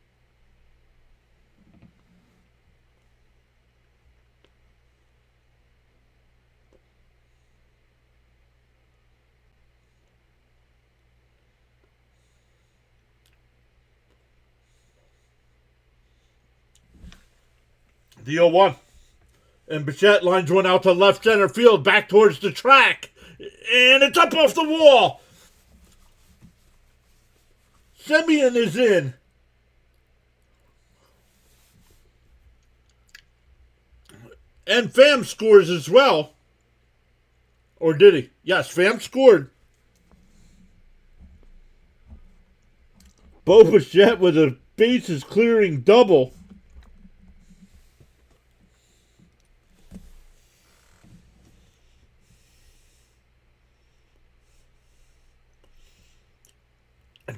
The 0-1. And Bichette lines one out to left center field, back towards the track. And it's up off the wall. Semyon is in. And Pham scores as well. Or did he? Yes, Pham scored. Bo Bichette with a bases clearing double.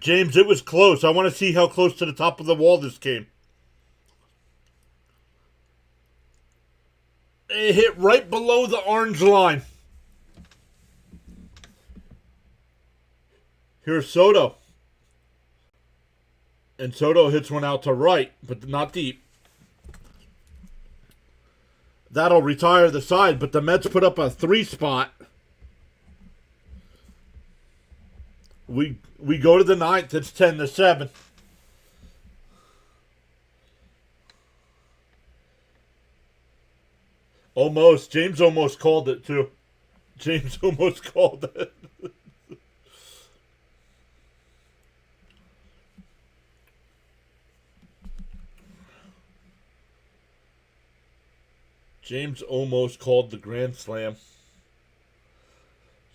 James, it was close. I want to see how close to the top of the wall this came. It hit right below the orange line. Here's Soto. And Soto hits one out to right, but not deep. That'll retire the side, but the Mets put up a 3 spot. We go to the 9th. It's 10-7. Almost. James almost called it, too. James almost called it. James almost called the grand slam.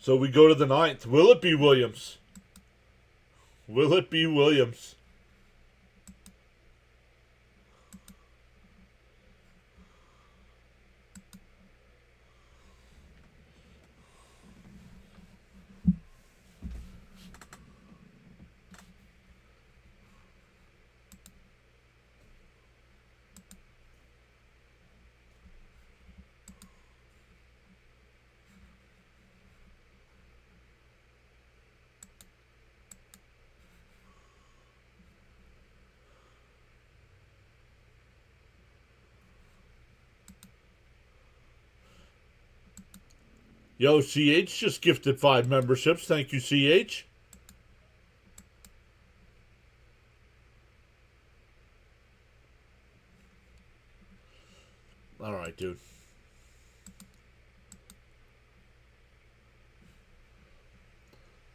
So we go to the 9th. Will it be Williams? Will it be Williams? Yo, CH just gifted 5 memberships. Thank you, CH. All right, dude.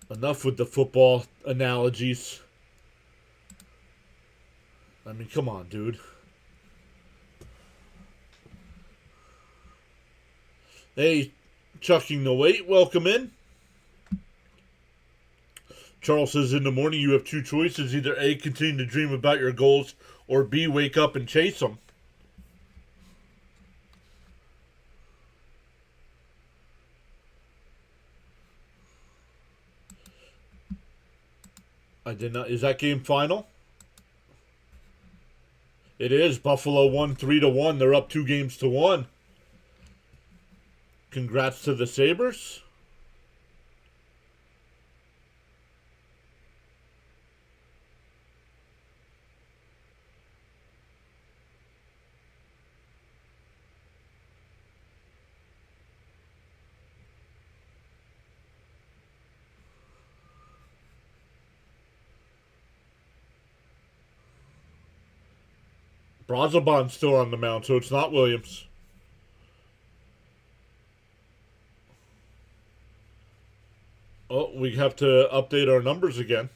Enough with the football analogies. I mean, come on, dude. Hey, chucking the weight, welcome in. Charles says, in the morning you have 2 choices. Either A, continue to dream about your goals, or B, wake up and chase them. I did not. Is that game final? It is. Buffalo won 3-1. They're up 2-1. Congrats to the Sabres. Brazoban's still on the mound, so it's not Williams. Oh, we have to update our numbers again.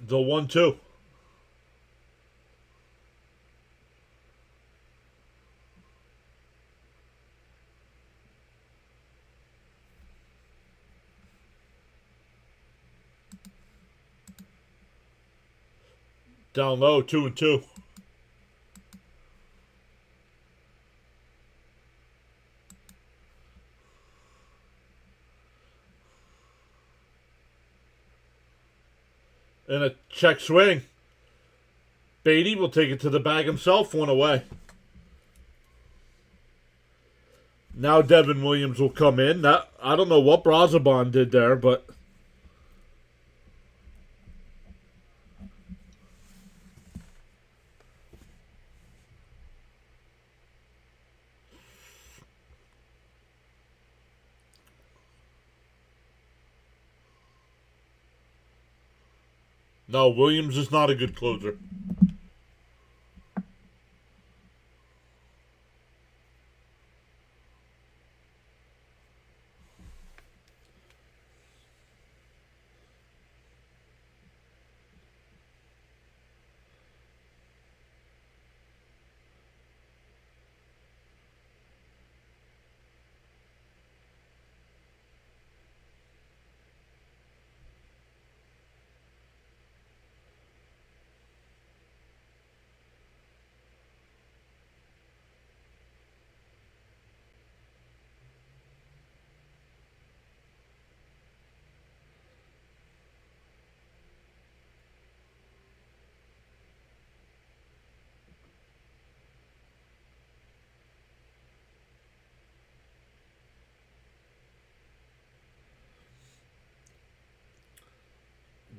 The 1-2. Down low, 2-2. And a check swing. Beatty will take it to the bag himself, 1 away. Now Devin Williams will come in. I don't know what Brazoban did there, but no, Williams is not a good closer.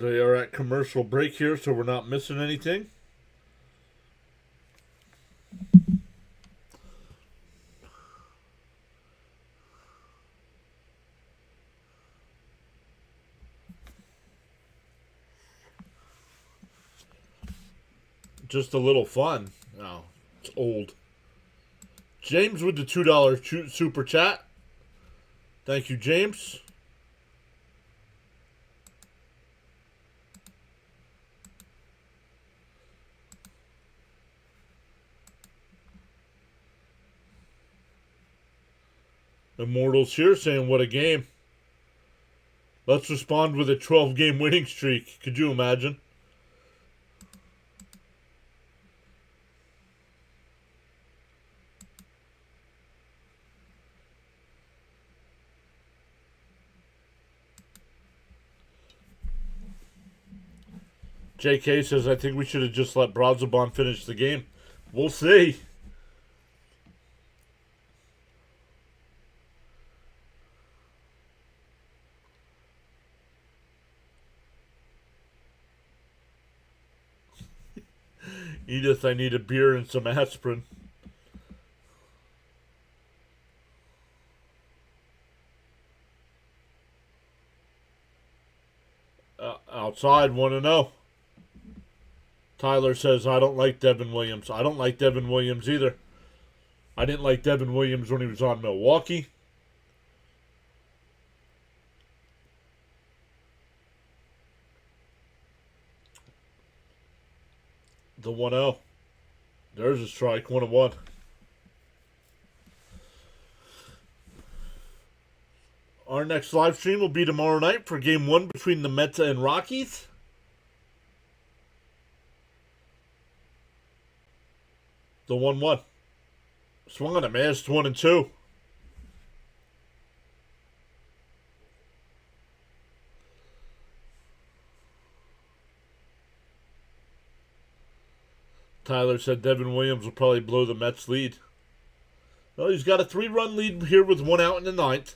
They are at commercial break here, so we're not missing anything. Just a little fun. Oh, it's old. James with the $2 super chat. Thank you, James. Immortals here saying, what a game. Let's respond with a 12-game winning streak. Could you imagine? JK says, I think we should have just let Bronzabon finish the game. We'll see. Edith, I need a beer and some aspirin. Outside, 1-0. Tyler says, I don't like Devin Williams. I don't like Devin Williams either. I didn't like Devin Williams when he was on Milwaukee. The 1-0. There's a strike, 1-1. Our next live stream will be tomorrow night for Game 1 between the Mets and Rockies. The 1-1. Swung on a missed, 1-2. Tyler said Devin Williams will probably blow the Mets lead. Well, he's got a 3-run lead here with 1 out in the 9th.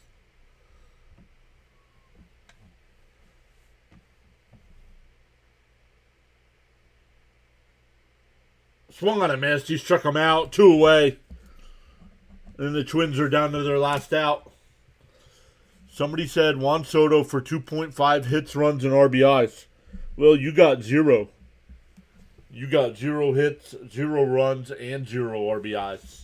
Swung on a miss. He struck him out. 2 away. And the Twins are down to their last out. Somebody said Juan Soto for 2.5 hits, runs, and RBIs. Well, you got 0. You got 0 hits, 0 runs, and 0 RBIs.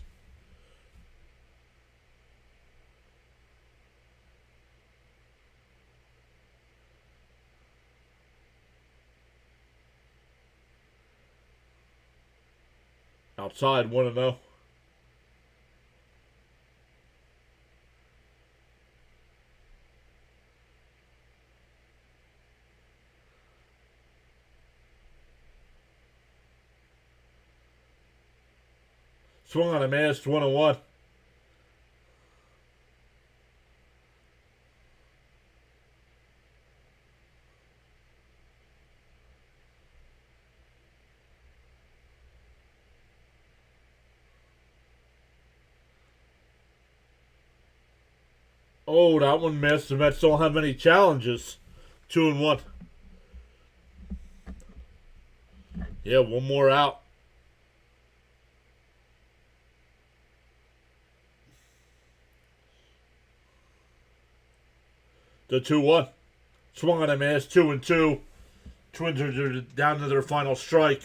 Outside, 1-0. Swung on a miss, 1-1. Oh, that one missed. The Mets don't have any challenges. 2-1. Yeah, one more out. The 2-1. Swung on a miss. 2-2. Twins are down to their final strike.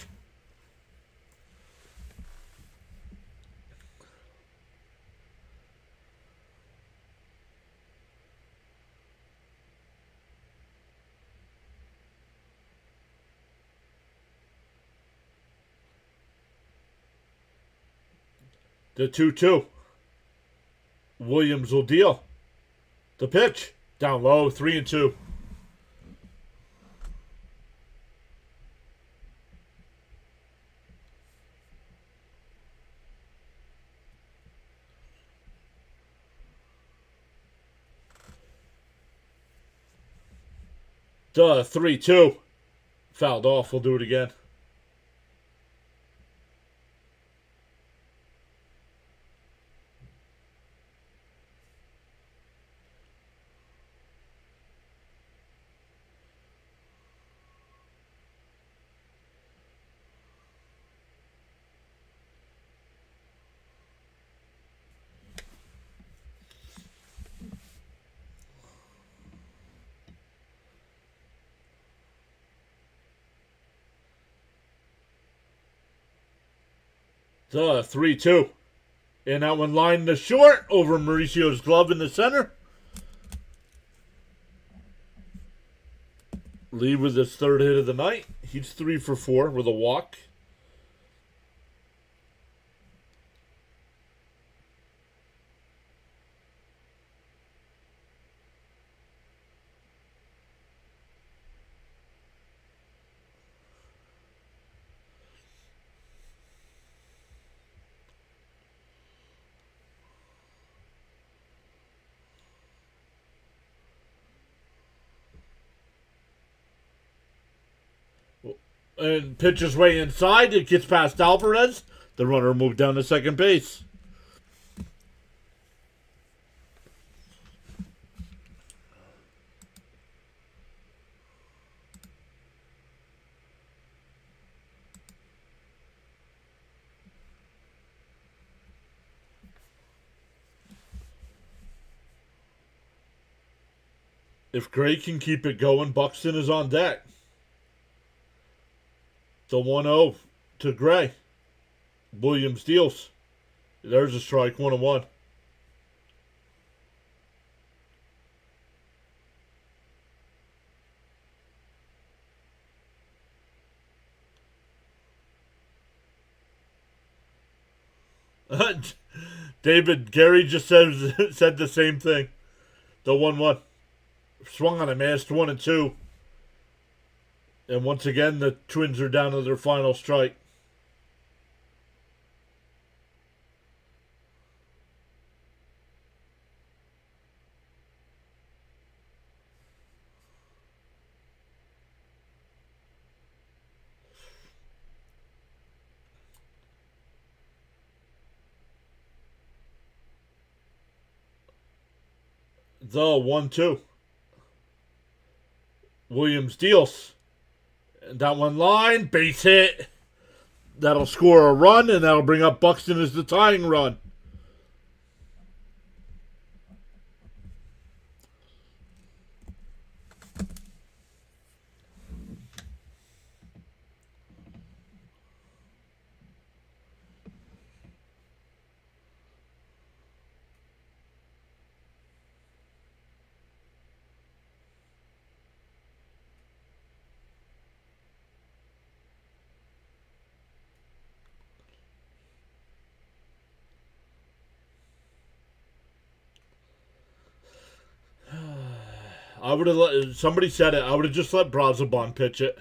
The 2-2. Williams will deal. The pitch. Down low. 3-2. The 3-2. Fouled off. We'll do it again. The 3-2. And that one lined to short over Mauricio's glove in the center. Lee with his third hit of the night. He's 3 for 4 with a walk. And pitches way inside. It gets past Alvarez. The runner moved down to second base. If Gray can keep it going, Buxton is on deck. The 1-0 to Gray. Williams deals. There's a strike, 1-1. David, Gary just said the same thing. The 1-1. Swung on a missed 1-2. And once again, the Twins are down to their final strike. The 1-2. Williams deals. That one line, base hit. That'll score a run, and that'll bring up Buxton as the tying run. I would have let somebody said it. I would have just let Brazabon pitch it.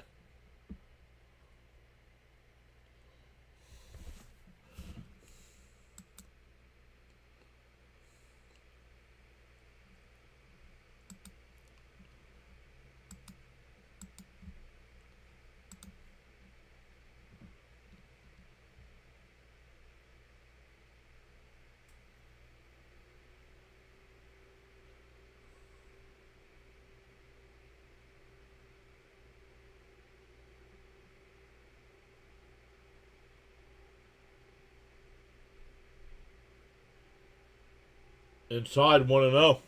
Inside 1-0.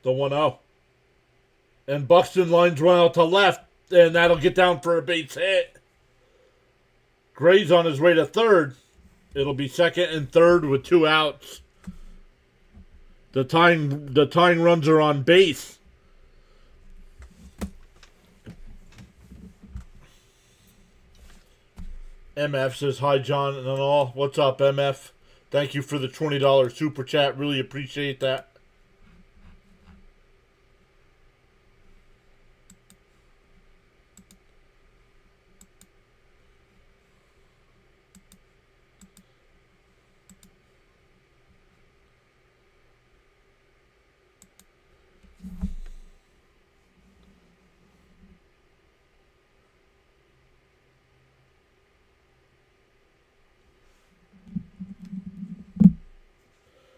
The 1-0. And Buxton lines one out to left, and that'll get down for a base hit. Gray's on his way to third. It'll be second and third with 2 outs. The tying runs are on base. MF says, hi, John and all. What's up, MF? Thank you for the $20 super chat. Really appreciate that.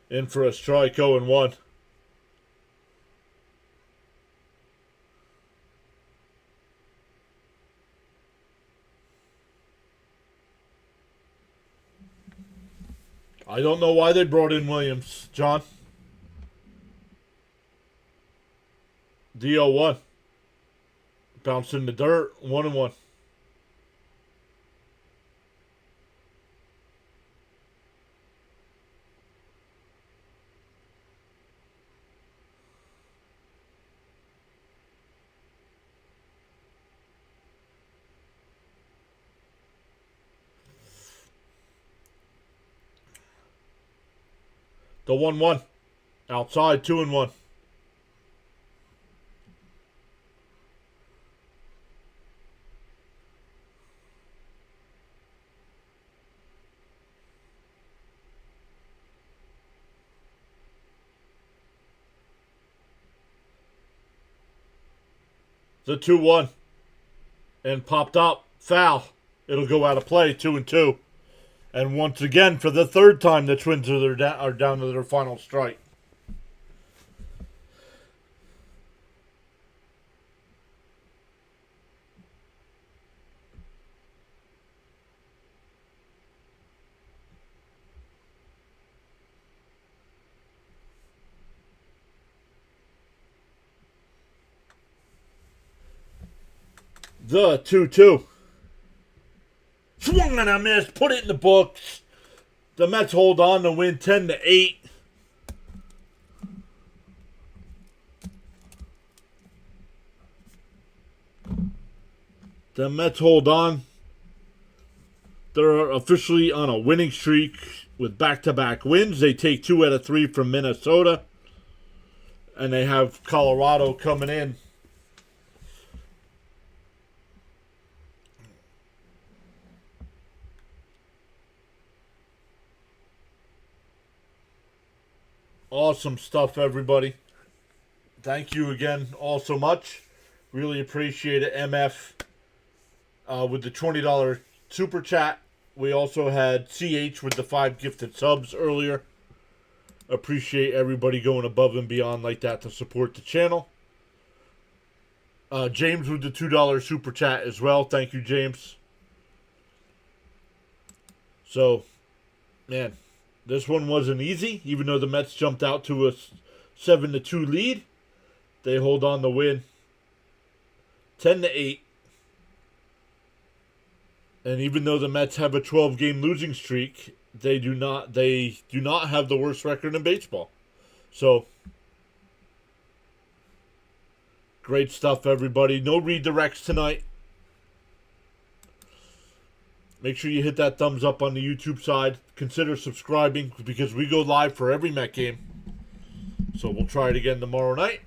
In for a strike, 0-1. I don't know why they brought in Williams, John. DO1. Bounced in the dirt. 1-1. The 1-1. Outside, 2-1. The 2-1. And popped up. Foul. It'll go out of play, 2-2. And once again, for the third time, the Twins are down to their final strike. The 2-2. Swung and a miss. Put it in the books. The Mets hold on to win 10-8. The Mets hold on. They're officially on a winning streak with back-to-back wins. They take 2 out of 3 from Minnesota. And they have Colorado coming in. Awesome stuff, everybody. Thank you again all so much. Really appreciate it, MF. With the $20 super chat. We also had CH with the 5 gifted subs earlier. Appreciate everybody going above and beyond like that to support the channel. James with the $2 super chat as well. Thank you, James. So, man. This one wasn't easy, even though the Mets jumped out to a 7-2 lead. They hold on to win 10-8. And even though the Mets have a 12-game losing streak, they do not have the worst record in baseball. So, great stuff, everybody. No redirects tonight. Make sure you hit that thumbs up on the YouTube side. Consider subscribing because we go live for every Met game. So we'll try it again tomorrow night.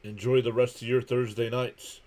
Enjoy the rest of your Thursday nights.